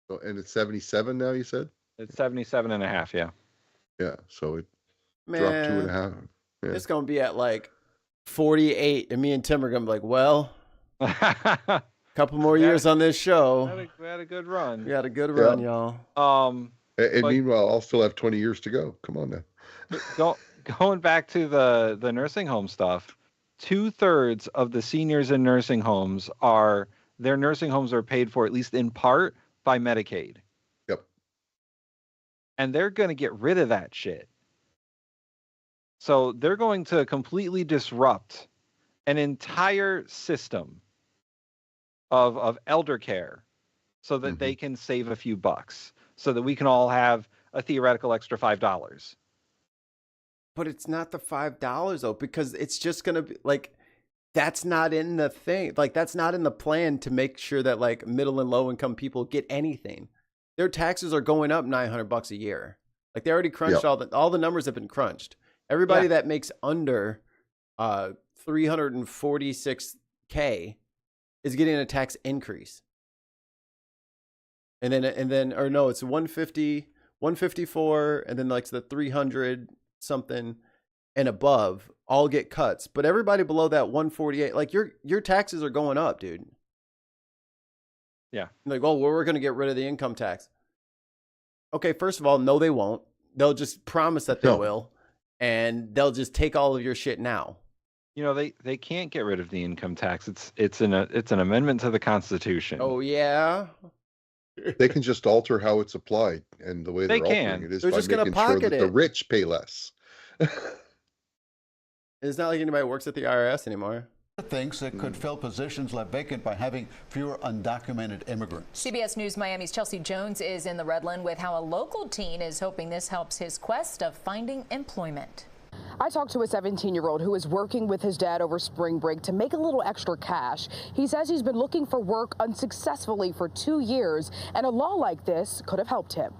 So, and it's 77 now, you said? It's 77 and a half, yeah. Yeah, so it Man, dropped 2.5. Yeah. It's going to be at like 48, and me and Tim are going to be like, well, couple more years on this show. We had a good run. We had a good run, y'all. And meanwhile, I'll still have 20 years to go. Come on now. Going back to the nursing home stuff, 2/3 of the seniors in nursing homes their nursing homes are paid for, at least in part, by Medicaid. Yep. And they're going to get rid of that shit. So they're going to completely disrupt an entire system of elder care so that they can save a few bucks, so that we can all have a theoretical extra $5. But it's not the $5 though, because it's just going to be like, that's not in the thing. Like, that's not in the plan to make sure that like middle and low income people get anything. Their taxes are going up $900 a year. Like, they already crunched all the numbers have been crunched. Everybody that makes under $346K is getting a tax increase. And then or no, it's 150, 154, and then like the 300 something and above all get cuts. But everybody below that 148, like your taxes are going up, dude. Yeah. Like, oh, well, we're going to get rid of the income tax. Okay, first of all, no, they won't. They'll just promise that they will, and they'll just take all of your shit now. You know, they can't get rid of the income tax. It's an amendment to the Constitution. Oh yeah. They can just alter how it's applied, and the way they're altering it is by making sure that the rich pay less. It's not like anybody works at the IRS anymore. Thinks it could fill positions left vacant by having fewer undocumented immigrants. CBS News Miami's Chelsea Jones is in the Redland with how a local teen is hoping this helps his quest of finding employment. I talked to a 17-year-old who is working with his dad over spring break to make a little extra cash. He says he's been looking for work unsuccessfully for 2 years, and a law like this could have helped him.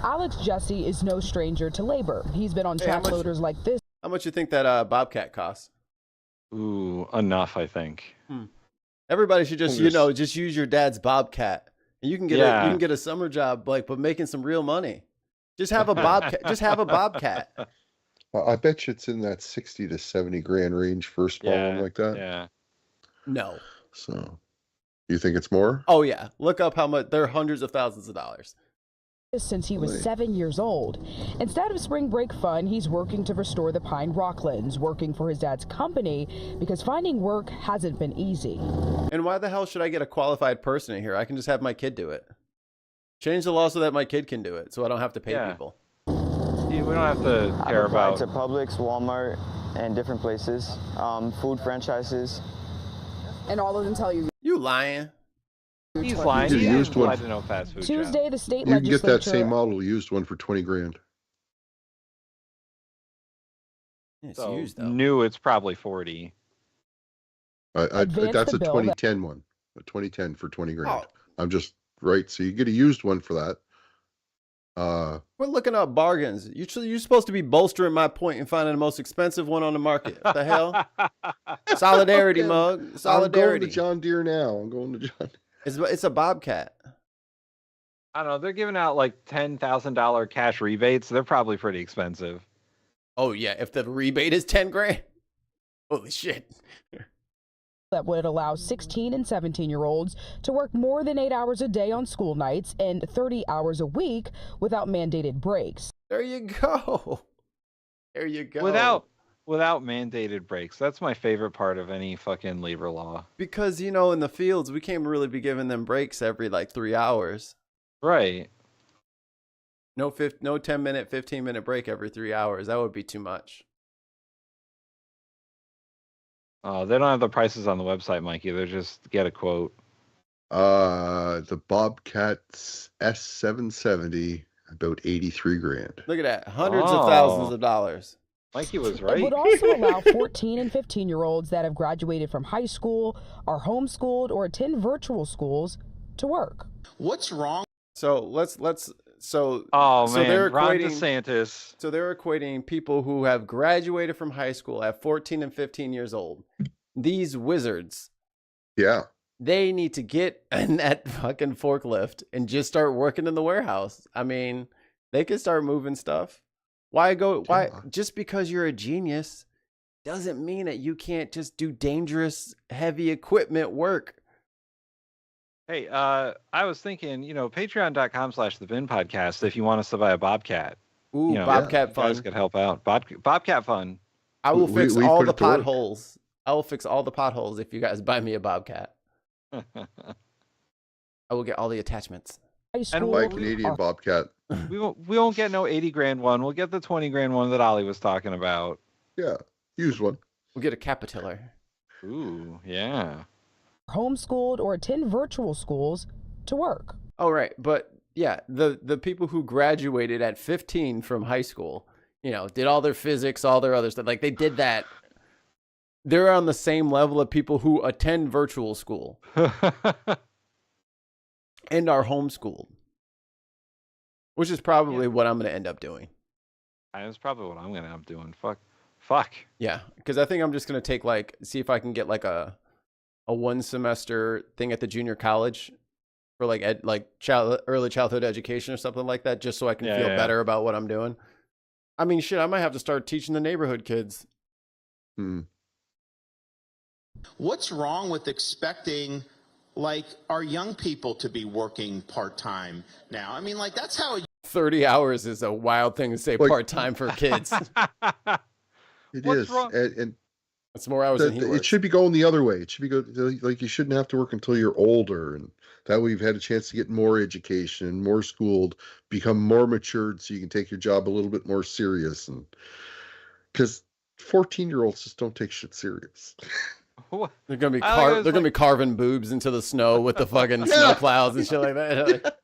Alex Jesse is no stranger to labor. He's been on track loaders like this. How much you think that Bobcat costs? Ooh, enough, I think. Everybody should just, just use your dad's Bobcat. And you can get a summer job, like, but making some real money. Just have a Bobcat. Just have a Bobcat. I bet you it's in that 60 to 70 grand range for a small one like that. Yeah. No. So, you think it's more? Oh yeah. Look up how much. They're hundreds of thousands of dollars. Since he was 7 years old. Instead of spring break fun, he's working to restore the Pine Rocklands, working for his dad's company because finding work hasn't been easy. And why the hell should I get a qualified person in here? I can just have my kid do it. Change the law so that my kid can do it, so I don't have to pay people. We don't have to care about to Publix, Walmart, and different places, food franchises. And all of them tell you. You lying. He's lying. He's used one. To no fast food Tuesday, the state you can legislature. get that same model, used one for 20 grand. It's so used though. New, it's probably 40. That's a 2010 one. A 2010 for 20 grand. I'm just right. So you get a used one for that. We're looking up bargains. You're supposed to be bolstering my point and finding the most expensive one on the market. What the hell? Solidarity, mug. Solidarity. I'm going to John Deere now. I'm going to John. It's a Bobcat. I don't know. They're giving out like $10,000 cash rebates. They're probably pretty expensive. Oh yeah, if the rebate is 10 grand. Holy shit. That would allow 16 and 17-year-olds to work more than 8 hours a day on school nights and 30 hours a week without mandated breaks. There you go. There you go. without mandated breaks. That's my favorite part of any fucking labor law. Because, you know, in the fields, we can't really be giving them breaks every like 3 hours. Right. No 10-minute, 15-minute break every 3 hours. That would be too much. Oh, they don't have the prices on the website, Mikey. They're just get a quote. The Bobcat's S770, about 83 grand. Look at that. Hundreds of thousands of dollars. Mikey was It right. would also allow 14 and 15-year-olds that have graduated from high school, are homeschooled, or attend virtual schools to work. What's wrong? So let's so Oh so man, they're Ron equating DeSantis. So they're equating people who have graduated from high school at 14 and 15 years old. These wizards. Yeah. They need to get in that fucking forklift and just start working in the warehouse. I mean, they could start moving stuff. Why just because you're a genius doesn't mean that you can't just do dangerous, heavy equipment work. Hey, I was thinking, patreon.com/the Bin Podcast if you want us to buy a Bobcat. Ooh, Bobcat you fun. guys could help out. Bobcat fun. I will fix all put the it to work. potholes. I will fix all the potholes if you guys buy me a Bobcat. I will get all the attachments. And Buy a Canadian Bobcat. We won't get no 80 grand one. We'll get the 20 grand one that Ollie was talking about. Yeah, use one. We'll get a Capitiller. Ooh, yeah. Homeschooled or attend virtual schools to work. Oh, right. But yeah, the people who graduated at 15 from high school, did all their physics, all their other stuff. Like they did that. They're on the same level of people who attend virtual school and are homeschooled, which is probably what I'm going to end up doing. That's probably what I'm going to end up doing. Fuck. Yeah, because I think I'm just going to take see if I can get like a 1 semester thing at the junior college for early childhood education or something like that, just so I can feel better about what I'm doing. I mean, shit, I might have to start teaching the neighborhood kids. What's wrong with expecting our young people to be working part-time now? I mean, that's how 30 hours is a wild thing to say part-time for kids. What's is. Wrong? And that's more hours than he works. It should be going the other way. It should be you shouldn't have to work until you're older, and that way you've had a chance to get more education, more schooled, become more matured, so you can take your job a little bit more serious. And because 14-year-olds just don't take shit serious. They're gonna be carving boobs into the snow with the fucking snow plows and shit like that.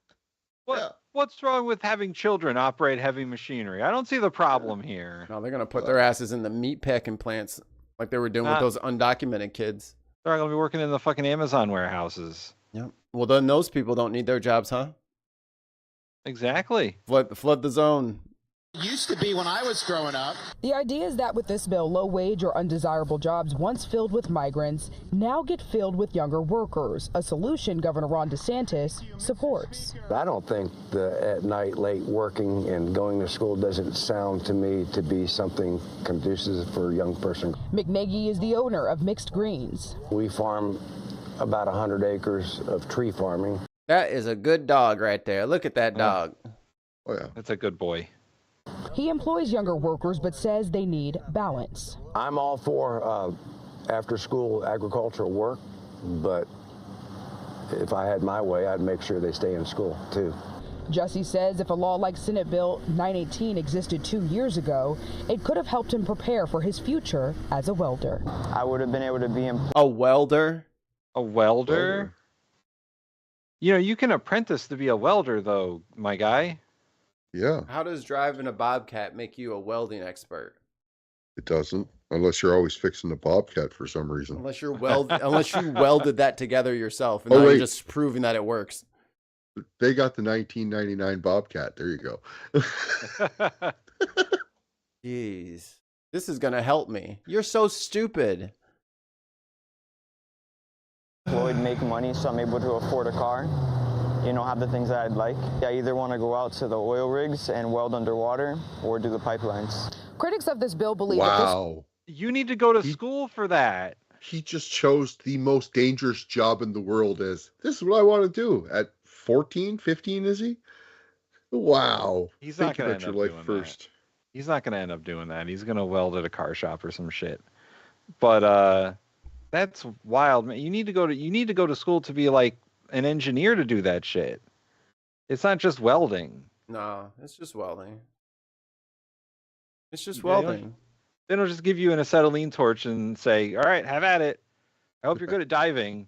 What's wrong with having children operate heavy machinery? I don't see the problem here. No, they're gonna put their asses in the meat packing plants like they were doing with those undocumented kids. They're gonna be working in the fucking Amazon warehouses. Yep. Well, then those people don't need their jobs, huh? Exactly. Flood the zone. Used to be when I was growing up. The idea is that with this bill, low-wage or undesirable jobs once filled with migrants now get filled with younger workers, a solution Governor Ron DeSantis supports. I don't think the at night late working and going to school doesn't sound to me to be something conducive for a young person. McNagey is the owner of Mixed Greens. We farm about 100 acres of tree farming. That is a good dog right there. Look at that dog. Oh yeah, that's a good boy. He employs younger workers, but says they need balance. I'm all for after-school agricultural work, but if I had my way, I'd make sure they stay in school, too. Jussie says if a law like Senate Bill 918 existed 2 years ago, it could have helped him prepare for his future as a welder. I would have been able to be a welder? A welder? You can apprentice to be a welder, though, my guy. Yeah. How does driving a Bobcat make you a welding expert? It doesn't, unless you're always fixing the Bobcat for some reason. Unless you welded that together yourself, and now you're just proving that it works. They got the 1999 Bobcat. There you go. Jeez, this is gonna help me. You're so stupid. Employed, make money, so I'm able to afford a car. Have the things that I'd like. I either want to go out to the oil rigs and weld underwater or do the pipelines. Critics of this bill believe wow. You need to go to school for that. He just chose the most dangerous job in the world as, this is what I want to do. At 14, 15, is he? Wow. He's not going to end up your life first. He's not going to end up doing that. He's going to weld at a car shop or some shit. But that's wild, man. You need to go to school to be like an engineer to do that shit. It's not just welding. No, it's just welding. It's just welding. They don't just give you an acetylene torch and say, "All right, have at it. I hope you're good at diving."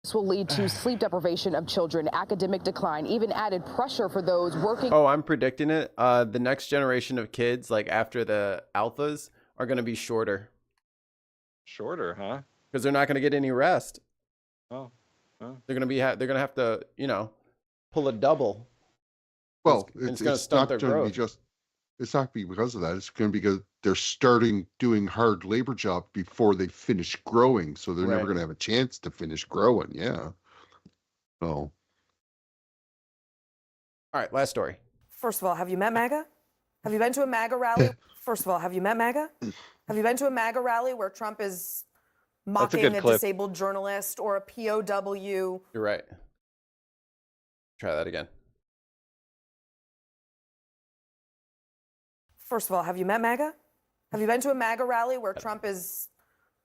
This will lead to sleep deprivation of children, academic decline, even added pressure for those working. Oh, I'm predicting it. The next generation of kids, like after the alphas, are going to be shorter. Shorter, huh? Because they're not going to get any rest. Oh. They're going to have to, pull a double. Well, it's going to stunt their growth. It's not because of that. It's going to be because they're starting doing hard labor jobs before they finish growing, so they're never going to have a chance to finish growing. Yeah. So. All right, last story. First of all, have you met MAGA? Have you been to a MAGA rally? First of all, have you met MAGA? Have you been to a MAGA rally where Trump is mocking a disabled journalist or a POW? You're right. Try that again. First of all, have you met MAGA? Have you been to a MAGA rally where Trump is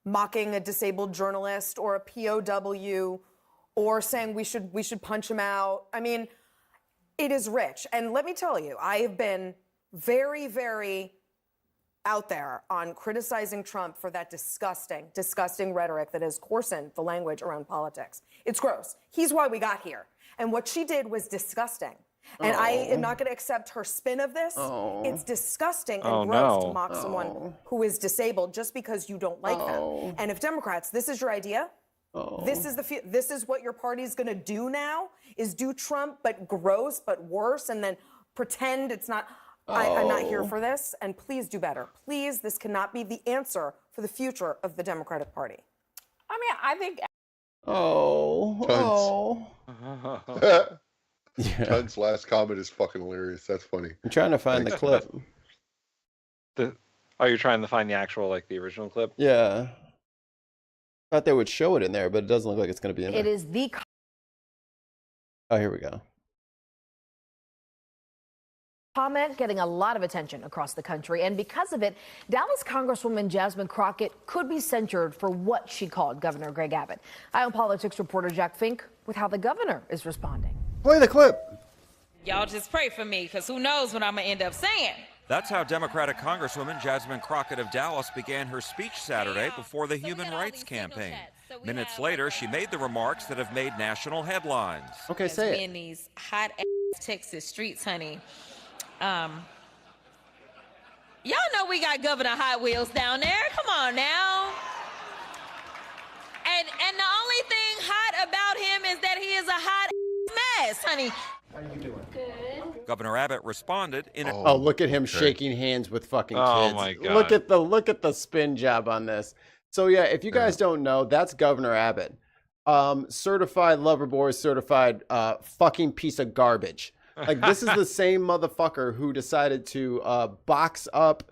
mocking a disabled journalist or a POW or saying we should punch him out? I mean, it is rich. And let me tell you, I have been very, very out there on criticizing Trump for that disgusting, disgusting rhetoric that has coarsened the language around politics. It's gross. He's why we got here. And what she did was disgusting. And I am not going to accept her spin of this. It's disgusting and gross to mock someone who is disabled just because you don't like them. And if Democrats, this is your idea, this is what your party's going to do now, is do Trump, but gross, but worse, and then pretend it's not. I'm not here for this, and please do better. Please, this cannot be the answer for the future of the Democratic Party. I mean, I think. Yeah. Tunn's last comment is fucking hilarious. That's funny. I'm trying to find the clip. You're trying to find the actual, like, the original clip? Yeah. Thought they would show it in there, but it doesn't look like it's going to be in there. It is the. Oh, here we go. Comment getting a lot of attention across the country, and because of it, Dallas Congresswoman Jasmine Crockett could be censured for what she called Governor Greg Abbott. Iowa Politics reporter Jack Fink with how the governor is responding. Play the clip. Y'all just pray for me, because who knows what I'm going to end up saying. That's how Democratic Congresswoman Jasmine Crockett of Dallas began her speech Saturday before the Human Rights Campaign. Minutes later, she made the remarks that have made national headlines. Okay, say it. In these hot Texas streets, honey. Y'all know we got Governor Hot Wheels down there. Come on now. And the only thing hot about him is that he is a hot mess, honey. How are you doing? Good. Governor Abbott responded in a... Oh, look at him shaking hands with fucking kids. Oh my God. Look at the spin job on this. So yeah, if you guys don't know, that's Governor Abbott. Certified lover boy, certified fucking piece of garbage. Like, this is the same motherfucker who decided to box up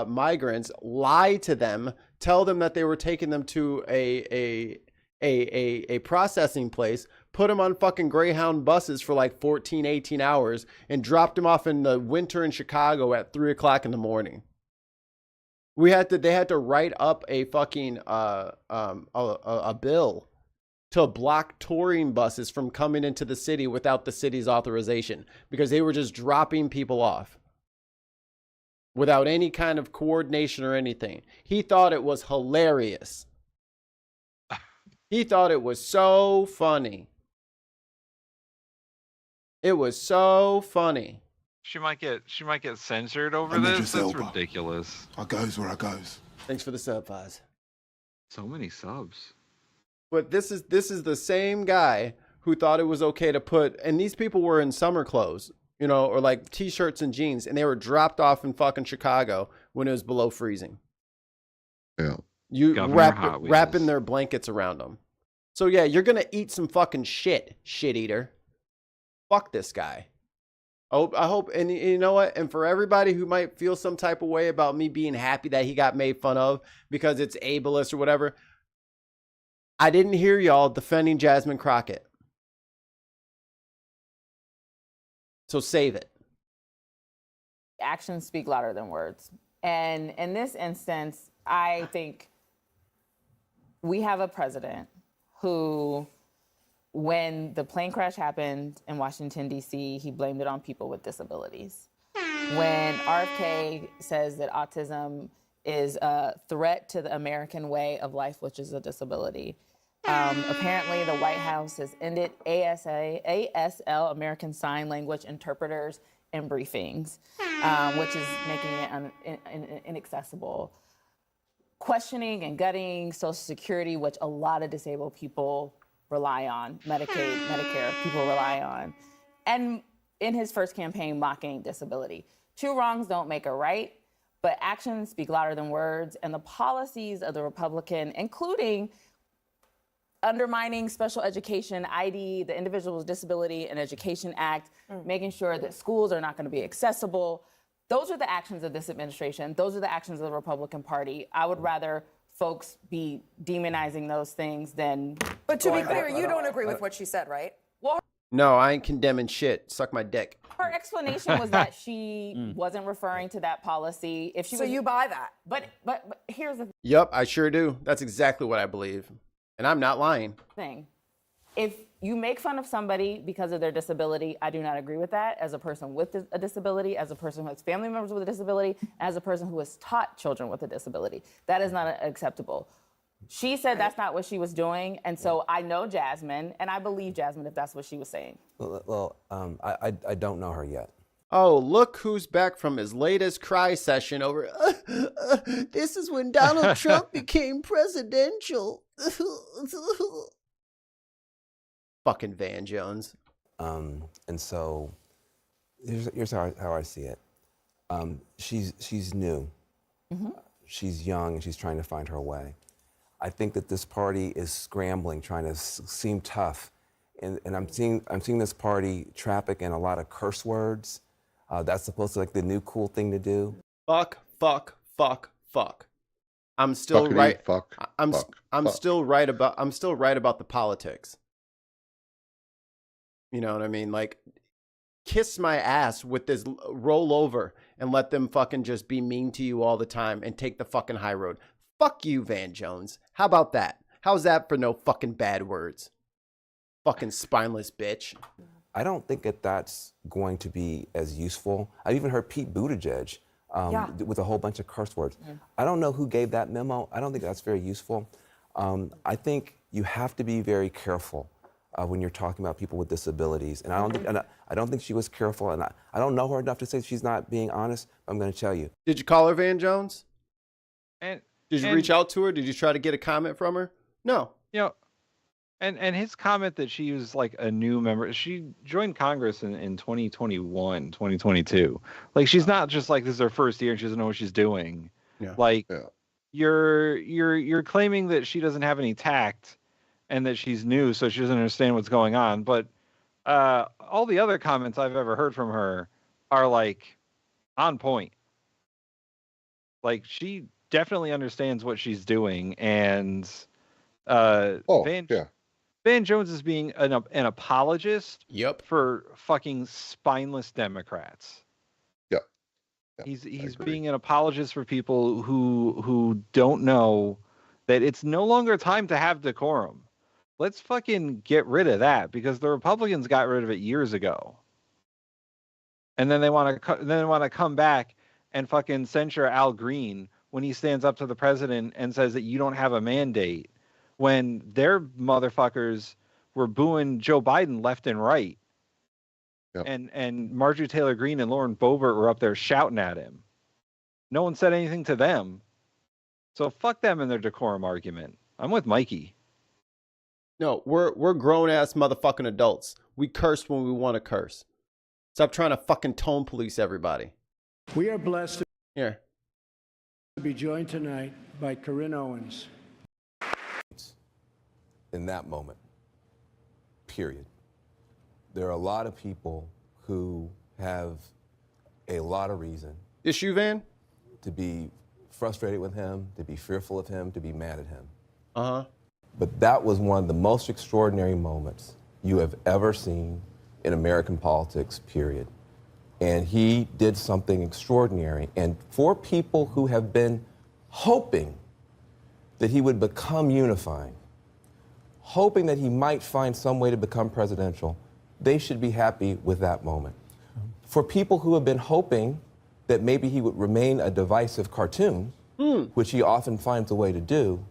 migrants, lie to them, tell them that they were taking them to a processing place, put them on fucking Greyhound buses for like 14, 18 hours, and dropped them off in the winter in Chicago at 3 o'clock in the morning. They had to write up a fucking a bill to block touring buses from coming into the city without the city's authorization, because they were just dropping people off without any kind of coordination or anything. He thought it was hilarious. He thought it was so funny. It was so funny. She might get censored over this. That's ridiculous. I goes where I goes. Thanks for the sub, Fiz. So many subs. But this is the same guy who thought it was okay to put, and these people were in summer clothes, or like t-shirts and jeans, and they were dropped off in fucking Chicago when it was below freezing. Yeah. You wrapping their blankets around them. So yeah, you're gonna eat some fucking shit eater. Fuck this guy. I hope, and you know what? And for everybody who might feel some type of way about me being happy that he got made fun of because it's ableist or whatever, I didn't hear y'all defending Jasmine Crockett. So save it. Actions speak louder than words. And in this instance, I think we have a president who, when the plane crash happened in Washington, D.C., he blamed it on people with disabilities. When RFK says that autism is a threat to the American way of life, which is a disability, apparently the White House has ended ASL, American Sign Language interpreters, in briefings, which is making it inaccessible. Questioning and gutting Social Security, which a lot of disabled people rely on, Medicaid, Medicare, people rely on. And in his first campaign, mocking disability. Two wrongs don't make a right, but actions speak louder than words, and the policies of the Republican, including undermining special education, ID, the Individuals with Disability and Education Act, making sure that schools are not going to be accessible. Those are the actions of this administration. Those are the actions of the Republican Party. I would rather folks be demonizing those things than... But to be clear, you don't agree with what she said, right? Well, No, I ain't condemning shit. Suck my dick. her explanation was that she wasn't referring to that policy. If she So was, you buy that? But here's the Yup, I sure do. That's exactly what I believe. And I'm not lying. thing. If you make fun of somebody because of their disability, I do not agree with that. As a person with a disability, as a person who has family members with a disability, as a person who has taught children with a disability, that is not acceptable. She said that's not what she was doing, and so I know Jasmine, and I believe Jasmine if that's what she was saying. Well, I don't know her yet. Oh, look who's back from his latest cry session over, this is when Donald Trump became presidential. Fucking Van Jones. And so here's how I see it. She's new. She's young, and she's trying to find her way. I think that this party is scrambling, trying to seem tough. And I'm seeing this party traffic in a lot of curse words. That's supposed to be like the new cool thing to do. Fuck, fuck, fuck, fuck. I'm still Fuckity, right. fuck, I'm fuck, still right about the politics. You know what I mean? Like, kiss my ass with this roll over and let them fucking just be mean to you all the time and take the fucking high road. Fuck you, Van Jones. How about that? How's that for no fucking bad words? Fucking spineless bitch. I don't think that that's going to be as useful. I've even heard Pete Buttigieg with a whole bunch of curse words. I don't know who gave that memo. I don't think that's very useful. I think you have to be very careful when you're talking about people with disabilities. And I don't think she was careful. And I don't know her enough to say she's not being honest. I'm going to tell you. Did you call her Van Jones? Did you and- reach out to her? Did you try to get a comment from her? No. You know, and his comment that she was like a new member, she joined Congress in 2021, 2022. Like, she's not just like this is her first year and she doesn't know what she's doing. Yeah. Like, you're claiming that she doesn't have any tact and that she's new, so she doesn't understand what's going on. But all the other comments I've ever heard from her are like on point. Like, she definitely understands what she's doing, and Van Jones is being an apologist for fucking spineless Democrats. Yep. He's being an apologist for people who don't know that it's no longer time to have decorum. Let's fucking get rid of that, because the Republicans got rid of it years ago. And then they want to come back and fucking censure Al Green when he stands up to the president and says that you don't have a mandate, when their motherfuckers were booing Joe Biden left and right. Yep. And Marjorie Taylor Greene and Lauren Boebert were up there shouting at him. No one said anything to them. So fuck them and their decorum argument. I'm with Mikey. No, we're grown ass motherfucking adults. We curse when we want to curse. Stop trying to fucking tone police everybody. We are blessed to be joined tonight by Corinne Owens. In that moment, period. There are a lot of people who have a lot of reason. Issue Van? To be frustrated with him, to be fearful of him, to be mad at him. Uh-huh. But that was one of the most extraordinary moments you have ever seen in American politics, period. And he did something extraordinary. And for people who have been hoping that he would become unifying, hoping that he might find some way to become presidential, they should be happy with that moment. For people who have been hoping that maybe he would remain a divisive cartoon, which he often finds a way to do,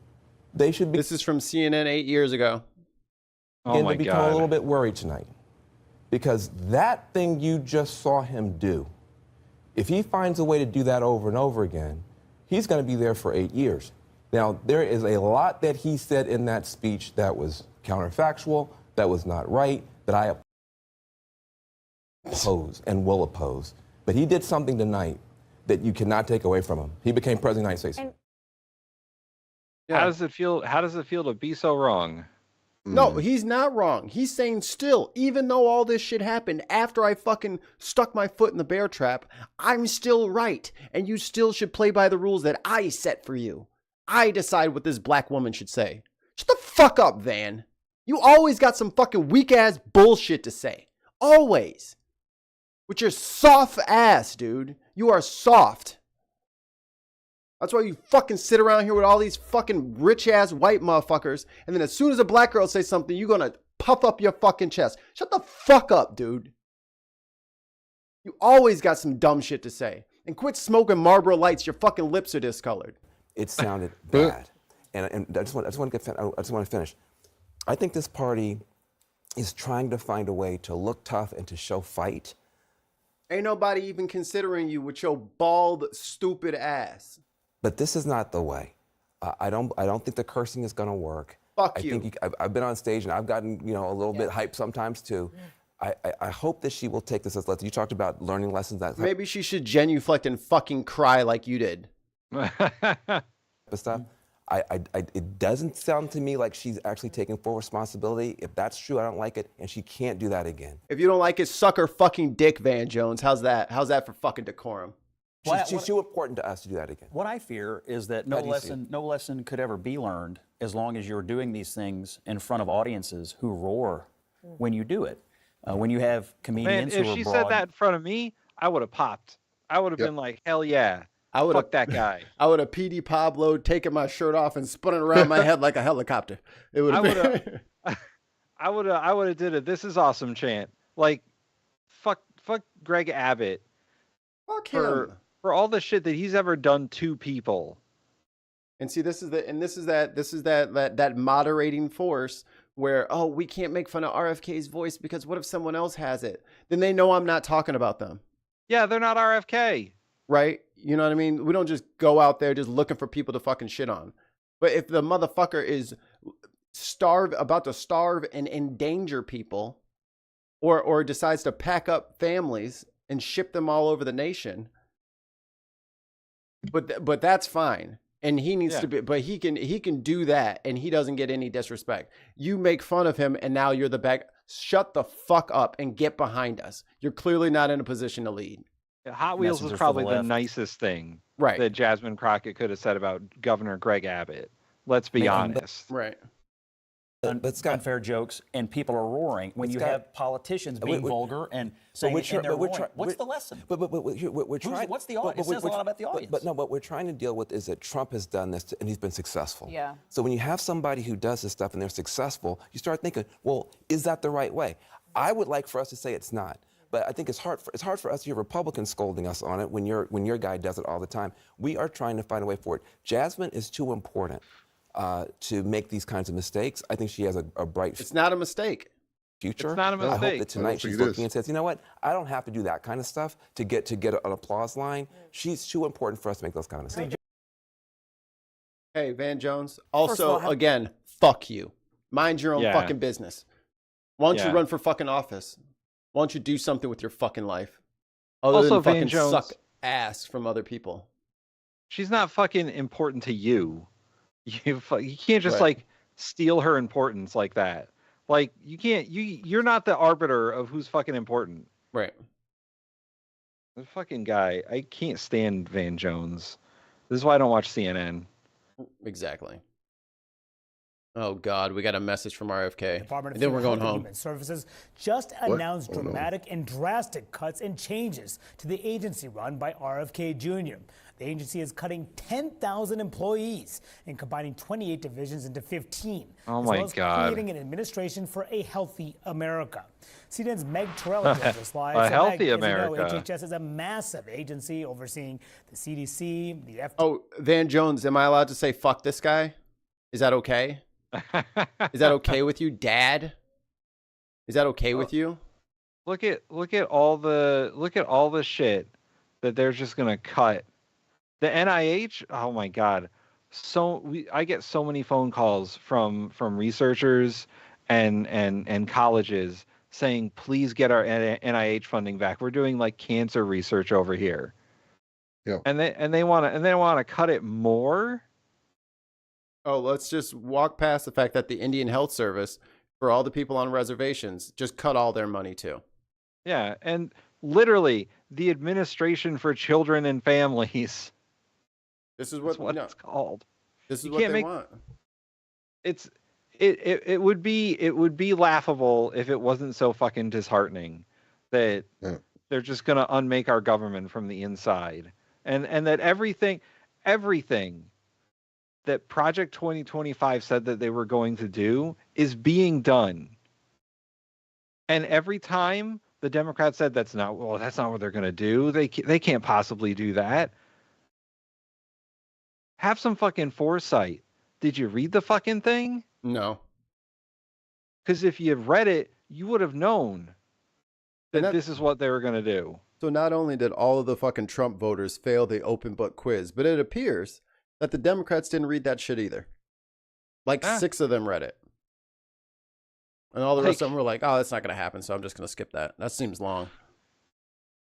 they should be. This is from CNN 8 years ago. Begin to become a little bit worried tonight. Because that thing you just saw him do, if he finds a way to do that over and over again, he's going to be there for 8 years. Now, there is a lot that he said in that speech that was counterfactual, that was not right, that I oppose and will oppose. But he did something tonight that you cannot take away from him. He became president of the United States. How does it feel? How does it feel to be so wrong? No, he's not wrong. He's saying still, even though all this shit happened after I fucking stuck my foot in the bear trap, I'm still right. And you still should play by the rules that I set for you. I decide what this black woman should say. Shut the fuck up, Van. You always got some fucking weak ass bullshit to say. Always. With your soft ass, dude. You are soft. That's why you fucking sit around here with all these fucking rich-ass white motherfuckers, and then as soon as a black girl says something, you're gonna puff up your fucking chest. Shut the fuck up, dude. You always got some dumb shit to say. And quit smoking Marlboro Lights. Your fucking lips are discolored. It sounded bad. And I just want to finish. I think this party is trying to find a way to look tough and to show fight. Ain't nobody even considering you with your bald, stupid ass. But this is not the way. I don't think the cursing is going to work. Fuck you. I've been on stage and I've gotten a little bit hyped sometimes too. I hope that she will take this as lesson. You talked about learning lessons. Maybe she should genuflect and fucking cry like you did. Stuff. It doesn't sound to me like she's actually taking full responsibility. If that's true, I don't like it, and she can't do that again. If you don't like it, suck her fucking dick, Van Jones. How's that? How's that for fucking decorum? She's too important to us to do that again. What I fear is that no lesson could ever be learned as long as you're doing these things in front of audiences who roar when you do it. When you have comedians who are if she said that in front of me, I would have popped. I would have been like, hell yeah. Fuck that guy. I would have PD Pablo, taken my shirt off and spun it around my head like a helicopter. It would have. I would have did it. This is awesome chant. Like, fuck Greg Abbott. Fuck him. For all the shit that he's ever done to people. And see, this is that moderating force where, oh, we can't make fun of RFK's voice because what if someone else has it? Then they know I'm not talking about them. Yeah, they're not RFK. Right? You know what I mean? We don't just go out there just looking for people to fucking shit on. But if the motherfucker is about to starve and endanger people, or decides to pack up families and ship them all over the nation, but that's fine. And he needs to be, but he can do that, and he doesn't get any disrespect. You make fun of him, and now you're the back. Shut the fuck up and get behind us. You're clearly not in a position to lead. Hot Wheels was probably the nicest thing that Jasmine Crockett could have said about Governor Greg Abbott. Let's be honest. Right. But unfair jokes, and people are roaring when you have politicians being vulgar and saying what's the lesson? We're trying. What's the audience? It says a lot about the audience. But what we're trying to deal with is that Trump has done this and he's been successful. Yeah. So when you have somebody who does this stuff and they're successful, you start thinking, well, is that the right way? I would like for us to say it's not. But I think it's hard for us to hear Republicans scolding us on it when your guy does it all the time. We are trying to find a way for it. Jasmine is too important to make these kinds of mistakes. I think she has a bright. It's not a mistake. Future. It's not a mistake. I hope that tonight she's looking and says, you know what? I don't have to do that kind of stuff to get an applause line. She's too important for us to make those kind of mistakes. Hey, Van Jones. Also, again, fuck you. Mind your own fucking business. Why don't you run for fucking office? Why don't you do something with your fucking life? Other than fucking suck ass from other people. She's not fucking important to you. You can't just like steal her importance like that. Like you can't. You're not the arbiter of who's fucking important. Right. The fucking guy. I can't stand Van Jones. This is why I don't watch CNN. Exactly. Oh God, we got a message from RFK. Department And then of we're going Health and home. Human Services just announced dramatic and drastic cuts and changes to the agency run by RFK Jr. The agency is cutting 10,000 employees and combining 28 divisions into 15. Oh as my well as God. creating an administration for a healthy America. CNN's Meg Torella joins us live. A So, healthy Meg, as you know, America. HHS is a massive agency overseeing the CDC, the FDA. Oh, Van Jones, am I allowed to say fuck this guy? Is that okay? Is that okay with you, Dad? Is that okay with you? Look at all the shit that they're just gonna cut. The NIH, oh my God. I get so many phone calls from researchers and colleges saying, please get our NIH funding back. We're doing like cancer research over here. Yeah. And they want to cut it more. Oh, let's just walk past the fact that the Indian Health Service, for all the people on reservations, just cut all their money too. Yeah, and literally the Administration for Children and Families. This is That's what it's called. This is You what can't they make- want. It would be laughable if it wasn't so fucking disheartening that they're just gonna unmake our government from the inside, and that everything that Project 2025 said that they were going to do is being done. And every time the Democrats said that's not what they're going to do. They can't possibly do that. Have some fucking foresight. Did you read the fucking thing? No. Because if you had read it, you would have known that this is what they were going to do. So not only did all of the fucking Trump voters fail the open book quiz, but it appears that the Democrats didn't read that shit either. Like 6 of them read it. And all the rest of them were like, oh, that's not going to happen, so I'm just going to skip that. That seems long.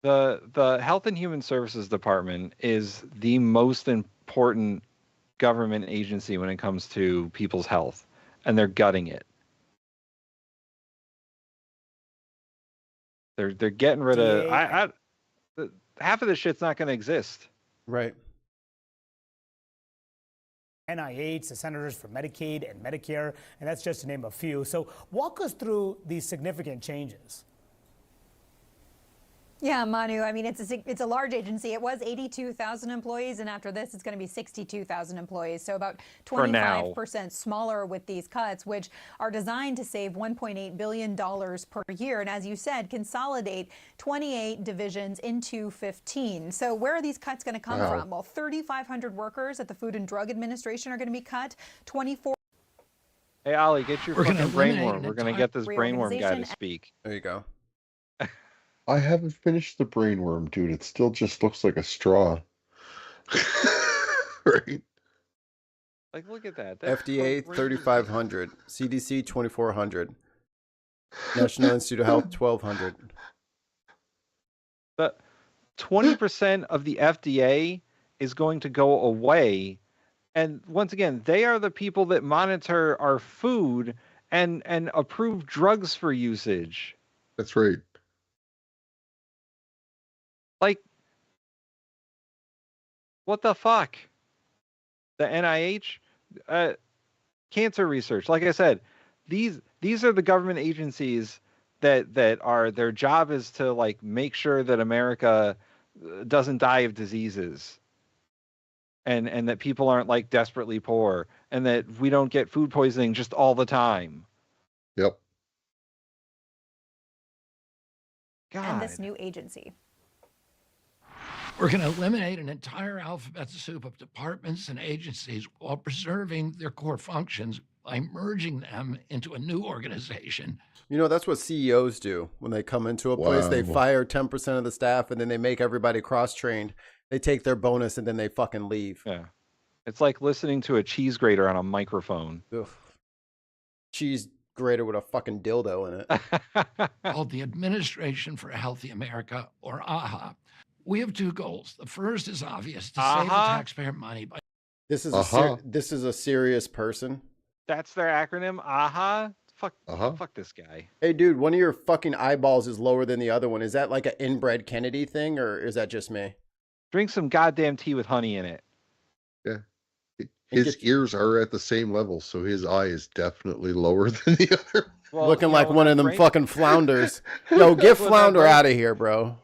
The Health and Human Services Department is the most important government agency when it comes to people's health, and they're gutting it. They're getting rid of half of this shit's not going to exist. Right. NIH, the Centers for Medicaid and Medicare, and that's just to name a few. So walk us through these significant changes. Yeah, Manu, I mean, it's a large agency. It was 82,000 employees, and after this, it's going to be 62,000 employees. So about 25% smaller with these cuts, which are designed to save $1.8 billion per year. And as you said, consolidate 28 divisions into 15. So where are these cuts going to come from? Well, 3,500 workers at the Food and Drug Administration are going to be cut. 24. Hey, Ollie, get your fucking brainworm. We're going to get this brainworm guy to speak. There you go. I haven't finished the brainworm, dude. It still just looks like a straw. Right? Like, look at that. FDA 3,500, CDC 2,400, National Institute of Health 1,200. But 20% of the FDA is going to go away, and once again, they are the people that monitor our food and approve drugs for usage. That's right. Like, what the fuck? The NIH, cancer research. Like I said, these are the government agencies that are, their job is to like make sure that America doesn't die of diseases, and that people aren't like desperately poor, and that we don't get food poisoning just all the time. Yep. God. And this new agency. We're going to eliminate an entire alphabet soup of departments and agencies while preserving their core functions by merging them into a new organization. You know, that's what CEOs do when they come into a place. They fire 10% of the staff, and then they make everybody cross-trained. They take their bonus, and then they fucking leave. Yeah. It's like listening to a cheese grater on a microphone. Ugh. Cheese grater with a fucking dildo in it. Called the Administration for a Healthy America, or AHA. We have two goals. The first is obvious, to save the taxpayer money. By this is this is a serious person. That's their acronym, AHA? Fuck this guy. Hey, dude, one of your fucking eyeballs is lower than the other one. Is that like an inbred Kennedy thing, or is that just me? Drink some goddamn tea with honey in it. Yeah. His ears are at the same level, so his eye is definitely lower than the other. Well, Looking like one of them brain- fucking flounders. Yo, get Flounder out of here, bro.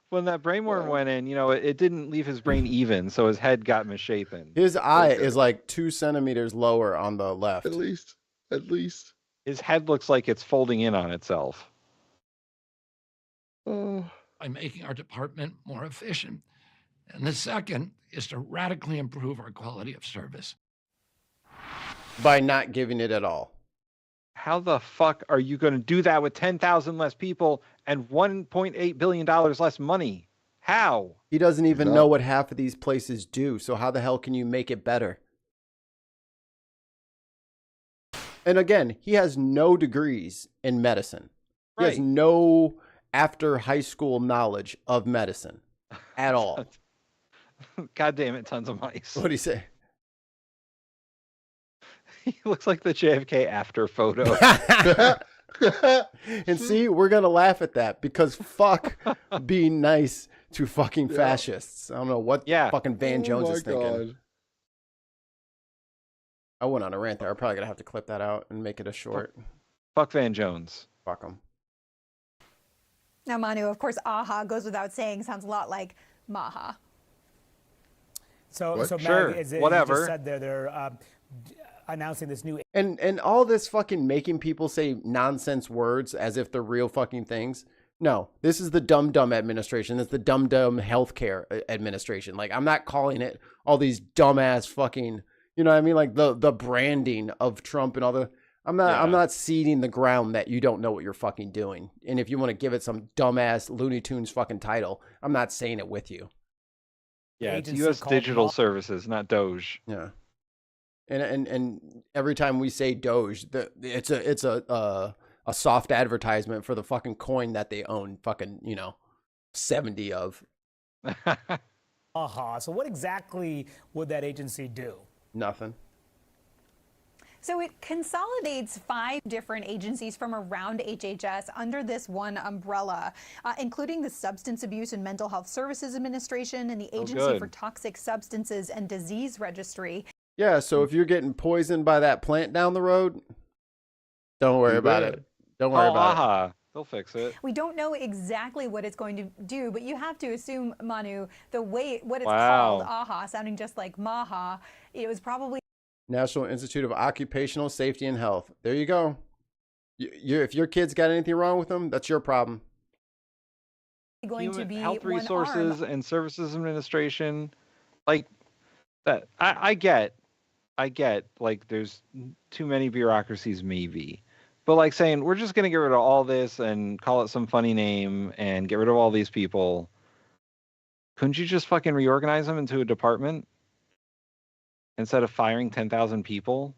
When that brainworm went in, it didn't leave his brain even, so his head got misshapen. His eye is like 2 centimeters lower on the left. At least. His head looks like it's folding in on itself. By making our department more efficient. And the second is to radically improve our quality of service. By not giving it at all. How the fuck are you going to do that with 10,000 less people and $1.8 billion less money? How? He doesn't even know what half of these places do, so how the hell can you make it better? And again, he has no degrees in medicine. He has no after high school knowledge of medicine at all. God damn it, tons of mice. What do you say? He looks like the JFK after photo. And see, we're going to laugh at that because fuck being nice to fucking fascists. I don't know what fucking Van Jones is thinking. I went on a rant there. I'm probably going to have to clip that out and make it a short. Fuck Van Jones. Fuck him. Now, Manu, of course, aha goes without saying, sounds a lot like Maha. So Sure, Mag, as you whatever. just said there, they're announcing this new. And all this fucking making people say nonsense words as if they're real fucking things. No, this is the dumb administration. It's the dumb healthcare administration. Like, I'm not calling it all these dumbass fucking, you know what I mean? Like the branding of Trump and all the, I'm not seeding the ground that you don't know what you're fucking doing. And if you want to give it some dumbass Looney Tunes fucking title, I'm not saying it with you. Yeah, it's U.S. Digital Services, not Doge. Yeah. And every time we say Doge, it's a soft advertisement for the fucking coin that they own, fucking 70 of. So what exactly would that agency do? Nothing. So it consolidates 5 different agencies from around HHS under this one umbrella, including the Substance Abuse and Mental Health Services Administration and the Agency for Toxic Substances and Disease Registry. Yeah, so if you're getting poisoned by that plant down the road, don't worry about it. Don't worry about it. They'll fix it. We don't know exactly what it's going to do, but you have to assume, Manu, what it's called, AHA, sounding just like Maha, it was probably National Institute of Occupational Safety and Health. There you go. If your kid's got anything wrong with them, that's your problem. going to be Health one Resources arm. and Services Administration, like that. I get, like there's too many bureaucracies, maybe. But like saying, we're just going to get rid of all this and call it some funny name and get rid of all these people. Couldn't you just fucking reorganize them into a department instead of firing 10,000 people?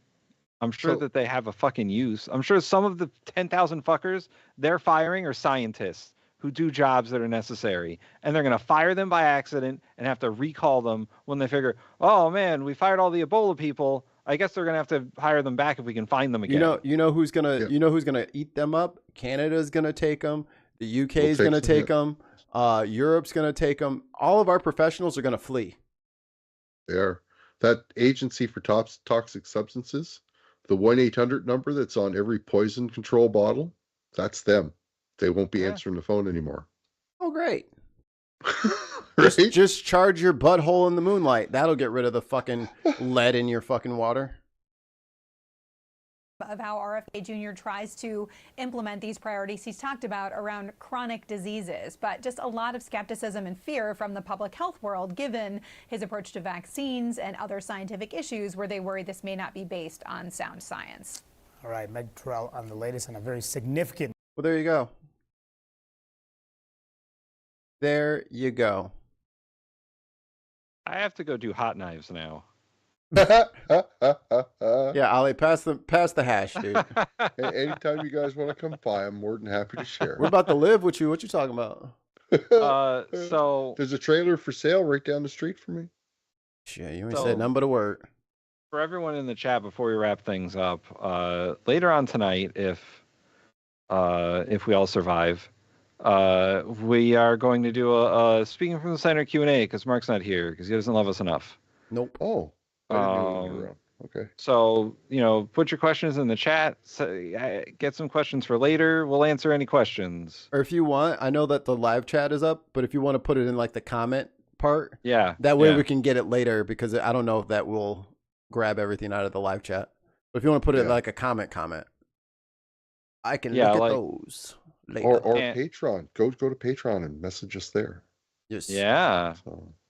I'm sure that they have a fucking use. I'm sure some of the 10,000 fuckers they're firing are scientists who do jobs that are necessary. And they're going to fire them by accident and have to recall them when they figure, oh man, we fired all the Ebola people. I guess they're gonna have to hire them back if we can find them again. You know who's gonna eat them up? Canada's gonna take them. The UK is gonna take them. Europe's gonna take them. All of our professionals are gonna flee. They are. That agency for toxic substances, the 1-800 number that's on every poison control bottle, that's them. They won't be answering the phone anymore. Oh, great. Right? Just charge your butthole in the moonlight. That'll get rid of the fucking lead in your fucking water. Of how RFK Jr. tries to implement these priorities he's talked about around chronic diseases, but just a lot of skepticism and fear from the public health world given his approach to vaccines and other scientific issues where they worry this may not be based on sound science. All right, Meg Terrell on the latest and a very significant. Well, there you go. There you go. I have to go do hot knives now. Yeah, Ali, pass the hash, dude. Anytime you guys want to come by, I'm more than happy to share. We're about to live with you. What you talking about? So there's a trailer for sale right down the street from me. Shit, you ain't said nothing but a word. For everyone in the chat, before we wrap things up, later on tonight, if we all survive, we are going to do a speaking from the center Q&A because Mark's not here because he doesn't love us enough. Nope. Oh, I didn't know you were around. Okay. So, put your questions in the chat. Get some questions for later. We'll answer any questions. Or if you want, I know that the live chat is up, but if you want to put it in like the comment part, yeah, that way we can get it later, because I don't know if that will grab everything out of the live chat. But if you want to put it like a comment, I can look at those later. Or Patreon. Go to Patreon and message us there. Yes. Yeah.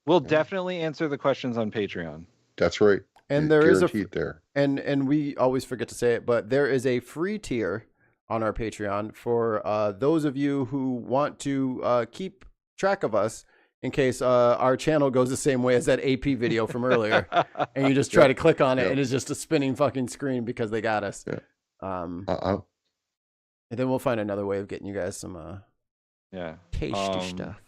We'll definitely answer the questions on Patreon. That's right. And there is there. And we always forget to say it, but there is a free tier on our Patreon for those of you who want to keep track of us in case our channel goes the same way as that AP video from earlier, and you just try to click on it and it's just a spinning fucking screen because they got us. And then we'll find another way of getting you guys some tasty stuff.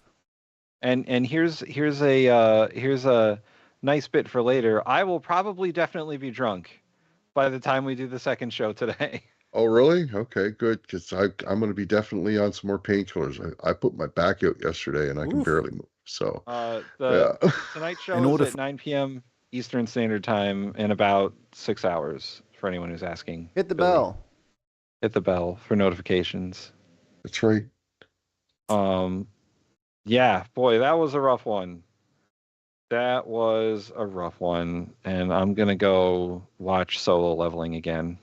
And here's a nice bit for later. I will probably definitely be drunk by the time we do the second show today. Oh, really? Okay, good. Because I'm going to be definitely on some more painkillers. I put my back out yesterday and I can barely move. So tonight's show is at 9 p.m. Eastern Standard Time in about 6 hours. For anyone who's asking, hit the bell. Hit the bell for notifications. That's right. Yeah, boy, that was a rough one. That was a rough one, and I'm gonna go watch Solo Leveling again.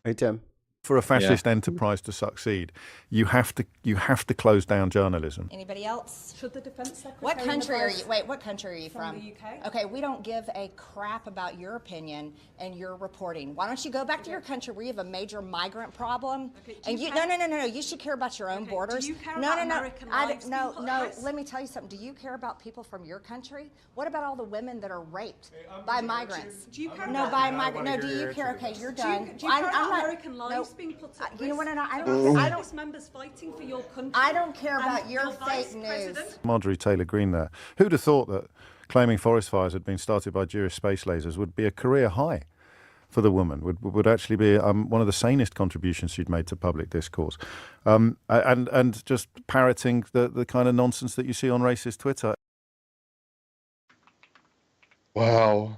Hey, Tim. For a fascist enterprise to succeed, you have to close down journalism. Anybody else? Should the defense secretary? What country are you? Wait, what country are you from? The UK. Okay, we don't give a crap about your opinion and your reporting. Why don't you go back to your country where you have a major migrant problem? Okay, And you no. You should care about your own borders. Do you care about American lives being put at risk? Let me tell you something. Do you care about people from your country? What about all the women that are raped by migrants? Do you care No, about by migrants. No, do you care? Okay, you're done. Do you care about American lives being put at risk? You know what? I don't. Members fighting for your country. I don't care about your vice fake news. president. Marjorie Taylor Greene there. Who'd have thought that claiming forest fires had been started by Jewish space lasers would be a career high for the woman, would actually be one of the sanest contributions she'd made to public discourse. And just parroting the kind of nonsense that you see on racist Twitter. Wow.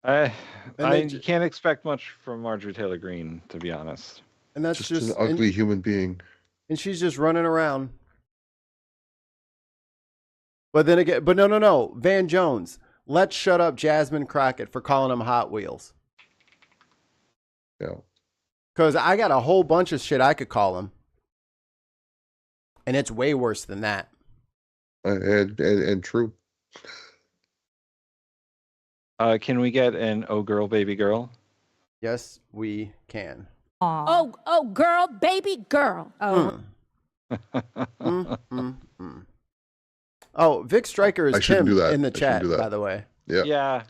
You can't expect much from Marjorie Taylor Greene, to be honest. And that's just an ugly human being. And she's just running around. But then again, but no. Van Jones, let's shut up Jasmine Crockett for calling them Hot Wheels. Yeah. Because I got a whole bunch of shit I could call them. And it's way worse than that. And true. Can we get an "Oh Girl, Baby Girl"? Yes, we can. Oh, girl, baby girl. Oh. Oh, Vic Stryker is Tim in the chat, do that. by the way. Yeah.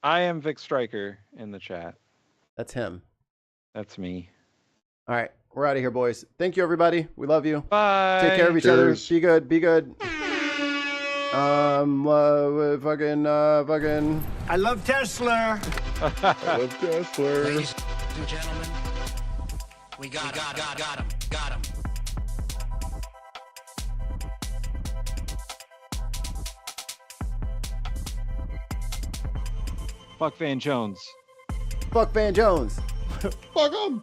I am Vic Stryker in the chat. That's him. That's me. All right, we're out of here, boys. Thank you, everybody. We love you. Bye. Take care of each other. Be good. Be good. Fucking. I love Tesla. I love Tesla. Ladies and gentlemen, we got him. Fuck Van Jones. Fuck Van Jones. Fuck him.